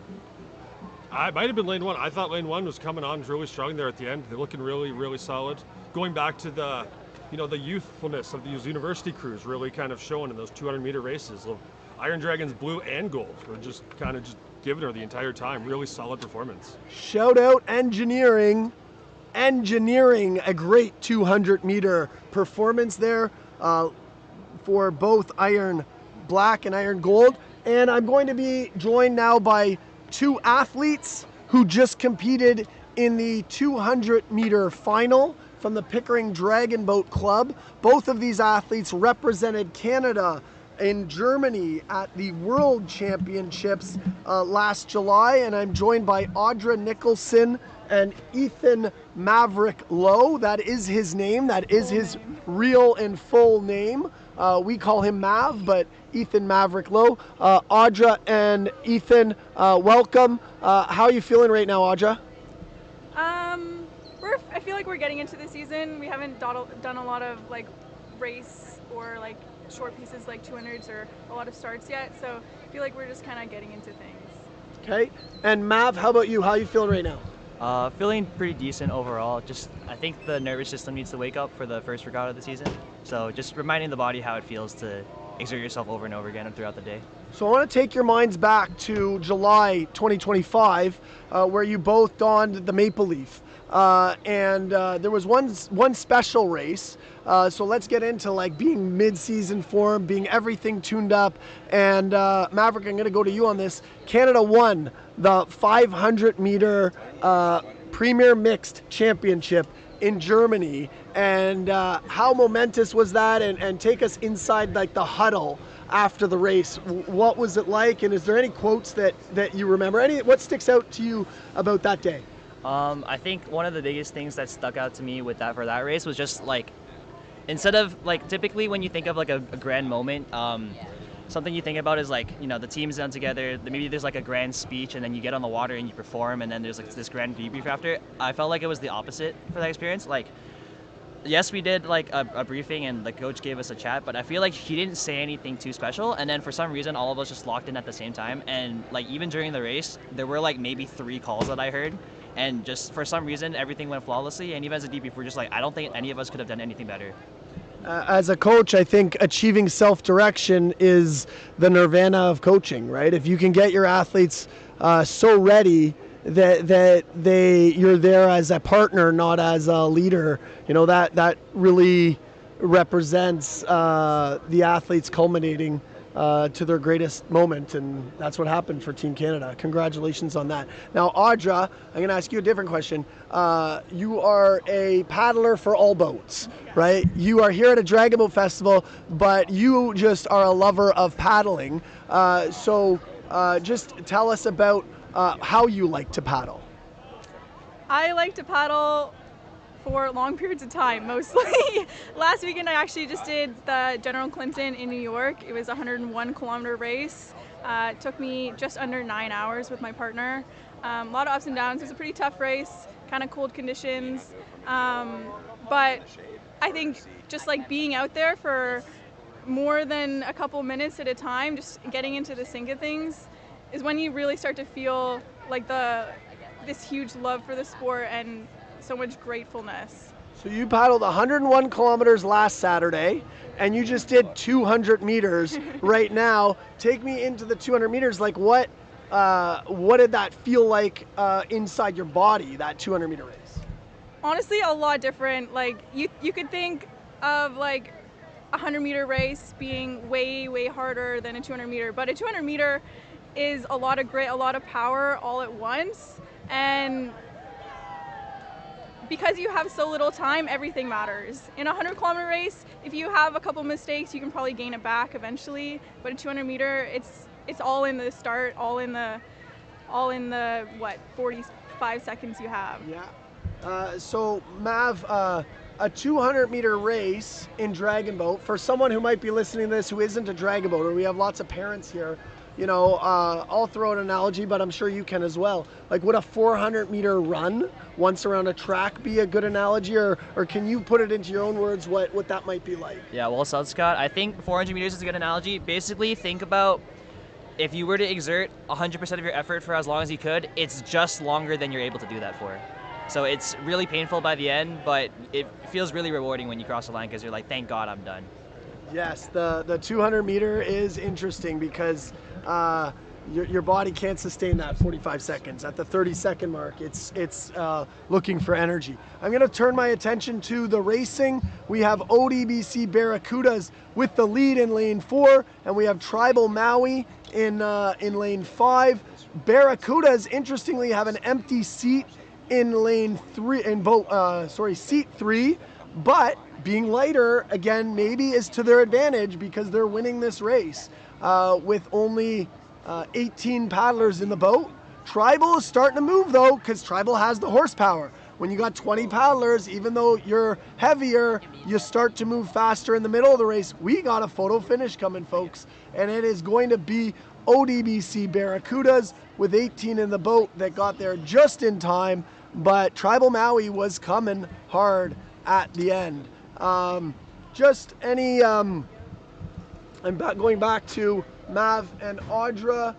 I might have been lane 1. I thought lane 1 was coming on really strong there at the end. They're looking really, really solid. Going back to the, the youthfulness of these university crews really kind of showing in those 200-meter races. Iron Dragons Blue and Gold were just giving her the entire time. Really solid performance. Shout out engineering a great 200-meter performance there for both Iron Black and Iron Gold. And I'm going to be joined now by two athletes who just competed in the 200-meter final from the Pickering Dragonboat Club. Both of these athletes represented Canada in Germany at the World Championships last July, and I'm joined by Audra Nicholson and Ethan Maverick Lowe. That is his name. That is his real and full name. We call him Mav, but Ethan Maverick Lowe. Audra and Ethan, welcome. How are you feeling right now, Audra? I feel like we're getting into the season. We haven't done a lot of race or short pieces like 200s or a lot of starts yet, so I feel like we're just kind of getting into things. Okay, and Mav, how about you? How are you feeling right now? Feeling pretty decent overall. I think the nervous system needs to wake up for the first regatta of the season. So just reminding the body how it feels to exert yourself over and over again and throughout the day. So I want to take your minds back to July 2025, where you both donned the maple leaf. And there was one special race. So let's get into being mid-season form, being everything tuned up. And Maverick, I'm going to go to you on this. Canada won the 500-meter Premier Mixed Championship in Germany. And how momentous was that? And take us inside the huddle after the race. What was it like? And is there any quotes that you remember? What sticks out to you about that day? I think one of the biggest things that stuck out to me for that race was just instead of typically when you think of a grand moment, something you think about is the team's done together, maybe there's a grand speech and then you get on the water and you perform and then there's this grand debrief after. I felt like it was the opposite for that experience. Yes, we did a briefing and the coach gave us a chat, but I feel like he didn't say anything too special, and then for some reason all of us just locked in at the same time, and even during the race there were maybe 3 calls that I heard, and just for some reason everything went flawlessly, and even as a debrief we're just I don't think any of us could have done anything better. As a coach, I think achieving self-direction is the nirvana of coaching, right? If you can get your athletes so ready that you're there as a partner, not as a leader, that really represents the athletes culminating to their greatest moment, and that's what happened for Team Canada. Congratulations on that. Now, Audra, I'm going to ask you a different question. You are a paddler for all boats, right? You are here at a Dragon Boat Festival, but you just are a lover of paddling. So just tell us about how you like to paddle. I like to paddle for long periods of time, mostly. Last weekend I actually just did the General Clinton in New York. It was a 101-kilometer race. It took me just under 9 hours with my partner. A lot of ups and downs. It was a pretty tough race, kind of cold conditions. But I think just like being out there for more than a couple minutes at a time, just getting into the swing of things, is when you really start to feel like this huge love for the sport and so much gratefulness. So you paddled 101 kilometers last Saturday, and you just did 200 meters right now. Take me into the 200 meters. Like what did that feel like inside your body, that 200 meter race? Honestly, a lot different. Like you could think of like a 100-meter race being way harder than a 200 meter, but a 200 meter is a lot of grit, a lot of power all at once. And because you have so little time, everything matters. In a 100-kilometer race, if you have a couple mistakes, you can probably gain it back eventually. But a 200 meter, it's all in the start, all in the what, 45 seconds you have. Yeah. So Mav, a 200-meter race in dragon boat, for someone who might be listening to this who isn't a dragon boater, we have lots of parents here. You know, I'll throw an analogy, but I'm sure you can as well. Like, would a 400-meter run once around a track be a good analogy, or can you put it into your own words what that might be like? Yeah, well said, Scott. I think 400 meters is a good analogy. Basically, think about if you were to exert 100% of your effort for as long as you could, it's just longer than you're able to do that for. So it's really painful by the end, but it feels really rewarding when you cross the line because you're like, thank God I'm done. Yes, the 200 meter is interesting because your body can't sustain that 45 seconds. At the 30-second mark, it's looking for energy. I'm going to turn my attention to the racing. We have ODBC Barracudas with the lead in lane 4, and we have Tribal Maui in lane 5. Barracudas, interestingly, have an empty seat in lane 3, seat 3, but being lighter, again, maybe is to their advantage because they're winning this race with only 18 paddlers in the boat. Tribal is starting to move though, because Tribal has the horsepower. When you got 20 paddlers, even though you're heavier, you start to move faster in the middle of the race. We got a photo finish coming, folks, and it is going to be ODBC Barracudas with 18 in the boat that got there just in time, but Tribal Maui was coming hard at the end. Going back to Mav and Audra,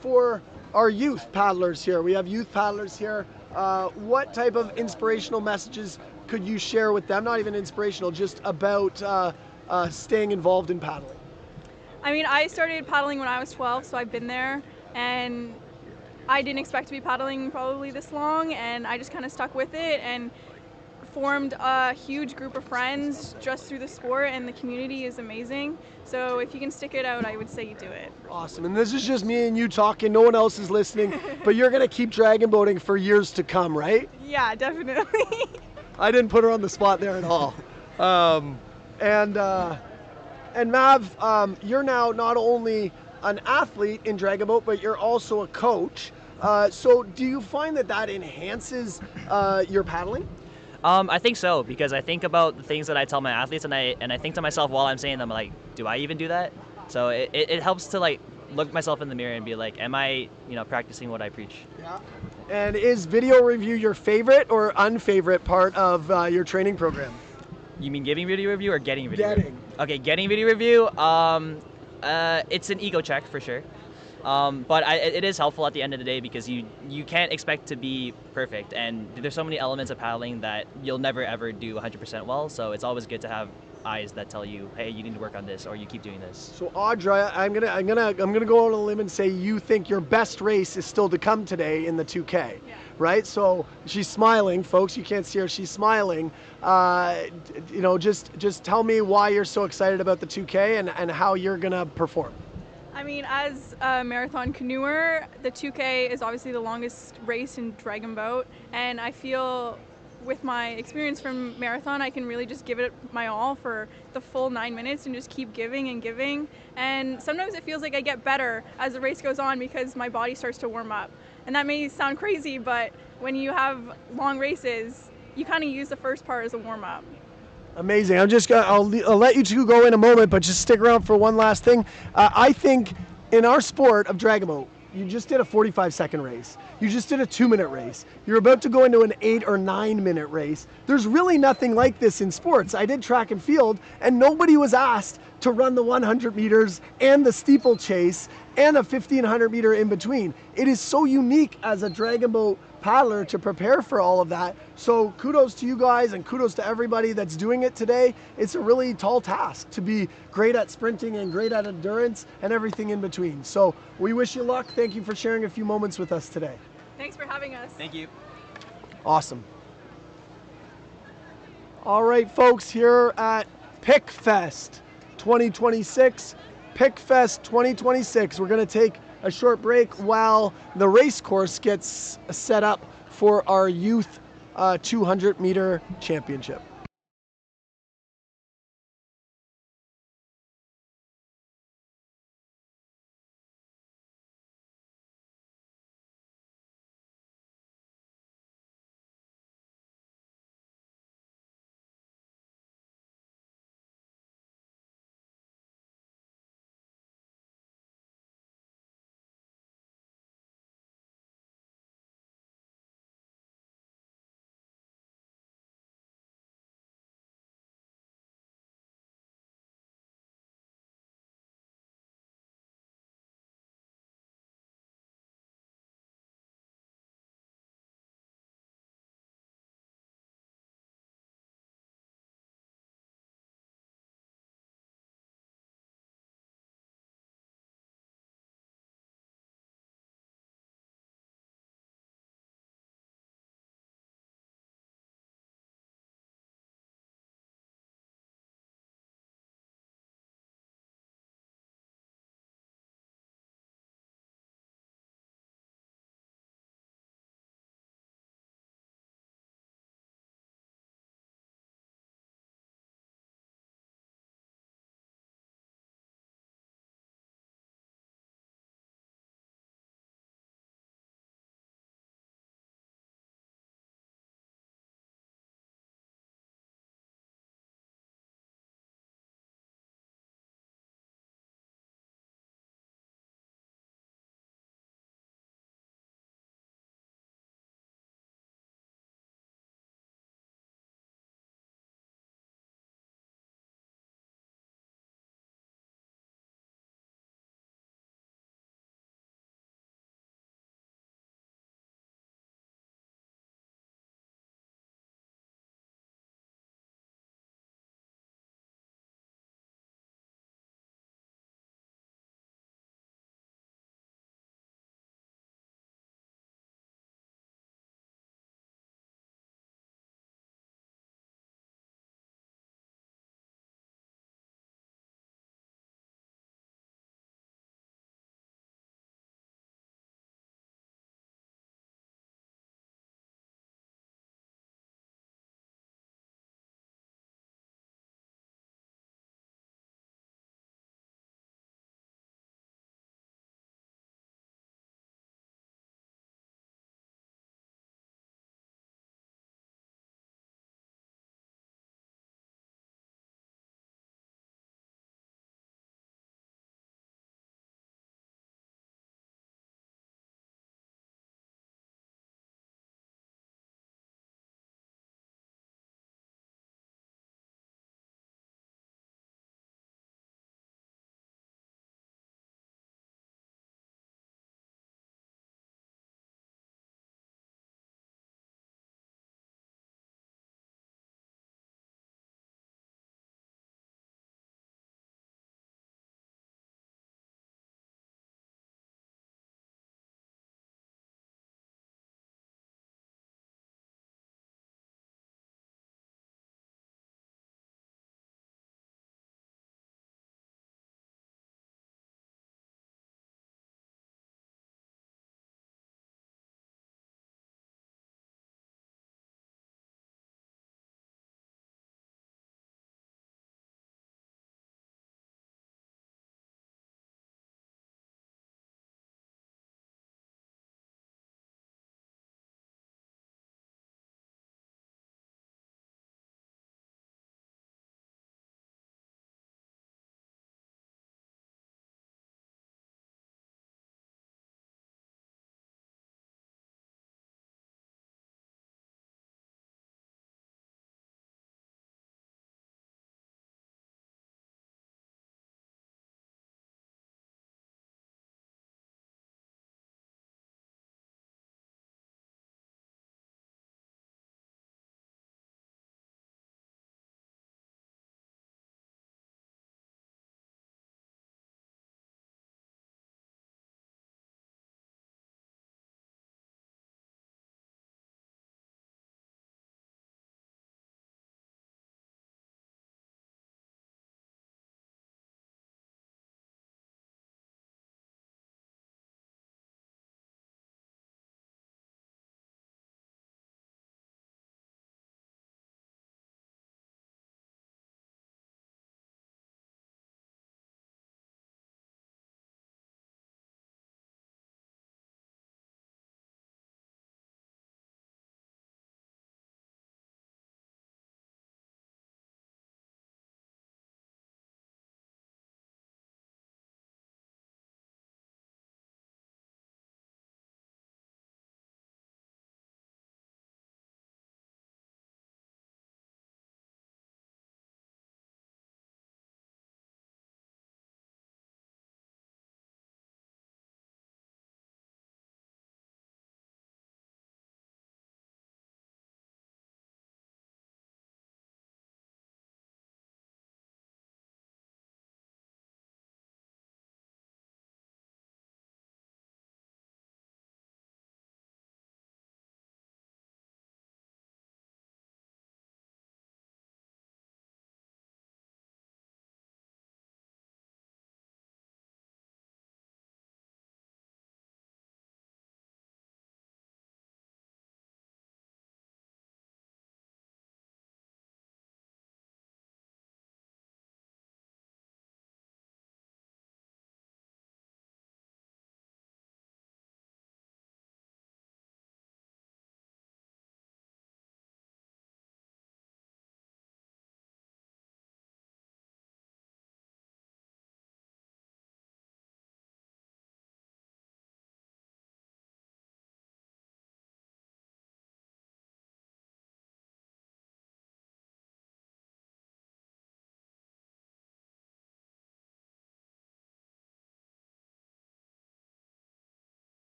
for our youth paddlers here. We have youth paddlers here. What type of inspirational messages could you share with them? Not even inspirational, just about staying involved in paddling. I mean, I started paddling when I was 12, so I've been there, and I didn't expect to be paddling probably this long, and I just kind of stuck with it and formed a huge group of friends just through the sport, and the community is amazing. So if you can stick it out, I would say you do it. Awesome. And this is just me and you talking. No one else is listening, but you're going to keep dragon boating for years to come, right? Yeah, definitely. I didn't put her on the spot there at all. And Mav, you're now not only an athlete in dragon boat, but you're also a coach. So do you find that enhances your paddling? I think so, because I think about the things that I tell my athletes, and I think to myself while I'm saying them, like, do I even do that? So it helps to like look myself in the mirror and be like, am I practicing what I preach? Yeah. And is video review your favorite or unfavorite part of your training program? You mean giving video review or getting video review? Getting. Okay, getting video review. It's an ego check for sure. But it is helpful at the end of the day because you can't expect to be perfect, and there's so many elements of paddling that you'll never ever do 100% well. So it's always good to have eyes that tell you, hey, you need to work on this, or you keep doing this. So Audra, I'm gonna go on a limb and say you think your best race is still to come today in the 2K, yeah. Right? So she's smiling, folks. You can't see her. She's smiling. Just tell me why you're so excited about the 2K and how you're gonna perform. I mean, as a marathon canoeer, the 2K is obviously the longest race in dragon boat, and I feel with my experience from marathon, I can really just give it my all for the full 9 minutes and just keep giving and giving. And sometimes it feels like I get better as the race goes on because my body starts to warm up. And that may sound crazy, but when you have long races, you kind of use the first part as a warm up. Amazing. I'll let you two go in a moment, but just stick around for one last thing. I think in our sport of dragon boat, you just did a 45-second race. You just did a 2-minute race. You're about to go into an 8 or 9-minute race. There's really nothing like this in sports. I did track and field, and nobody was asked to run the 100 meters and the steeplechase and a 1,500 meter in between. It is so unique as a dragon boat paddler to prepare for all of that. So kudos to you guys and kudos to everybody that's doing it today. It's a really tall task to be great at sprinting and great at endurance and everything in between. So we wish you luck. Thank you for sharing a few moments with us today. Thanks for having us. Thank you. Awesome. All right, folks, here at PickFest 2026, PickFest 2026. We're going to take a short break while the race course gets set up for our youth 200 meter championship.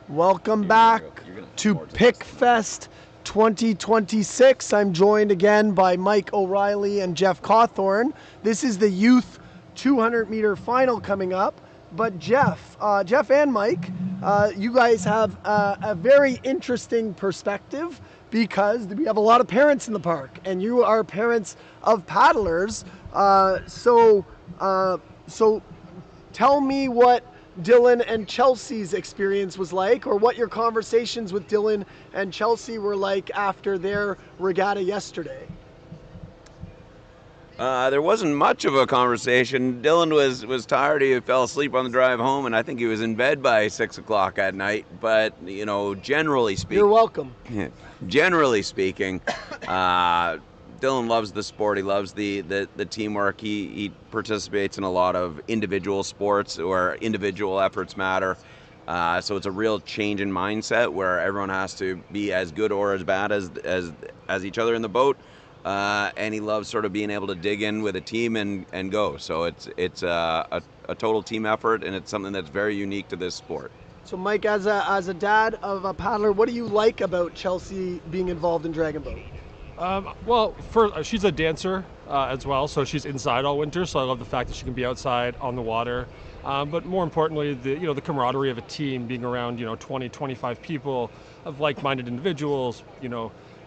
Welcome back to PickFest 2026. I'm joined again by Mike O'Reilly and Jeff Cawthorn. This is the youth 200-meter final coming up. But Jeff and Mike, you guys have a very interesting perspective because we have a lot of parents in the park, and you are parents of paddlers. So tell me what Dylan and Chelsea's experience was like, or what your conversations with Dylan and Chelsea were like after their regatta yesterday. There wasn't much of a conversation. Dylan was tired. He fell asleep on the drive home, and I think he was in bed by 6 o'clock at night. But, you know, generally speaking... You're welcome. Generally speaking, Dylan loves the sport. He loves the teamwork. He participates in a lot of individual sports where individual efforts matter. So it's a real change in mindset where everyone has to be as good or as bad as each other in the boat. And he loves sort of being able to dig in with a team and go. So it's a total team effort, and it's something that's very unique to this sport. So Mike, as a dad of a paddler, what do you like about Chelsea being involved in Dragon Boat? Well, she's a dancer as well, so she's inside all winter. So I love the fact that she can be outside on the water. But more importantly, the camaraderie of a team, being around 20, 25 people of like-minded individuals,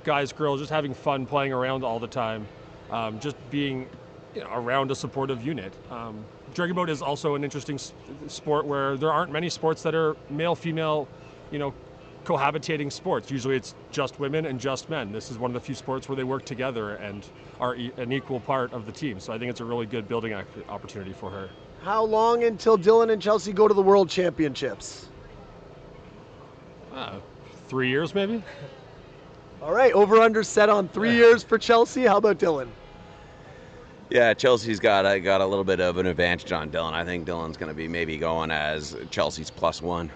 guys, girls, just having fun, playing around all the time, just being around a supportive unit. Dragon boat is also an interesting sport where there aren't many sports that are male-female, cohabitating sports. Usually it's just women and just men. This is one of the few sports where they work together and are an equal part of the team. So I think it's a really good building opportunity for her. How long until Dylan and Chelsea go to the World Championships? 3 years maybe. All right, over/under set on 3 years for Chelsea. How about Dylan? Yeah, Chelsea's got a little bit of an advantage on Dylan. I think Dylan's going to be maybe going as Chelsea's +1.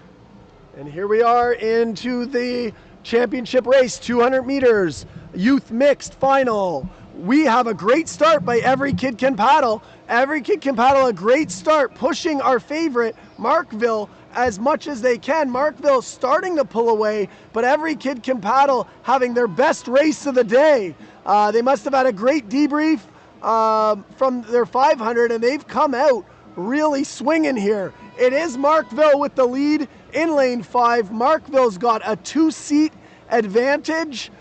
And here we are into the championship race, 200 meters, youth mixed final. We have a great start by Every Kid Can Paddle. Every Kid Can Paddle, a great start, pushing our favorite, Markville, as much as they can. Markville starting to pull away, but Every Kid Can Paddle having their best race of the day. They must have had a great debrief from their 500, and they've come out really swinging here. It is Markville with the lead in lane 5. Markville's got a 2-seat advantage.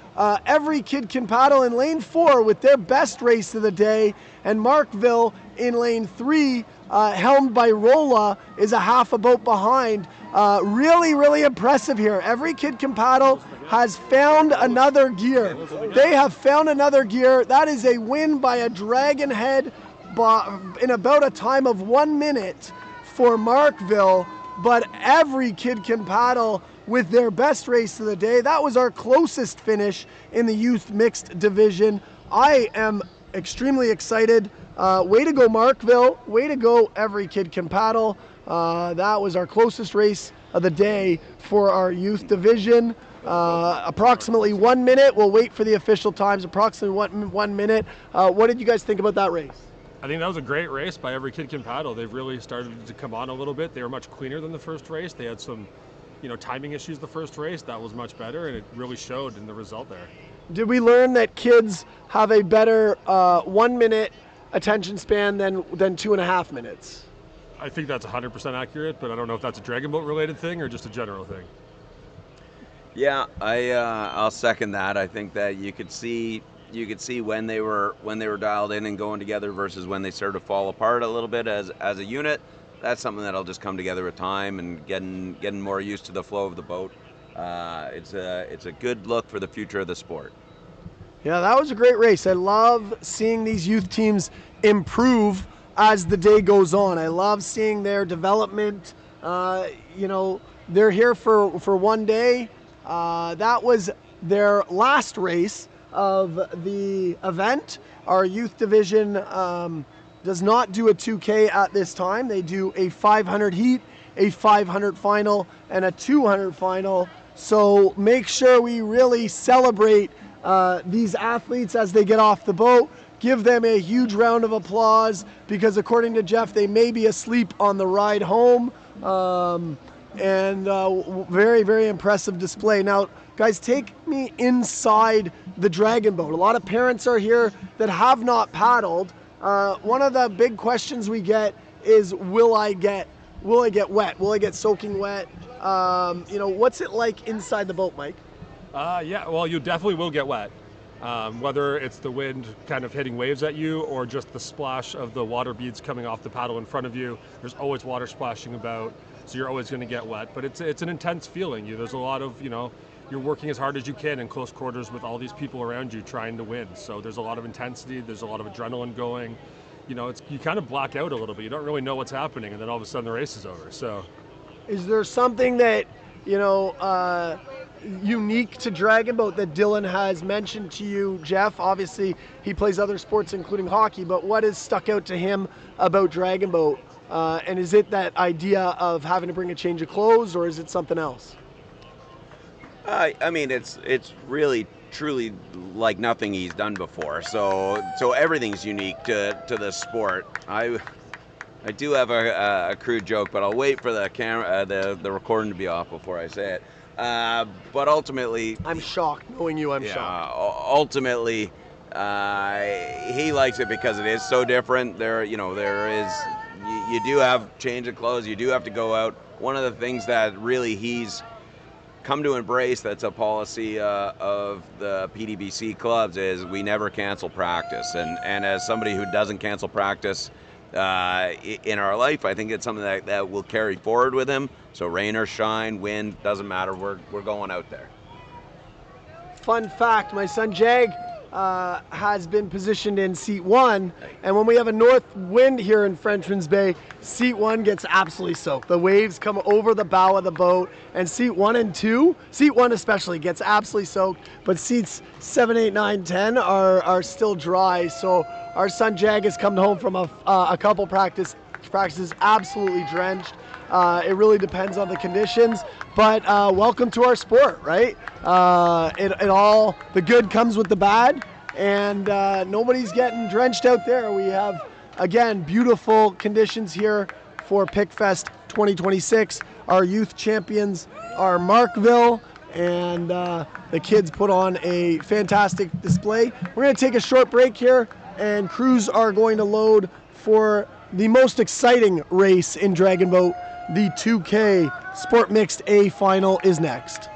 Every Kid Can Paddle in lane 4 with their best race of the day, and Markville in lane 3, helmed by Rolla, is a half a boat behind. Really impressive here. Every Kid Can Paddle has found another gear. They have found another gear. That is a win by a dragon head in about a time of 1 minute for Markville. But Every Kid Can Paddle with their best race of the day. That was our closest finish in the youth mixed division. I am extremely excited. Way to go, Markville. Way to go, Every Kid Can Paddle. That was our closest race of the day for our youth division. Approximately 1 minute. We'll wait for the official times. Approximately one minute. What did you guys think about that race? I think that was a great race by Every Kid Can Paddle. They've really started to come on a little bit. They were much cleaner than the first race. They had some, timing issues the first race. That was much better, and it really showed in the result there. Did we learn that kids have a better 1 minute attention span than 2.5 minutes? I think that's 100% accurate, but I don't know if that's a Dragon Boat related thing or just a general thing. Yeah, I'll second that. I think that you could see when they were dialed in and going together versus when they started to fall apart a little bit as a unit. That's something that'll just come together with time and getting more used to the flow of the boat. It's a good look for the future of the sport. Yeah, that was a great race. I love seeing these youth teams improve as the day goes on. I love seeing their development. They're here for 1 day. That was their last race of the event. Our youth division does not do a 2K at this time. They do a 500 heat, a 500 final, and a 200 final. So make sure we really celebrate these athletes as they get off the boat. Give them a huge round of applause because according to Jeff, they may be asleep on the ride home. and very, very impressive display. Now, guys, take me inside the dragon boat. A lot of parents are here that have not paddled. One of the big questions we get is, will I get wet? Will I get soaking wet? What's it like inside the boat, Mike? Yeah, well, you definitely will get wet. Whether it's the wind kind of hitting waves at you or just the splash of the water beads coming off the paddle in front of you, there's always water splashing about, so you're always going to get wet. But it's an intense feeling. There's a lot of, you're working as hard as you can in close quarters with all these people around you trying to win. So there's a lot of intensity, there's a lot of adrenaline going. You kind of black out a little bit. You don't really know what's happening, and then all of a sudden the race is over. So, is there something that unique to Dragon Boat that Dylan has mentioned to you, Jeff? Obviously, he plays other sports, including hockey, but what has stuck out to him about Dragon Boat? And is it that idea of having to bring a change of clothes, or is it something else? I mean, it's really truly like nothing he's done before. So everything's unique to the sport. I do have a crude joke, but I'll wait for the camera, the recording to be off before I say it. But ultimately, I'm shocked knowing you. I'm shocked. Ultimately, he likes it because it is so different. There is you do have change of clothes. You do have to go out. One of the things that really he's come to embrace, that's a policy of the PDBC clubs, is we never cancel practice. And as somebody who doesn't cancel practice in our life, I think it's something that will carry forward with him. So rain or shine, wind, doesn't matter. We're going out there. Fun fact, my son Jag has been positioned in seat 1, and when we have a north wind here in Frenchman's Bay, seat 1 gets absolutely soaked. The waves come over the bow of the boat, and seat 1 and 2, seat 1 especially, gets absolutely soaked, but seats 7, 8, 9, 10 are still dry. So our son Jag has come home from a couple practices absolutely drenched. It really depends on the conditions, but welcome to our sport, right? It all, the good comes with the bad, and nobody's getting drenched out there. We have, again, beautiful conditions here for PickFest 2026. Our youth champions are Markville, and the kids put on a fantastic display. We're going to take a short break here, and crews are going to load for the most exciting race in Dragon Boat. The 2K Sport Mixed A final is next.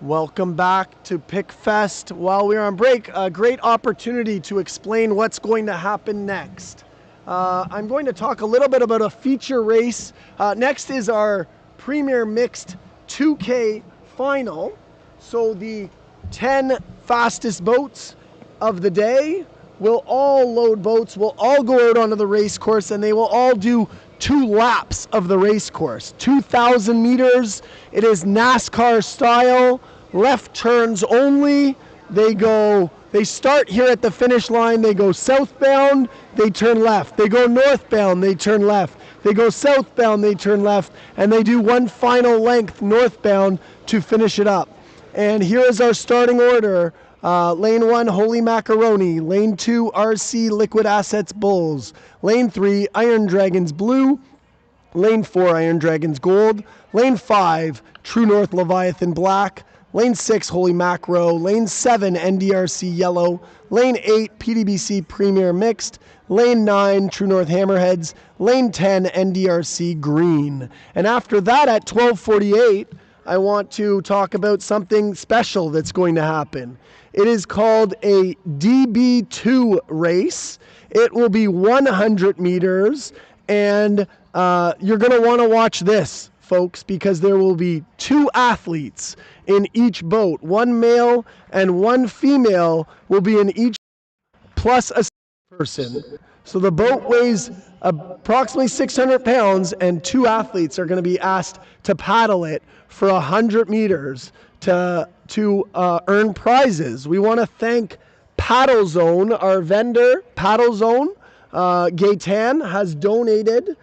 Welcome back to PickFest. While we're on break, a great opportunity to explain what's going to happen next. I'm going to talk a little bit about a feature race. Next is our Premier Mixed 2K final. So the 10 fastest boats of the day will all load boats, will all go out onto the race course, and they will all do 2 laps of the race course. 2,000 meters. It is NASCAR style, left turns only. They start here at the finish line. They go southbound, they turn left. They go northbound, they turn left. They go southbound, they turn left. And they do one final length northbound to finish it up. And here is our starting order. Lane 1, Holy Macaroni. Lane 2, RC Liquid Assets Bulls. Lane 3, Iron Dragons Blue. Lane 4, Iron Dragons Gold. Lane 5, True North Leviathan Black. Lane 6, Holy Macro. Lane 7, NDRC Yellow. Lane 8, PDBC Premier Mixed. Lane 9, True North Hammerheads. Lane 10, NDRC Green. And after that, at 12:48, I want to talk about something special that's going to happen. It is called a DB2 race. It will be 100 meters, and you're going to want to watch this, folks, because there will be 2 athletes in each boat. 1 male and 1 female will be in each, plus a person. So the boat weighs approximately 600 pounds, and 2 athletes are going to be asked to paddle it for 100 meters to earn prizes. We want to thank Paddle Zone, our vendor. Paddle Zone, Gaetan has donated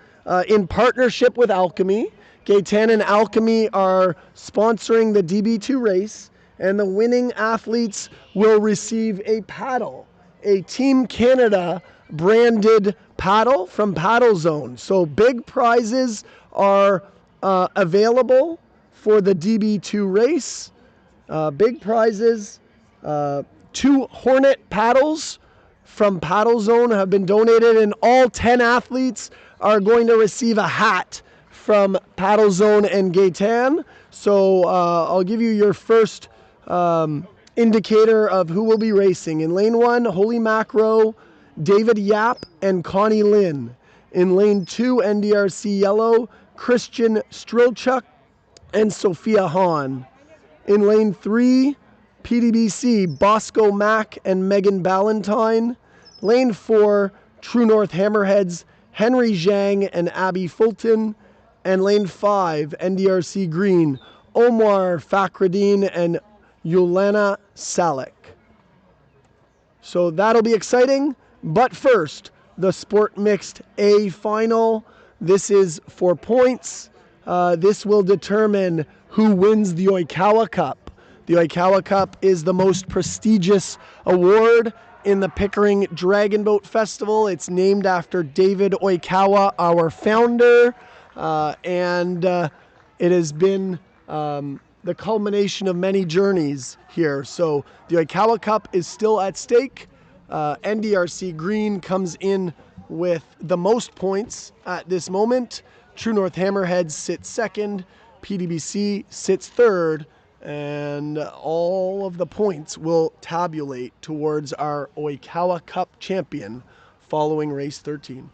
in partnership with Alchemy. Gaetan and Alchemy are sponsoring the DB2 race, and the winning athletes will receive a paddle, a Team Canada branded paddle from Paddle Zone. So big prizes are available for the DB2 race. Big prizes. 2 Hornet paddles from Paddle Zone have been donated, and all 10 athletes are going to receive a hat from Paddle Zone and Gaetan. So I'll give you your first indicator of who will be racing. In lane 1, Holy Macro, David Yap and Connie Lynn. In lane 2, NDRC Yellow, Christian Strilchuk and Sophia Hahn. In lane 3, PDBC, Bosco Mack and Megan Ballantyne. Lane 4, True North Hammerheads, Henry Zhang and Abby Fulton. And lane 5, NDRC Green, Omar Fakhreddin and Yulana Salek. So that'll be exciting. But first, the Sport Mixed A final. This is for points. This will determine who wins the Oikawa Cup. The Oikawa Cup is the most prestigious award in the Pickering Dragonboat Festival. It's named after David Oikawa, our founder, and it has been the culmination of many journeys here. So the Oikawa Cup is still at stake. NDRC Green comes in with the most points at this moment. True North Hammerheads sits second. PDBC sits third. And all of the points will tabulate towards our Oikawa Cup champion following race 13.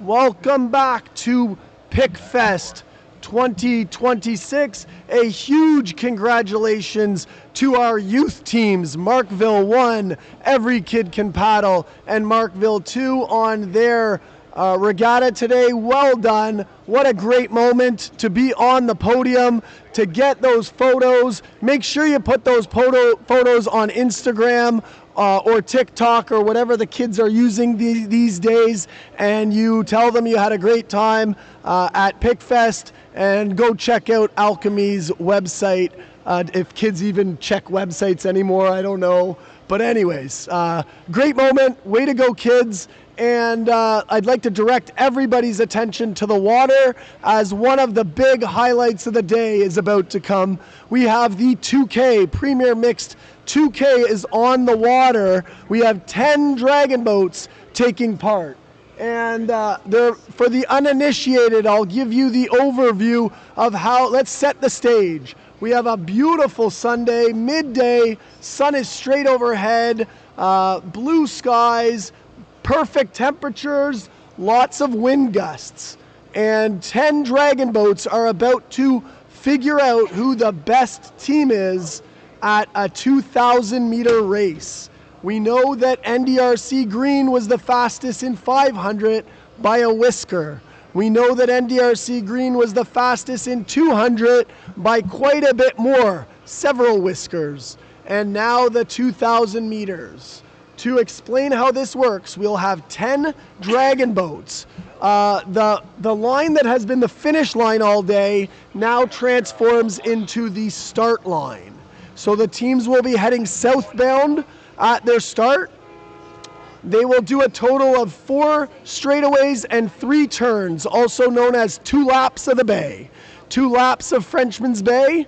Welcome back to PickFest 2026. A huge congratulations to our youth teams, Markville 1, Every Kid Can Paddle, and Markville 2 on their regatta today. Well done. What a great moment to be on the podium, to get those photos. Make sure you put those photos on Instagram or TikTok or whatever the kids are using these days, and you tell them you had a great time at PickFest, and go check out Alchemy's website. If kids even check websites anymore, I don't know. But anyways, great moment. Way to go, kids. And I'd like to direct everybody's attention to the water, as one of the big highlights of the day is about to come. We have the 2K, Premier Mixed 2K is on the water. We have 10 dragon boats taking part. And for the uninitiated, I'll give you the overview of how, let's set the stage. We have a beautiful Sunday, midday, sun is straight overhead, blue skies, perfect temperatures, lots of wind gusts. And 10 dragon boats are about to figure out who the best team is at a 2,000 meter race. We know that NDRC Green was the fastest in 500 by a whisker. We know that NDRC Green was the fastest in 200 by quite a bit more, several whiskers. And now the 2,000 meters. To explain how this works, we'll have 10 dragon boats. The line that has been the finish line all day now transforms into the start line. So the teams will be heading southbound at their start. They will do a total of 4 straightaways and 3 turns, also known as 2 laps of the bay. 2 laps of Frenchman's Bay,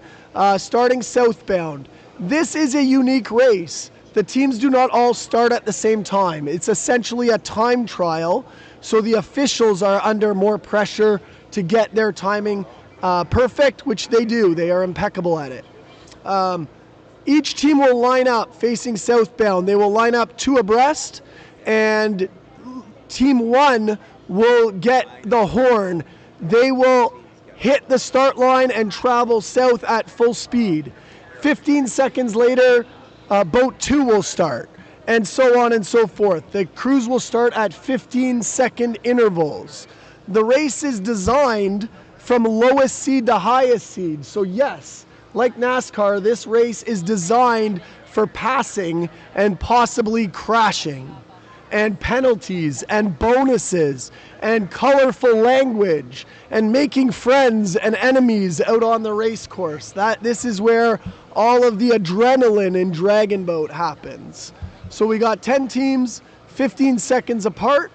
starting southbound. This is a unique race. The teams do not all start at the same time. It's essentially a time trial, so the officials are under more pressure to get their timing perfect, which they do. They are impeccable at it. Each team will line up facing southbound. They will line up 2 abreast, and team 1 will get the horn. They will hit the start line and travel south at full speed. 15 seconds later, boat 2 will start, and so on and so forth. The crews will start at 15-second intervals. The race is designed from lowest seed to highest seed. So yes, like NASCAR, this race is designed for passing and possibly crashing, and penalties and bonuses and colorful language and making friends and enemies out on the race course. This is where all of the adrenaline in Dragon Boat happens. So we got 10 teams, 15 seconds apart.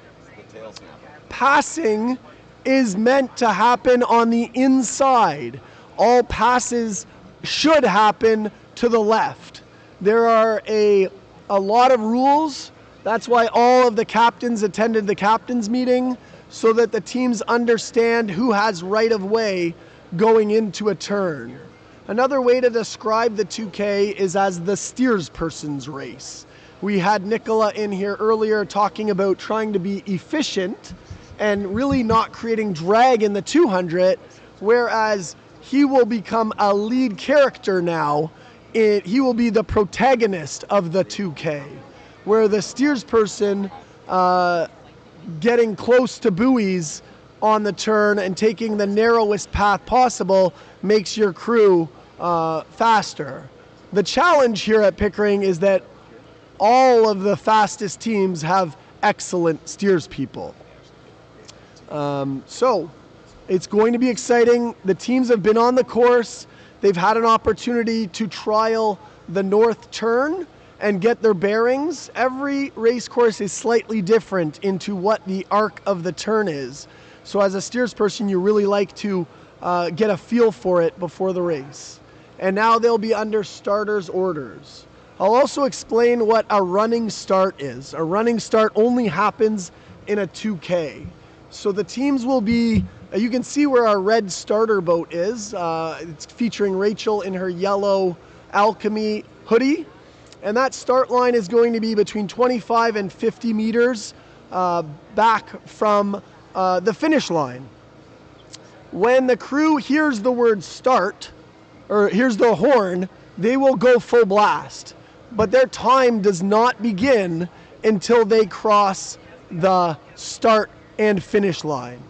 Passing is meant to happen on the inside. All passes should happen to the left. There are a lot of rules. That's why all of the captains attended the captains meeting, so that the teams understand who has right of way going into a turn. Another way to describe the 2K is as the steersperson's race. We had Nicola in here earlier talking about trying to be efficient and really not creating drag in the 200, whereas he will become a lead character now. He will be the protagonist of the 2K, where the steersperson getting close to buoys on the turn and taking the narrowest path possible makes your crew faster. The challenge here at Pickering is that all of the fastest teams have excellent steerspeople. So it's going to be exciting. The teams have been on the course. They've had an opportunity to trial the north turn and get their bearings. Every race course is slightly different into what the arc of the turn is. So as a steersperson, you really like to get a feel for it before the race. And now they'll be under starters' orders. I'll also explain what a running start is. A running start only happens in a 2K. So the teams will be, you can see where our red starter boat is. It's featuring Rachel in her yellow Alchemy hoodie. And that start line is going to be between 25 and 50 meters back from the finish line. When the crew hears the word start, or hears the horn, they will go full blast. But their time does not begin until they cross the start and finish line.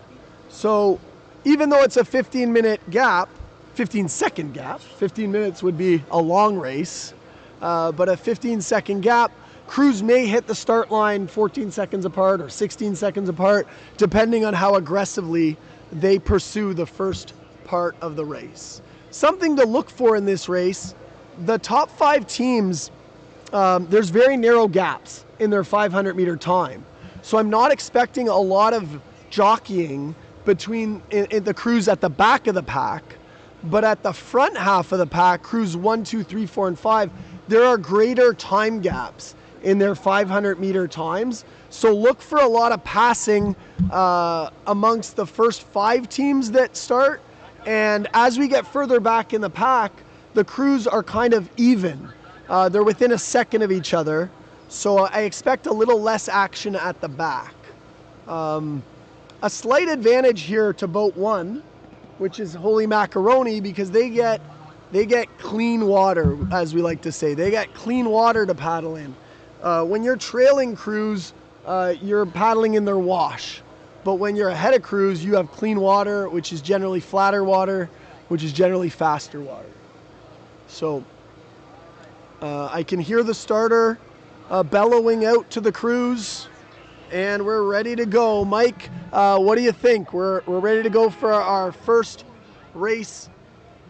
So even though it's a 15-minute gap, 15-second gap, 15 minutes would be a long race, but a 15-second gap, crews may hit the start line 14 seconds apart or 16 seconds apart, depending on how aggressively they pursue the first part of the race. Something to look for in this race, the top 5 teams, there's very narrow gaps in their 500-meter time. So I'm not expecting a lot of jockeying between in the crews at the back of the pack, but at the front half of the pack, crews 1, 2, 3, 4, and 5, there are greater time gaps in their 500-meter times. So look for a lot of passing amongst the first 5 teams that start. And as we get further back in the pack, the crews are kind of even. They're within a second of each other. So I expect a little less action at the back. A slight advantage here to boat 1, which is Holy Macaroni, because they get clean water, as we like to say. They get clean water to paddle in. When you're trailing crews, you're paddling in their wash. But when you're ahead of crews, you have clean water, which is generally flatter water, which is generally faster water. So I can hear the starter bellowing out to the crews, and we're ready to go. Mike, what do you think? We're ready to go for our first race,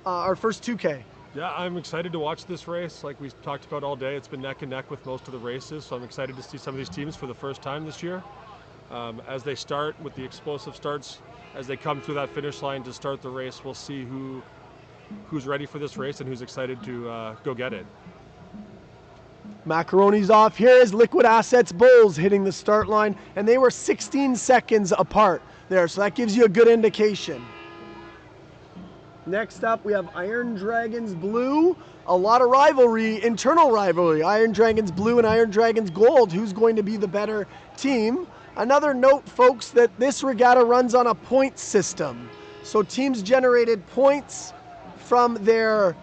our first 2K. Yeah, I'm excited to watch this race. Like we talked about all day, it's been neck and neck with most of the races, so I'm excited to see some of these teams for the first time this year. As they start with the explosive starts, as they come through that finish line to start the race, we'll see who's ready for this race and who's excited to go get it. Macaroni's off. Here is Liquid Assets Bulls hitting the start line, and they were 16 seconds apart there, so that gives you a good indication. Next up, we have Iron Dragons Blue. A lot of rivalry, internal rivalry. Iron Dragons Blue and Iron Dragons Gold. Who's going to be the better team? Another note, folks, that this regatta runs on a point system. So teams generated points from their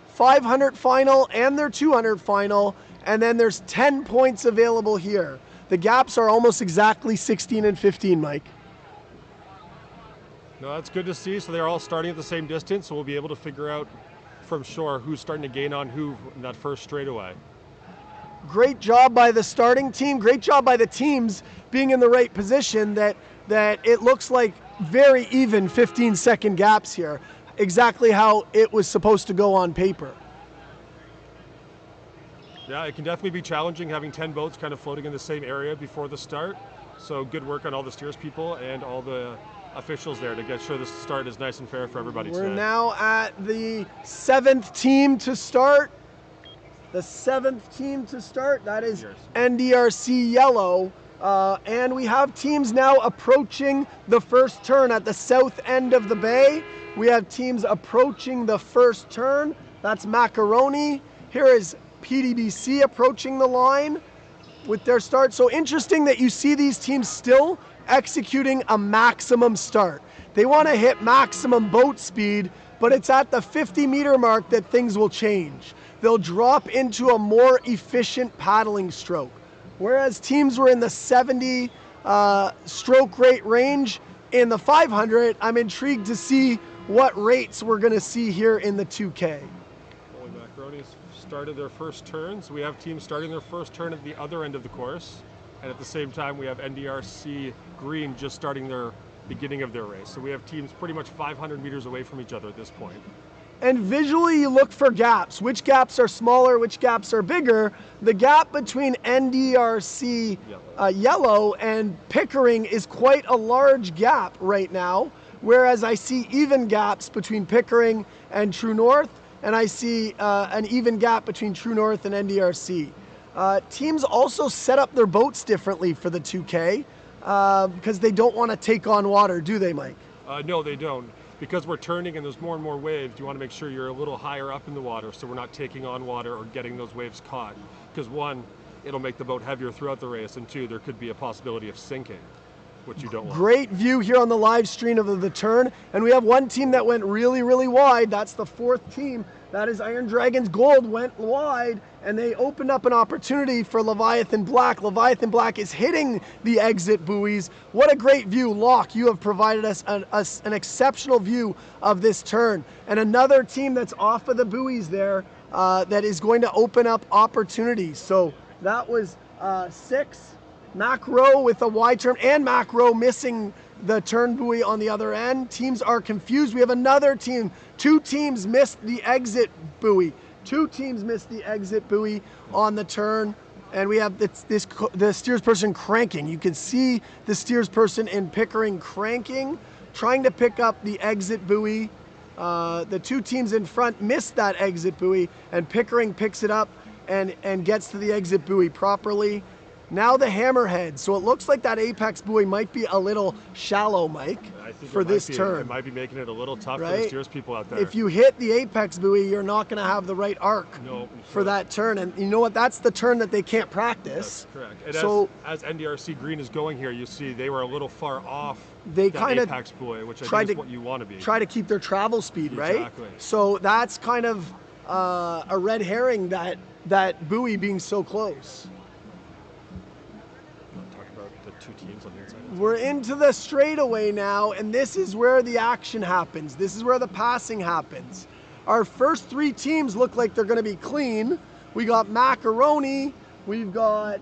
500 final and their 200 final, and then there's 10 points available here. The gaps are almost exactly 16 and 15, Mike. No, that's good to see. So they're all starting at the same distance, so we'll be able to figure out from shore who's starting to gain on who in that first straightaway. Great job by the starting team. Great job by the teams being in the right position that it looks like very even 15-second gaps here. Exactly how it was supposed to go on paper. Yeah, it can definitely be challenging having 10 boats kind of floating in the same area before the start. So good work on all the steers people and all the officials there to get sure the start is nice and fair for everybody today. We're now at the 7th team to start. The 7th team to start, that is NDRC Yellow. And we have teams now approaching the first turn at the south end of the bay. We have teams approaching the first turn. That's Macaroni. Here is PDBC approaching the line with their start. So interesting that you see these teams still executing a maximum start. They want to hit maximum boat speed, but it's at the 50-meter mark that things will change. They'll drop into a more efficient paddling stroke. Whereas teams were in the 70 stroke rate range in the 500, I'm intrigued to see what rates we're going to see here in the 2K. Holy Macaroni's started their first turn, so we have teams starting their first turn at the other end of the course. And at the same time, we have NDRC Green just starting their beginning of their race. So we have teams pretty much 500 meters away from each other at this point. And visually, you look for gaps. Which gaps are smaller, which gaps are bigger? The gap between NDRC Yellow and Pickering is quite a large gap right now, whereas I see even gaps between Pickering and True North, and I see an even gap between True North and NDRC. Teams also set up their boats differently for the 2K because they don't want to take on water, do they, Mike? No, they don't. Because we're turning and there's more and more waves, you want to make sure you're a little higher up in the water so we're not taking on water or getting those waves caught. Because 1, it'll make the boat heavier throughout the race, and 2, there could be a possibility of sinking. which you don't want. Great view here on the live stream of the turn. And we have one team that went really, really wide. That's the fourth team. That is Iron Dragons Gold went wide, and they opened up an opportunity for Leviathan Black. Leviathan Black is hitting the exit buoys. What a great view. Locke, you have provided us an exceptional view of this turn. And another team that's off of the buoys there that is going to open up opportunities. So that was 6. Macro with a wide turn, and Macro missing the turn buoy on the other end. Teams are confused. We have another team. 2 teams missed the exit buoy. 2 teams missed the exit buoy on the turn. And we have the steersperson cranking. You can see the steersperson in Pickering cranking, trying to pick up the exit buoy. The 2 teams in front missed that exit buoy, and Pickering picks it up and gets to the exit buoy properly. Now the hammerhead. So it looks like that apex buoy might be a little shallow, Mike, for this turn. It might be making it a little tough for the steers people out there. If you hit the apex buoy, you're not going to have the right arc for that turn. And you know what? That's the turn that they can't practice. That's correct. And so as NDRC Green is going here, you see they were a little far off they that kind of apex buoy, which I think is what you want to be. Try to keep their travel speed, right? Exactly. So that's kind of a red herring, that buoy being so close. The 2 teams on the inside. We're into the straightaway now, and this is where the action happens. This is where the passing happens. Our first 3 teams look like they're going to be clean. We got Macaroni, we've got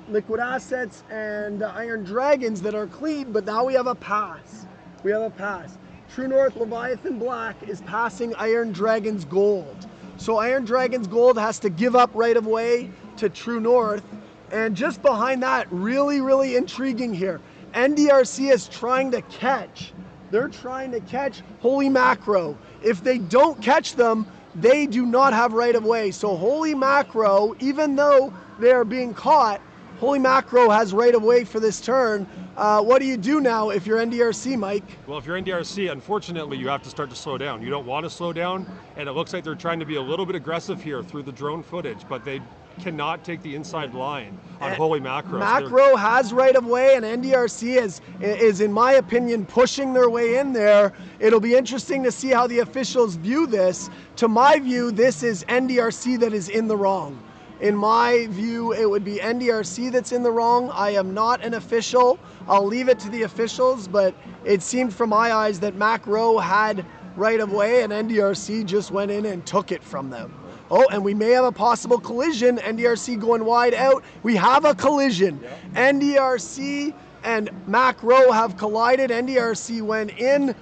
Liquid Assets, and Iron Dragons that are clean, but now we have a pass. We have a pass. True North Leviathan Black is passing Iron Dragons Gold. So Iron Dragons Gold has to give up right of way to True North. And just behind that, really, really intriguing here. NDRC is trying to catch. They're trying to catch Holy Macro. If they don't catch them, they do not have right of way. So Holy Macro, even though they're being caught, Holy Macro has right of way for this turn. What do you do now if you're NDRC, Mike? Well, if you're NDRC, unfortunately, you have to start to slow down. You don't want to slow down, and it looks like they're trying to be a little bit aggressive here through the drone footage, but they cannot take the inside line on Holy Macro. Macro has right of way, and NDRC is, in my opinion, pushing their way in there. It'll be interesting to see how the officials view this. To my view, this is NDRC that is in the wrong. In my view, it would be NDRC that's in the wrong. I am not an official. I'll leave it to the officials, but it seemed from my eyes that Macro had right of way, and NDRC just went in and took it from them. Oh, and we may have a possible collision. NDRC going wide out. We have a collision. NDRC and Macro have collided. NDRC went in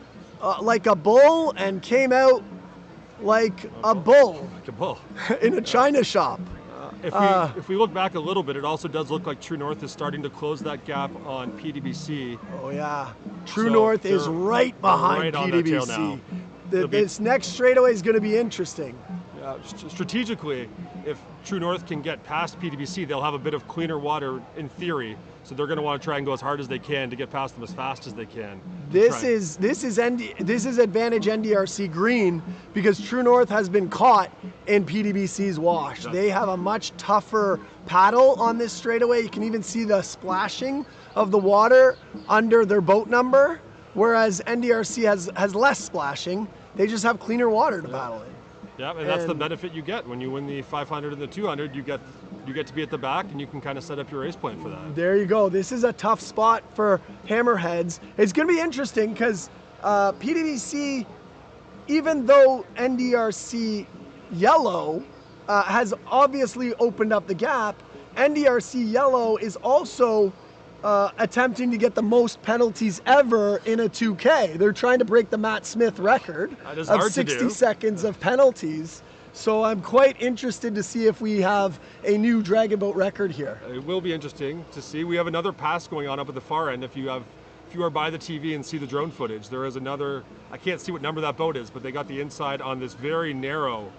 like a bull and came out like a bull. Like a bull. In a china shop. If we look back a little bit, it also does look like True North is starting to close that gap on PDBC. Oh yeah, True North is right behind PDBC. This next straightaway is going to be interesting. Strategically, if True North can get past PDBC, they'll have a bit of cleaner water in theory. So they're going to want to try and go as hard as they can to get past them as fast as they can. This is advantage NDRC Green, because True North has been caught in PDBC's wash. They have a much tougher paddle on this straightaway. You can even see the splashing of the water under their boat number, whereas NDRC has less splashing. They just have cleaner water to paddle in. Yeah, and that's the benefit you get when you win the 500 and the 200. You get to be at the back, and you can kind of set up your race plan for that. There you go. This is a tough spot for Hammerheads. It's going to be interesting because PDBC, even though NDRC Yellow has obviously opened up the gap, NDRC Yellow is also attempting to get the most penalties ever in a 2K. They're trying to break the Matt Smith record of 60 seconds of penalties. So I'm quite interested to see if we have a new dragon boat record here. It will be interesting to see. We have another pass going on up at the far end. If you are by the TV and see the drone footage, there is another, I can't see what number that boat is, but they got the inside on this very narrow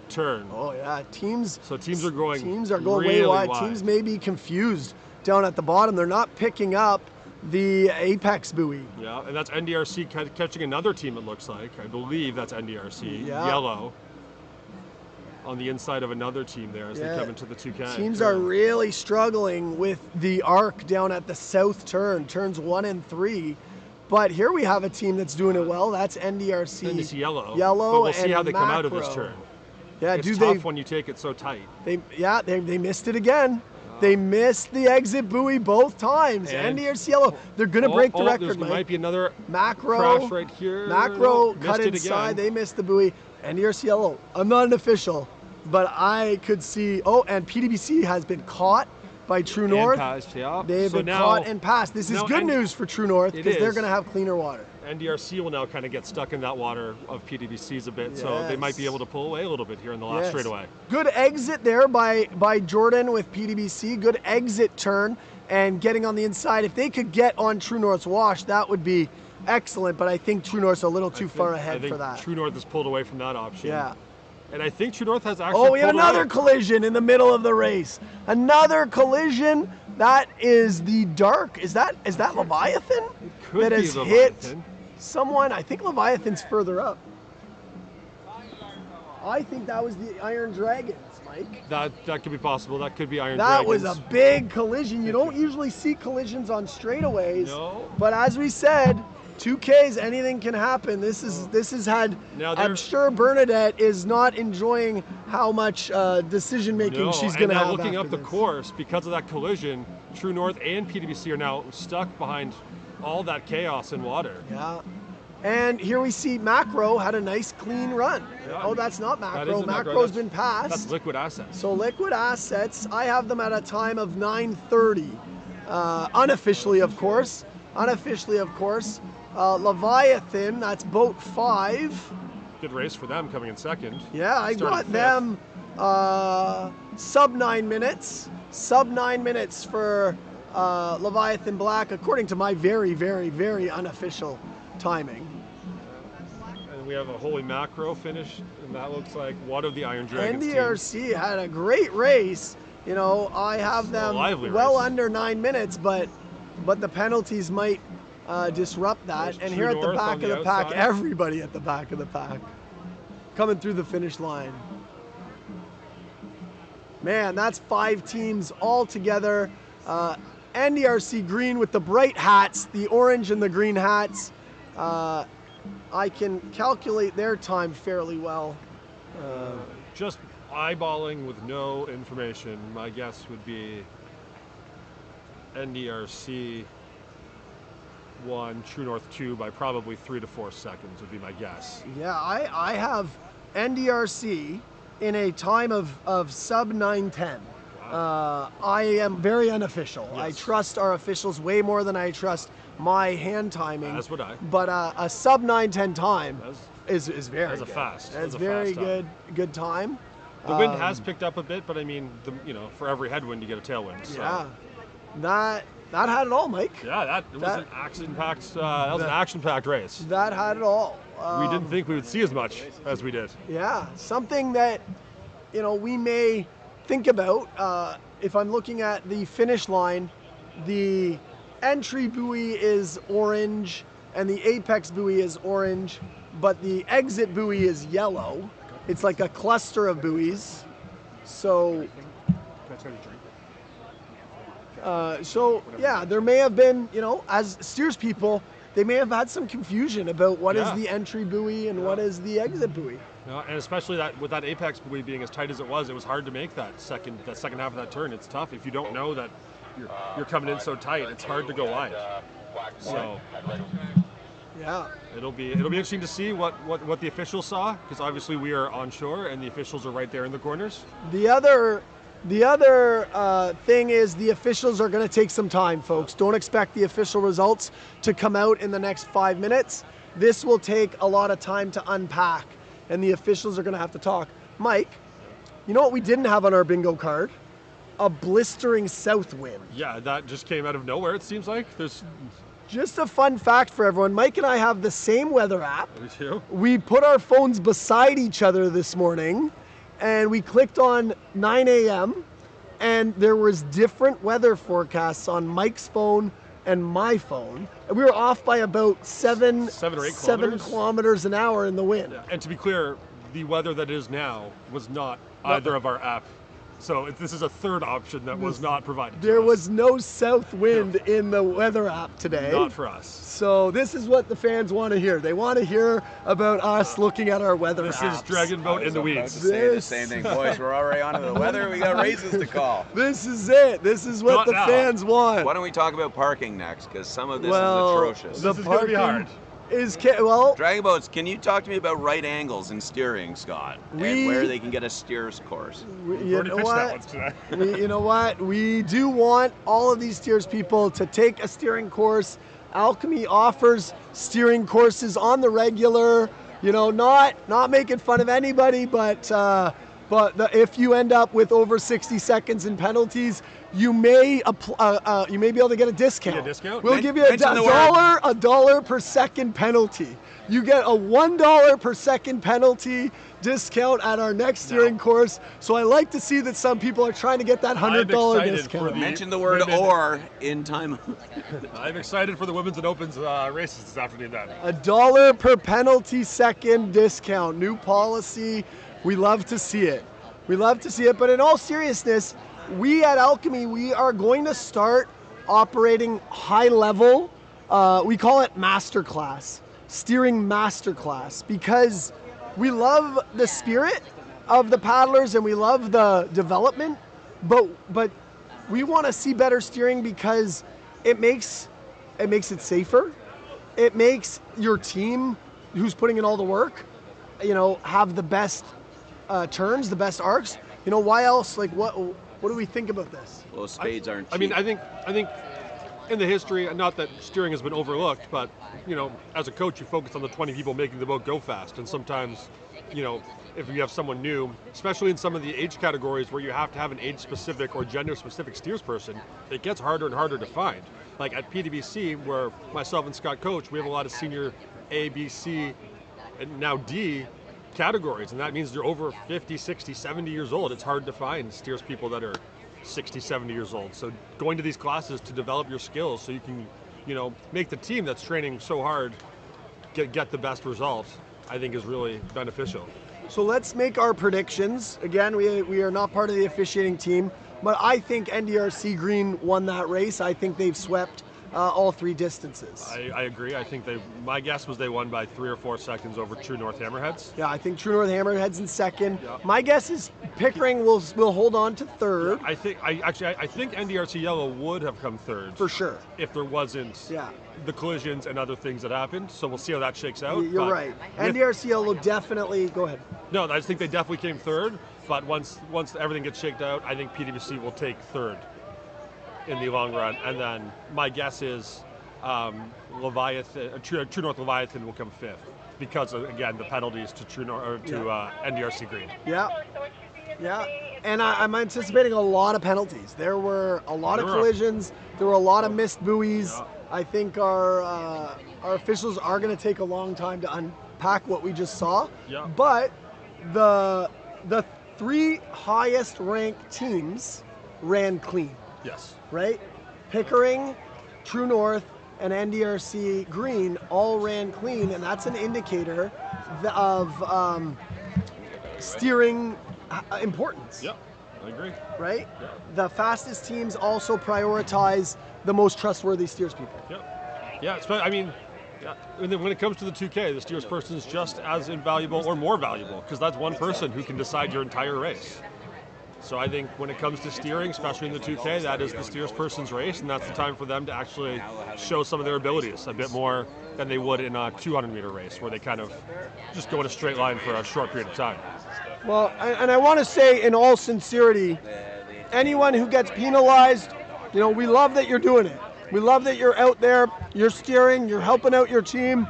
turn. Oh yeah, teams are going really way wide. Teams may be confused down at the bottom. They're not picking up the apex buoy. Yeah, and that's NDRC catching another team, it looks like. I believe that's NDRC, Yellow. on the inside of another team there as they come into the 2K. Teams are really struggling with the arc down at the south turn, turns 1 and 3. But here we have a team that's doing it well. That's NDRC. And it's yellow. Yellow, but we'll see how they come out of Macro. this turn. Yeah, it's tough when you take it so tight. They missed it again. They missed the exit buoy both times. And- NDRC yellow. They're going to break the record, There might be another Macro crash right here. Macro Nope, cut missed it inside. again. They missed the buoy. NDRC yellow. I'm not an official, but I could see. Oh, and PDBC has been caught by True And North. passed, yeah. They've So been now- caught and passed. This is now good N- news for True North It because they're is. going to have cleaner water. NDRC will now kind of get stuck in that water of PDBC's a bit, so they might be able to pull away a little bit here in the last Yes. straightaway. Good exit there by Jordan with PDBC. Good exit turn and getting on the inside. If they could get on True North's wash, that would be excellent. But I think True North's a little too far ahead I think for that. True North has pulled away from that option. Yeah. And I think True North has actually Oh, we had pulled another away. collision in the middle of the race. Another collision. That is the dark. Is that Leviathan could that be has Leviathan. hit someone? I think Leviathan's further up. I think that was the Iron Dragons, Mike. That could be possible. That could be Iron That Dragons. was a big collision. You don't usually see collisions on straightaways. No. But as we said, 2Ks, anything can happen. This has had. Now I'm sure Bernadette is not enjoying how much decision making No, she's and going to now have. looking after up the this. course, because of that collision, True North and PDBC are now stuck behind all that chaos in water. Yeah. And here we see Macro had a nice clean run. Yeah, Oh, that's not that Macro. isn't Macro, Macro's that's- been passed. That's Liquid Assets. So Liquid Assets, I have them at a time of 9:30. Unofficially, of course. Unofficially, of course. Leviathan, that's boat 5. Good race for them coming in second. Yeah, I Started got fifth. them sub 9 minutes. Sub 9 minutes for Leviathan Black, according to my very, very, very unofficial timing. And we have a Holy Macro finish, and that looks like one of the Iron Dragons teams. NDRC had a great race. You know, I have them lively well race. under 9 minutes, but the penalties might disrupt that. There's And True here at the North back on of the the pack, outside. everybody at the back of the pack, coming through the finish line. Man, that's 5 teams all together. NDRC green with the bright hats, the orange and the green hats. I can calculate their time fairly well. Just eyeballing with no information, my guess would be NDRC 1, True North 2 by probably 3 to 4 seconds would be my guess. Yeah, I have NDRC in a time of sub 9:10. I am very unofficial. I Yes. trust our officials way more than I trust my hand timing. As would I. But a sub 9:10 time is very That's a good. fast. That's That's a very fast time. good time. The wind has picked up a bit, but I mean, for every headwind you get a tailwind. So. Yeah, that had it all, Mike. Yeah, that was an action-packed. That was an action-packed race. That had it all. We didn't think we would see as much as we did. Yeah, something that we may think about if I'm looking at the finish line. The entry buoy is orange and the apex buoy is orange, but the exit buoy is yellow. It's like a cluster of buoys. So yeah, there may have been, as steers people, they may have had some confusion about what is the entry buoy and what is the exit buoy. And especially with that apex buoy being as tight as it was hard to make that second half of that turn. It's tough if you don't know that you're coming in so tight. It's hard to go wide. So yeah, it'll be interesting to see what the officials saw, because obviously we are on shore and the officials are right there in the corners. The other thing is the officials are going to take some time, folks. Don't expect the official results to come out in the next 5 minutes. This will take a lot of time to unpack, and the officials are going to have to talk. Mike, you know what we didn't have on our bingo card? A blistering south wind. Yeah, that just came out of nowhere, it seems like. There's Just a fun fact for everyone. Mike and I have the same weather app. Me too. We put our phones beside each other this morning, and we clicked on 9 a.m. and there was different weather forecasts on Mike's phone and my phone. And we were off by about 7 or 8 kilometers an hour in the wind. And to be clear, the weather that is now was not either of our app. So this is a third option that was not provided. There was no south wind in the weather app today. Not for us. So this is what the fans want to hear. They want to hear about us looking at our weather This apps. is Dragon Boat in the weeds. To say the same thing, boys. We're already on to the weather. We got races to call. This is it. This is what Not the now. fans want. Why don't we talk about parking next? Because some of this Well, is atrocious. the This is gonna be parking hard. is well. Dragon boats, can you talk to me about right angles and steering, Scott? We- And where they can get a steers course? You Already know pitched that what? once today. You know what? We do want all of these steers people to take a steering course. Alchemy offers steering courses on the regular. You know, not making fun of anybody, but if you end up with over 60 seconds in penalties, you may be able to get a discount. Get a discount? We'll give you a dollar per second penalty. You get a $1 per second penalty discount at our next steering course. So I like to see that some people are trying to get that $100 excited discount. for the Mention the word women. "or" in time. I'm excited for the women's and opens races this afternoon. Then. $1 per penalty second discount. New policy. We love to see it. We love to see it. But in all seriousness, we at Alchemy, we are going to start operating high level. We call it masterclass, steering masterclass, because we love the spirit of the paddlers and we love the development, but we want to see better steering because it makes it safer. It makes your team who's putting in all the work, you know, have the best turns, the best arcs. You know, why else? Like, what do we think about this? Well, spades aren't cheap. I mean, I think in the history, not that steering has been overlooked, but you know, as a coach, you focus on the 20 people making the boat go fast, and sometimes, you know, if you have someone new, especially in some of the age categories where you have to have an age-specific or gender-specific steers person, it gets harder and harder to find. Like at PDBC, where myself and Scott coach, we have a lot of senior A, B, C, and now D categories, and that means they're over 50, 60, 70 years old. It's hard to find steers people that are 60, 70 years old. So going to these classes to develop your skills so you can, you know, make the team that's training so hard get the best results, I think is really beneficial. So let's make our predictions. Again, we are not part of the officiating team, but I think NDRC Green won that race. I think they've swept all three distances. I agree. I think my guess was they won by 3 or 4 seconds over True North Hammerheads. Yeah, I think True North Hammerhead's in second. Yeah. My guess is Pickering will hold on to third. I think NDRC Yellow would have come third For sure. if there wasn't the collisions and other things that happened. So we'll see how that shakes out. You're But right. NDRC will definitely go ahead. No, I just think they definitely came third. But once everything gets shaked out, I think PDBC will take third in the long run. And then my guess is Leviathan, True North Leviathan will come fifth because of, again, the penalties to NDRC Green. Yeah. And I'm anticipating a lot of penalties. There were a lot of collisions. There were a lot of missed buoys. Yeah. I think our officials are going to take a long time to unpack what we just saw. Yeah. But the 3 highest ranked teams ran clean. Yes. Right? Pickering, True North, and NDRC Green all ran clean, and that's an indicator of steering importance. Yep, I agree. Right? Yeah. The fastest teams also prioritize the most trustworthy steers people. Yep. Yeah, I mean, and then when it comes to the 2K, the steers person is just as invaluable or more valuable because that's one person who can decide your entire race. So I think when it comes to steering, especially in the 2K, that is the steers person's race, and that's the time for them to actually show some of their abilities a bit more than they would in a 200-meter race, where they kind of just go in a straight line for a short period of time. Well, and I want to say in all sincerity, anyone who gets penalized, you know, we love that you're doing it. We love that you're out there, you're steering, you're helping out your team,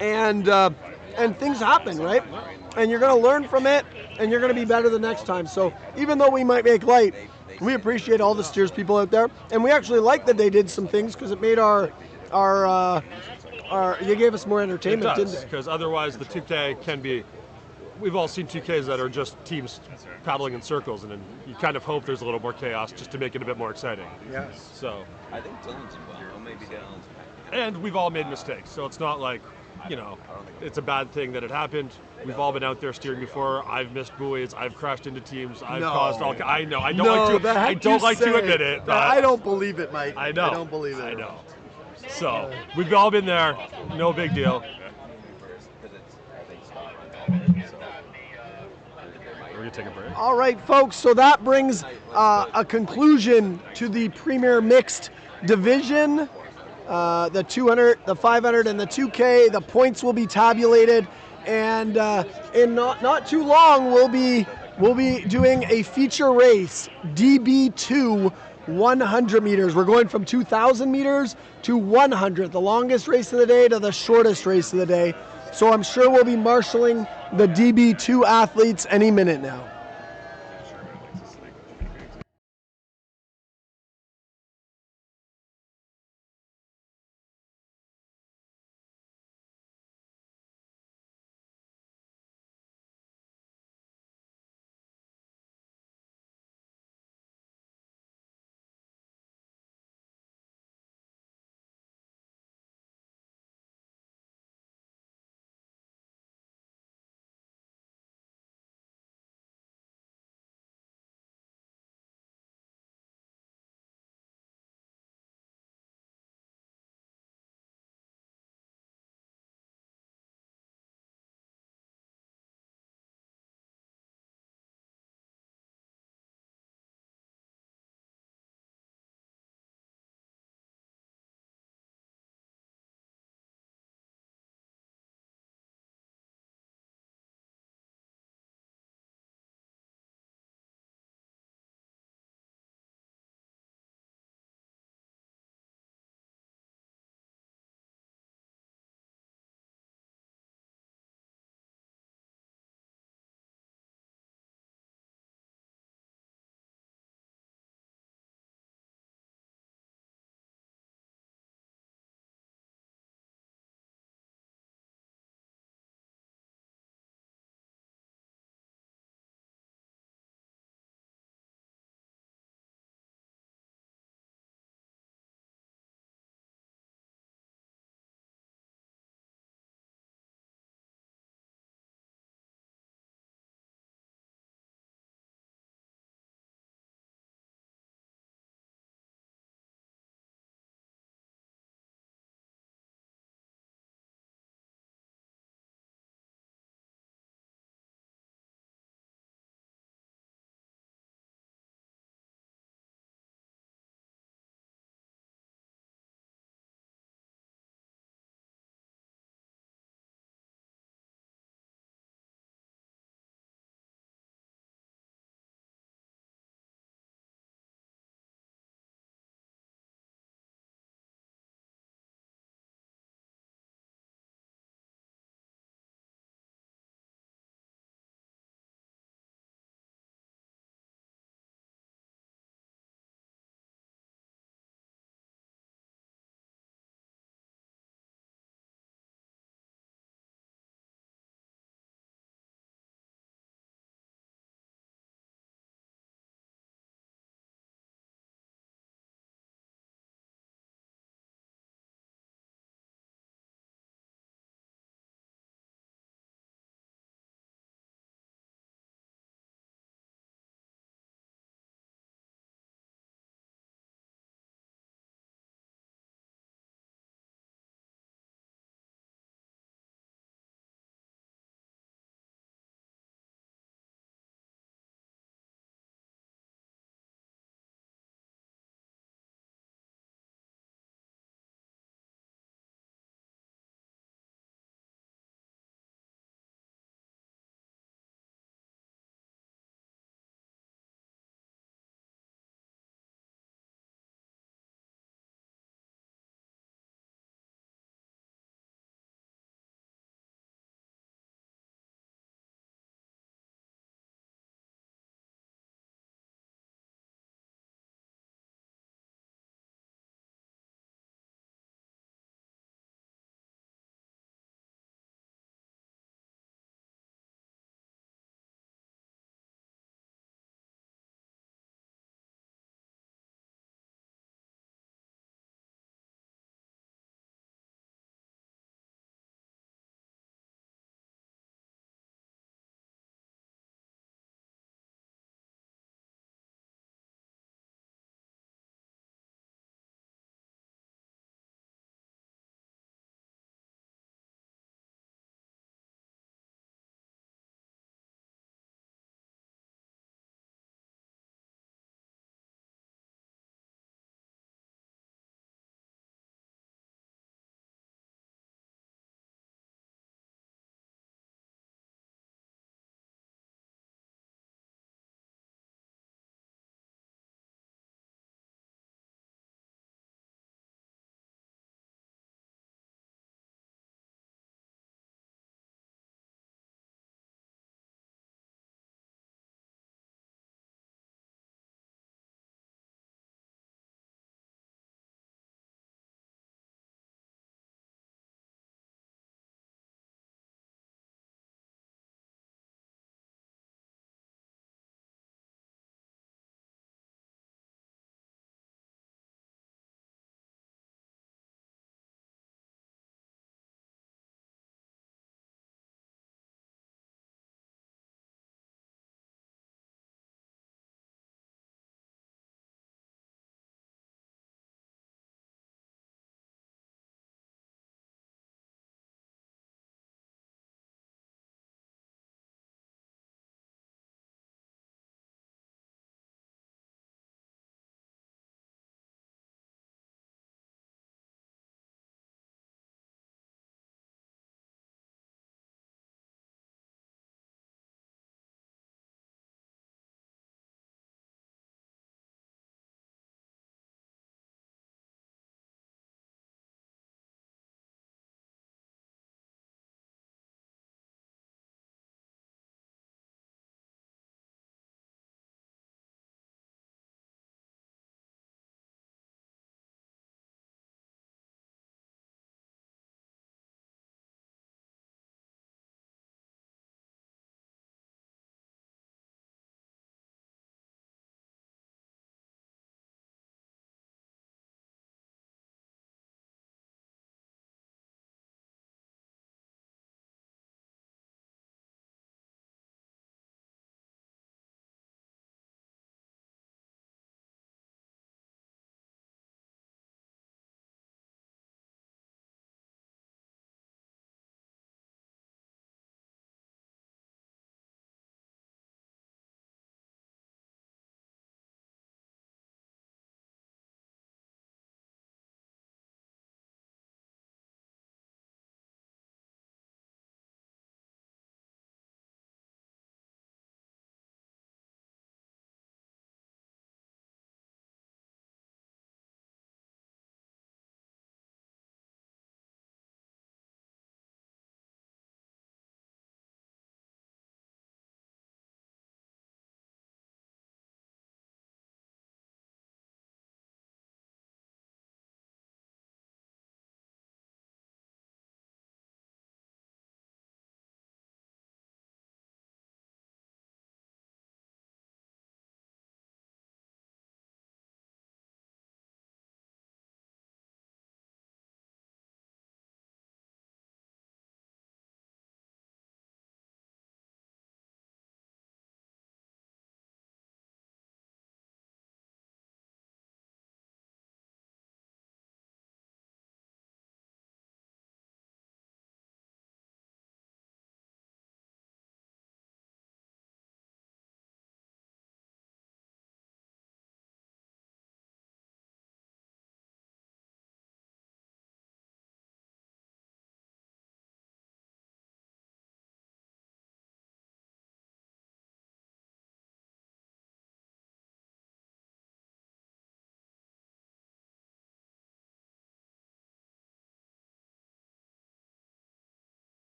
and things happen, right? And you're going to learn from it, and you're going to be better the next time. So even though we might make light, we appreciate all the steers people out there, and we actually like that they did some things because it made you gave us more entertainment, didn't it? Because otherwise the 2K can be, we've all seen 2Ks that are just teams paddling in circles, and then you kind of hope there's a little more chaos just to make it a bit more exciting. Yes. So I think Dylan's involved. Well, maybe Dylan's back. and we've all made mistakes, so it's not like you know, it's a bad thing that it happened. We've all been out there steering before. I've missed buoys. I've crashed into teams. I've caused all. I know. I don't like to admit it. But I don't believe it, Mike. I know. I don't believe it. I know. So we've all been there. No big deal. We're gonna take a break. All right, folks. So that brings a conclusion to the Premier Mixed Division. The 200, the 500, and the 2K. The points will be tabulated, and in not too long we'll be doing a feature race, DB2 100 meters. We're going from 2,000 meters to 100, the longest race of the day to the shortest race of the day. So I'm sure we'll be marshaling the DB2 athletes any minute now.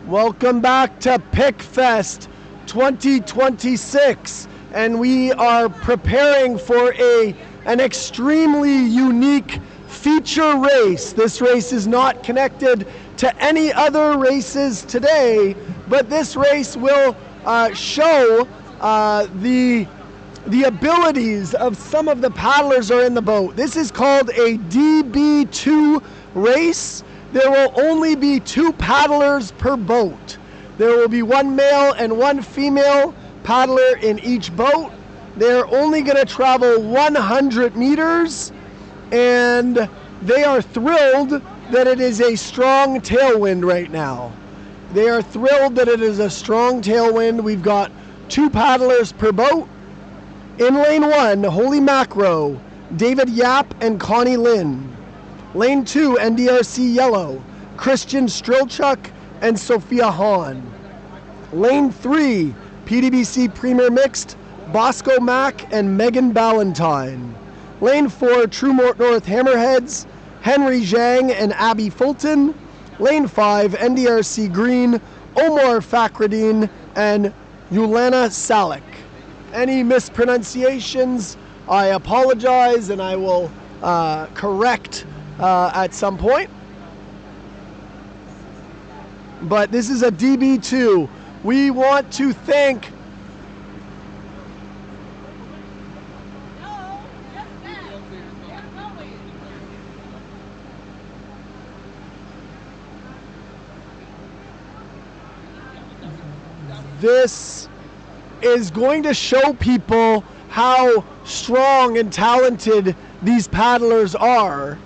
Welcome back to PickFest 2026, and we are preparing for an extremely unique feature race. This race is not connected to any other races today, but this race will show the abilities of some of the paddlers are in the boat. This is called a DB2 race. There will only be 2 paddlers per boat. There will be 1 male and 1 female paddler in each boat. They're only going to travel 100 meters, and they are thrilled that it is a strong tailwind right now. They are thrilled that it is a strong tailwind. We've got 2 paddlers per boat. In lane 1, Holy Macro, David Yap and Connie Lynn. Lane 2, NDRC Yellow, Christian Strilchuk and Sophia Hahn. Lane 3, PDBC Premier Mixed, Bosco Mack and Megan Ballantyne. Lane 4, True North Hammerheads, Henry Zhang and Abby Fulton. Lane 5, NDRC Green, Omar Fakhreddin and Yulana Salik. Any mispronunciations, I apologize, and I will correct at some point. But this is a DB2. We want to thank this is going to show people how strong and talented these paddlers are.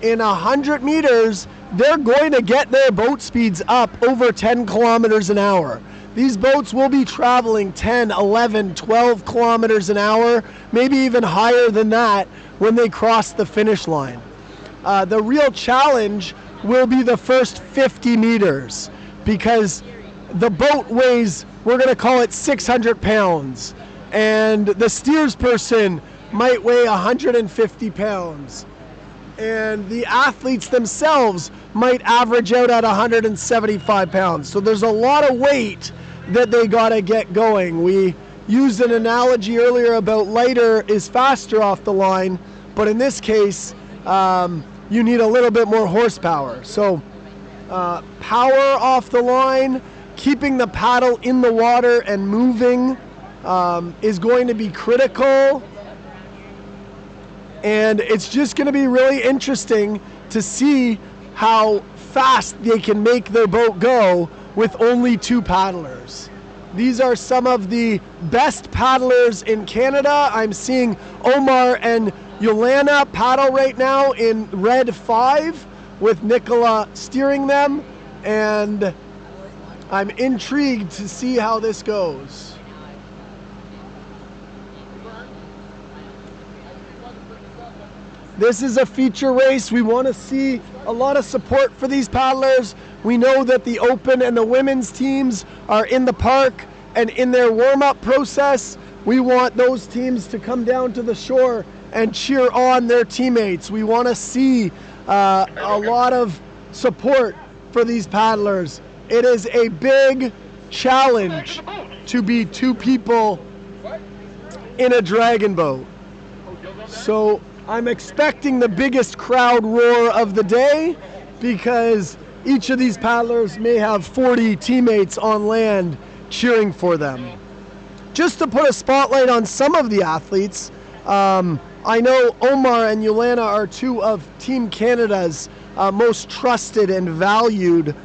In 100 meters, they're going to get their boat speeds up over 10 kilometers an hour. These boats will be traveling 10, 11, 12 kilometers an hour, maybe even higher than that when they cross the finish line. The real challenge will be the first 50 meters because the boat weighs, we're going to call it 600 pounds, and the steers person might weigh 150 pounds. And the athletes themselves might average out at 175 pounds. So there's a lot of weight that they got to get going. We used an analogy earlier about lighter is faster off the line, but in this case, you need a little bit more horsepower. So power off the line, keeping the paddle in the water and moving is going to be critical. And it's just going to be really interesting to see how fast they can make their boat go with only 2 paddlers. These are some of the best paddlers in Canada. I'm seeing Omar and Yolana paddle right now in red 5 with Nicola steering them, and I'm intrigued to see how this goes. This is a feature race. We want to see a lot of support for these paddlers. We know that the open and the women's teams are in the park and in their warm-up process. We want those teams to come down to the shore and cheer on their teammates. We want to see a lot of support for these paddlers. It is a big challenge to be 2 people in a dragon boat. So I'm expecting the biggest crowd roar of the day because each of these paddlers may have 40 teammates on land cheering for them. Just to put a spotlight on some of the athletes, I know Omar and Yolana are 2 of Team Canada's most trusted and valued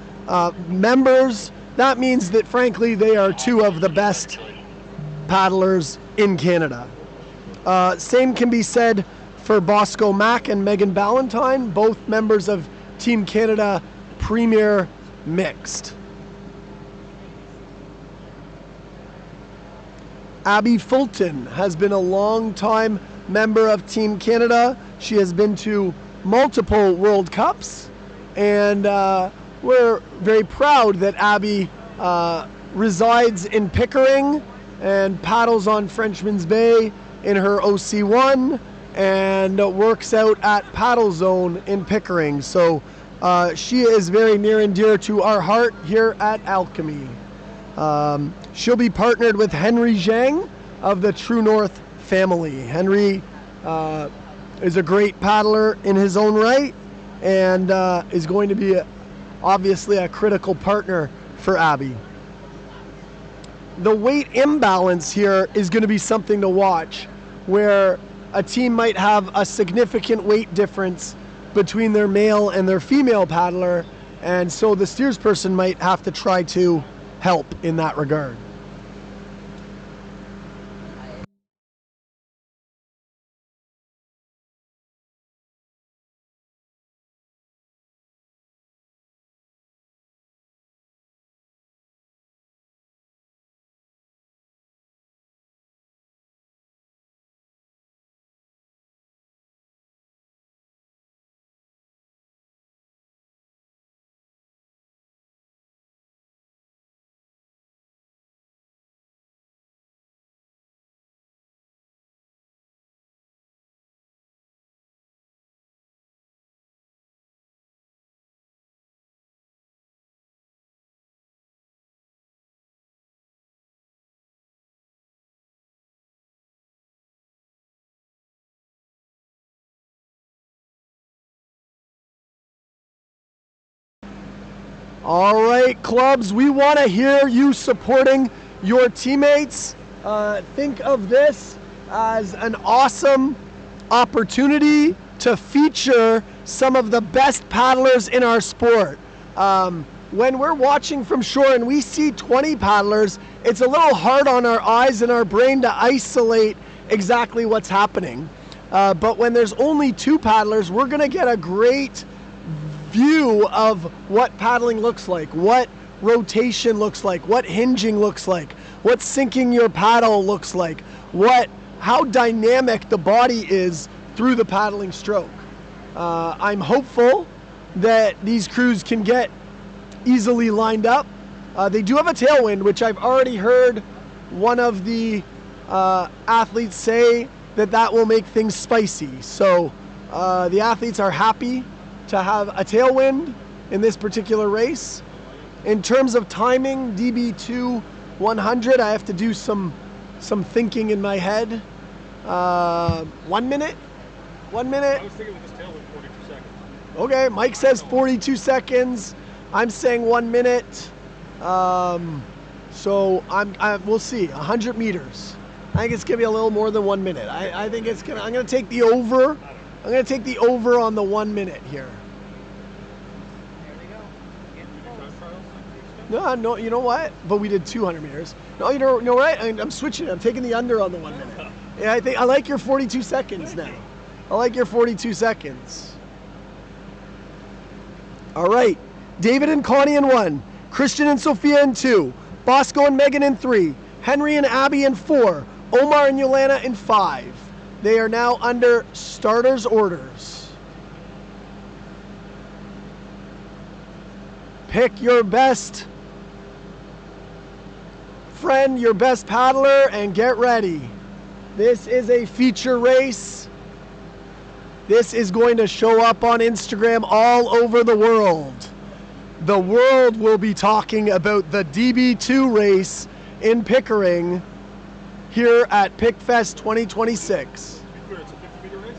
members. That means that, frankly, they are 2 of the best paddlers in Canada. Same can be said for Bosco Mack and Megan Ballantyne, both members of Team Canada Premier Mixed. Abby Fulton has been a long-time member of Team Canada. She has been to multiple World Cups, and we're very proud that Abby resides in Pickering and paddles on Frenchman's Bay in her OC1 and works out at Paddle Zone in Pickering. So She is very near and dear to our heart here at Alchemy. She'll be partnered with Henry Zhang of the True North family. Henry is a great paddler in his own right and is going to be obviously a critical partner for Abby. The weight imbalance here is going to be something to watch, where a team might have a significant weight difference between their male and their female paddler, and so the steersperson might have to try to help in that regard. All right, clubs, we want to hear you supporting your teammates. Think of this as an awesome opportunity to feature some of the best paddlers in our sport. When we're watching from shore and we see 20 paddlers, it's a little hard on our eyes and our brain to isolate exactly what's happening. But when there's only 2 paddlers, we're going to get a great view of what paddling looks like, what rotation looks like, what hinging looks like, what sinking your paddle looks like, how dynamic the body is through the paddling stroke. I'm hopeful that these crews can get easily lined up. They do have a tailwind, which I've already heard one of the athletes say that will make things spicy. So the athletes are happy to have a tailwind in this particular race. In terms of timing, DB2 100, I have to do some thinking in my head. 1 minute? 1 minute? I was thinking with this tailwind 42 seconds. Okay, Mike says 42 seconds. I'm saying 1 minute. So we'll see. 100 meters. I think it's gonna be a little more than 1 minute. I think I'm gonna take the over. I'm going to take the over on the 1 minute here. No, you know what? But we did 200 meters. No, you know what? I'm switching it. I'm taking the under on the 1 minute. Yeah, I like your 42 seconds now. I like your 42 seconds. All right. David and Connie in 1. Christian and Sophia in 2. Bosco and Megan in 3. Henry and Abby in 4. Omar and Yolana in 5. They are now under starters' orders. Pick your best friend, your best paddler, and get ready. This is a feature race. This is going to show up on Instagram all over the world. The world will be talking about the DB2 race in Pickering here at PickFest 2026. It's a 50-meter race?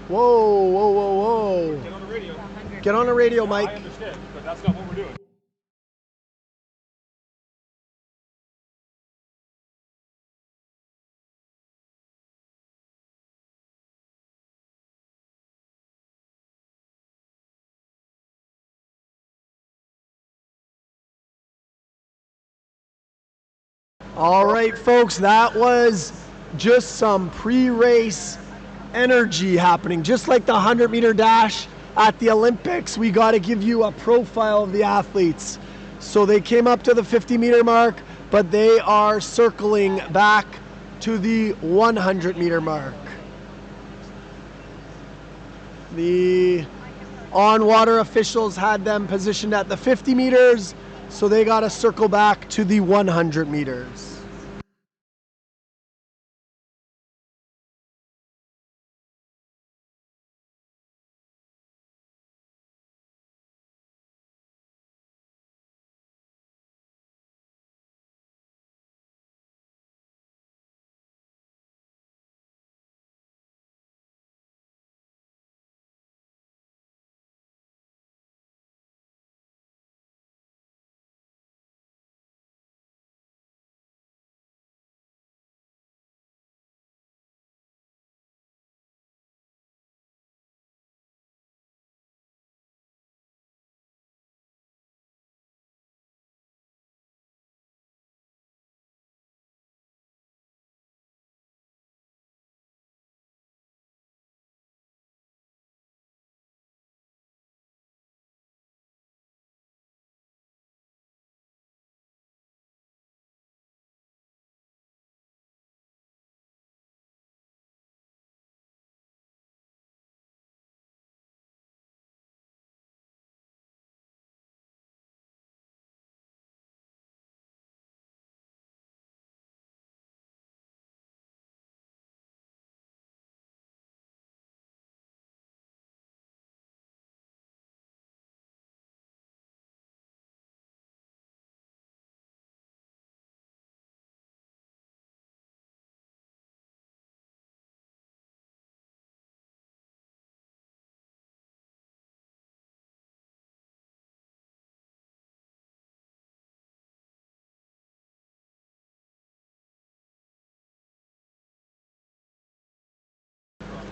Whoa. Get on the radio. Get on the radio, Yeah, Mike. I understand, but that's not what we're doing. All right, folks, that was just some pre-race energy happening. Just like the 100-meter dash at the Olympics, we got to give you a profile of the athletes. So they came up to the 50-meter mark, but they are circling back to the 100-meter mark. The on-water officials had them positioned at the 50 meters, so they got to circle back to the 100 meters.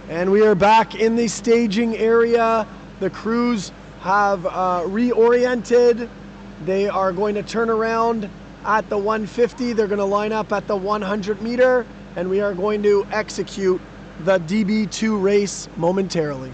And we are back in the staging area. The crews have reoriented. They are going to turn around at the 150. They're going to line up at the 100 meter, and we are going to execute the DB2 race momentarily.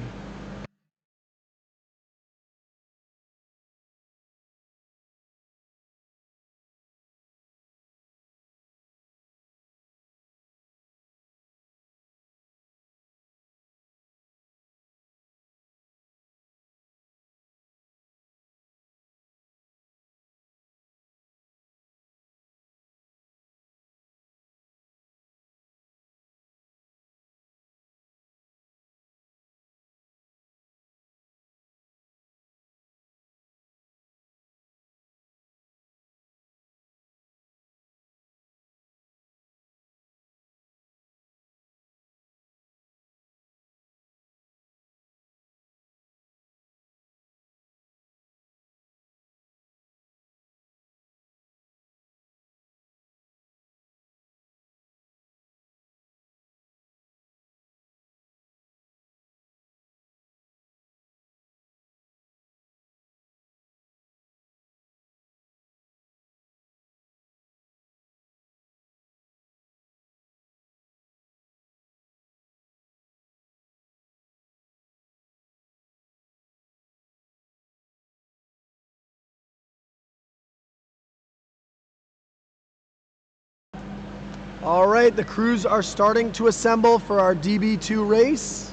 All right, the crews are starting to assemble for our DB2 race.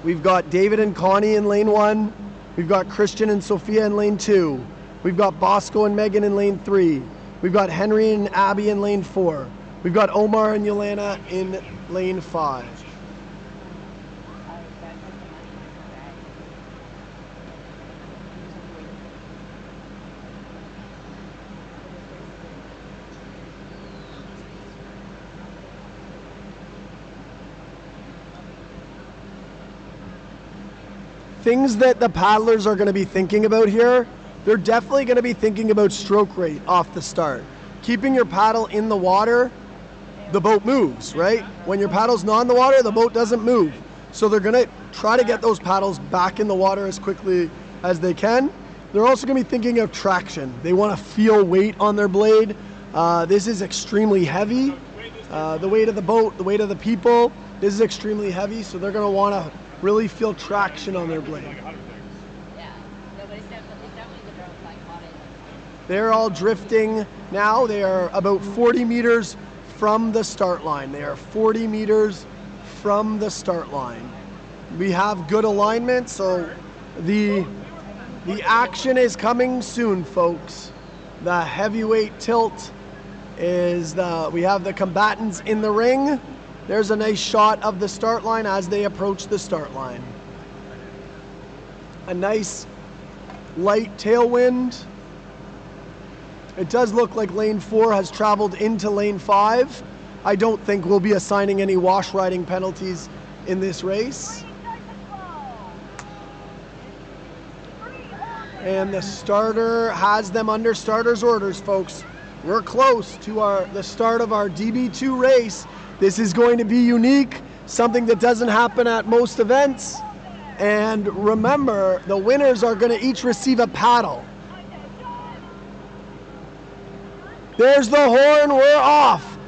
We've got David and Connie in lane 1. We've got Christian and Sophia in lane 2. We've got Bosco and Megan in lane 3. We've got Henry and Abby in lane 4. We've got Omar and Yelena in lane 5. Things that the paddlers are going to be thinking about here, they're definitely going to be thinking about stroke rate off the start. Keeping your paddle in the water, the boat moves, right? When your paddle's not in the water, the boat doesn't move. So they're going to try to get those paddles back in the water as quickly as they can. They're also going to be thinking of traction. They want to feel weight on their blade. This is extremely heavy. The weight of the boat, the weight of the people, this is extremely heavy, so they're going to want to really feel traction on their blade. They're all drifting now. They are about 40 meters from the start line. They are 40 meters from the start line. We have good alignment, so the action is coming soon, folks. The heavyweight tilt is we have the combatants in the ring. There's a nice shot of the start line as they approach the start line. A nice light tailwind. It does look like lane 4 has traveled into lane 5. I don't think we'll be assigning any wash riding penalties in this race. And the starter has them under starter's orders, folks. We're close to the start of our DB2 race. This is going to be unique, something that doesn't happen at most events. And remember, the winners are going to each receive a paddle. There's the horn, we're off.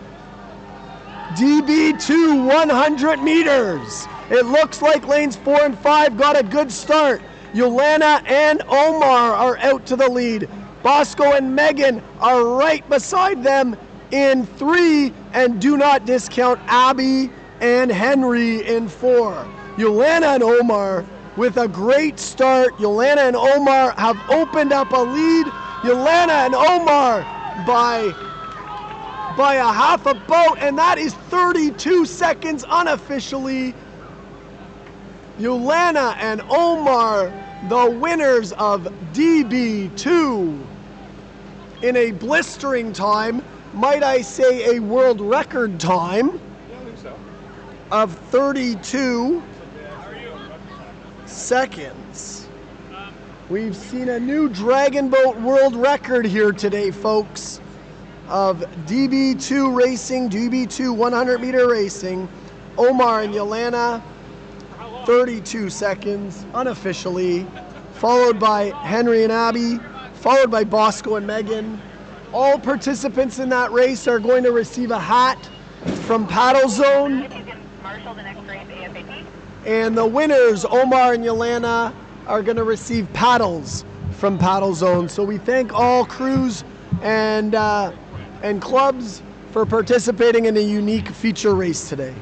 DB2, 100 meters. It looks like lanes 4 and 5 got a good start. Yolanda and Omar are out to the lead. Bosco and Megan are right beside them in 3, and do not discount Abby and Henry in 4. Yolanda and Omar with a great start. Yolanda and Omar have opened up a lead. Yolanda and Omar by a half a boat, and that is 32 seconds unofficially. Yolanda and Omar, the winners of DB2 in a blistering time, might I say a world record time of 32 seconds. We've seen a new dragon boat world record here today, folks. of DB2 racing, DB2 100-meter racing. Omar and Yelena, 32 seconds, unofficially, followed by Henry and Abby, followed by Bosco and Megan. All participants in that race are going to receive a hat from Paddle Zone. And the winners, Omar and Yelena, are going to receive paddles from Paddle Zone. So we thank all crews and clubs for participating in a unique feature race today.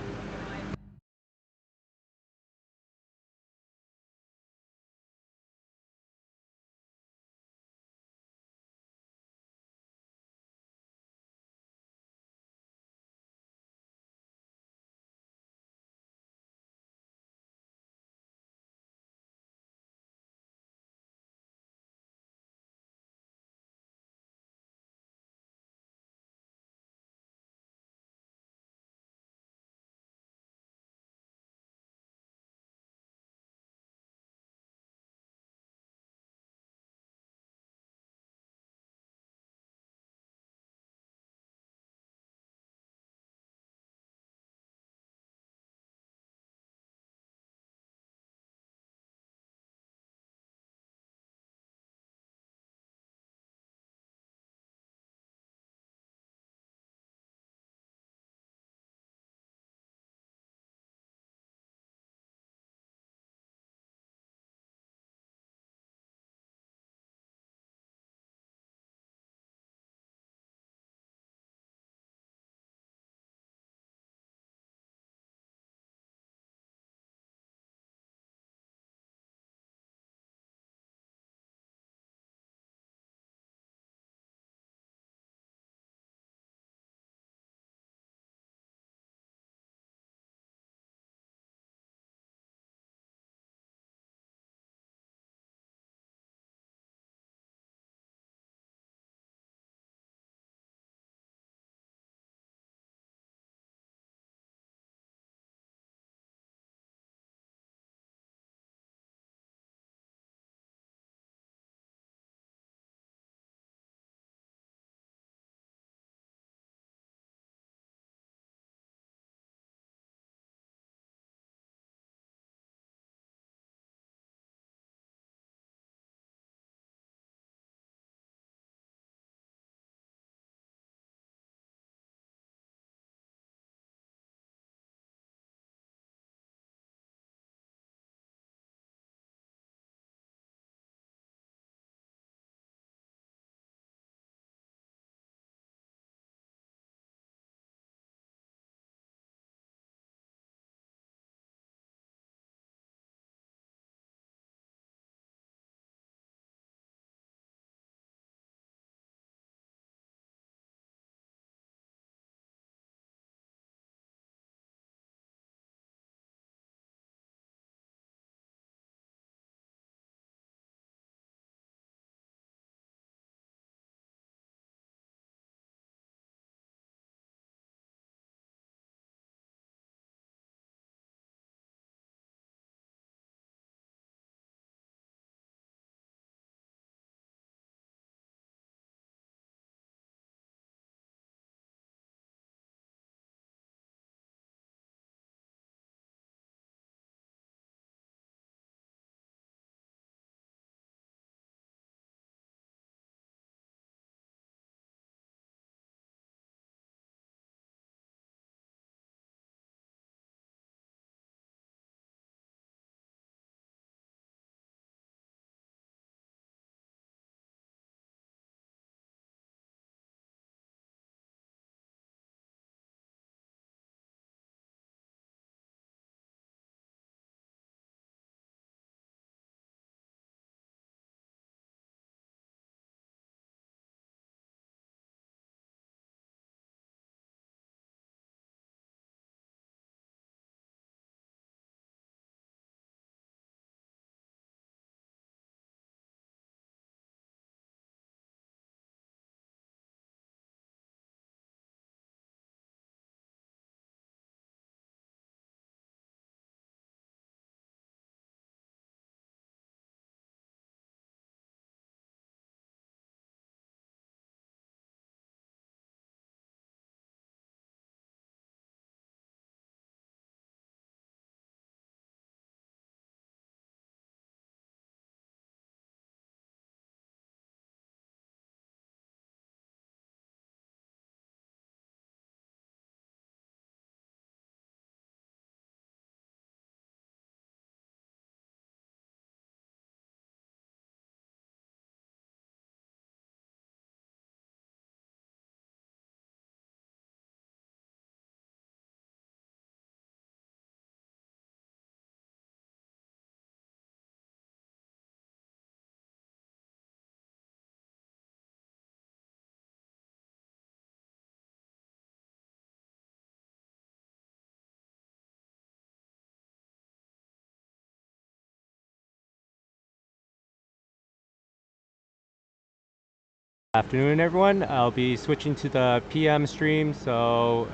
Afternoon, everyone. I'll be switching to the PM stream, so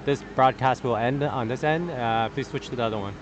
this broadcast will end on this end. Please switch to the other one.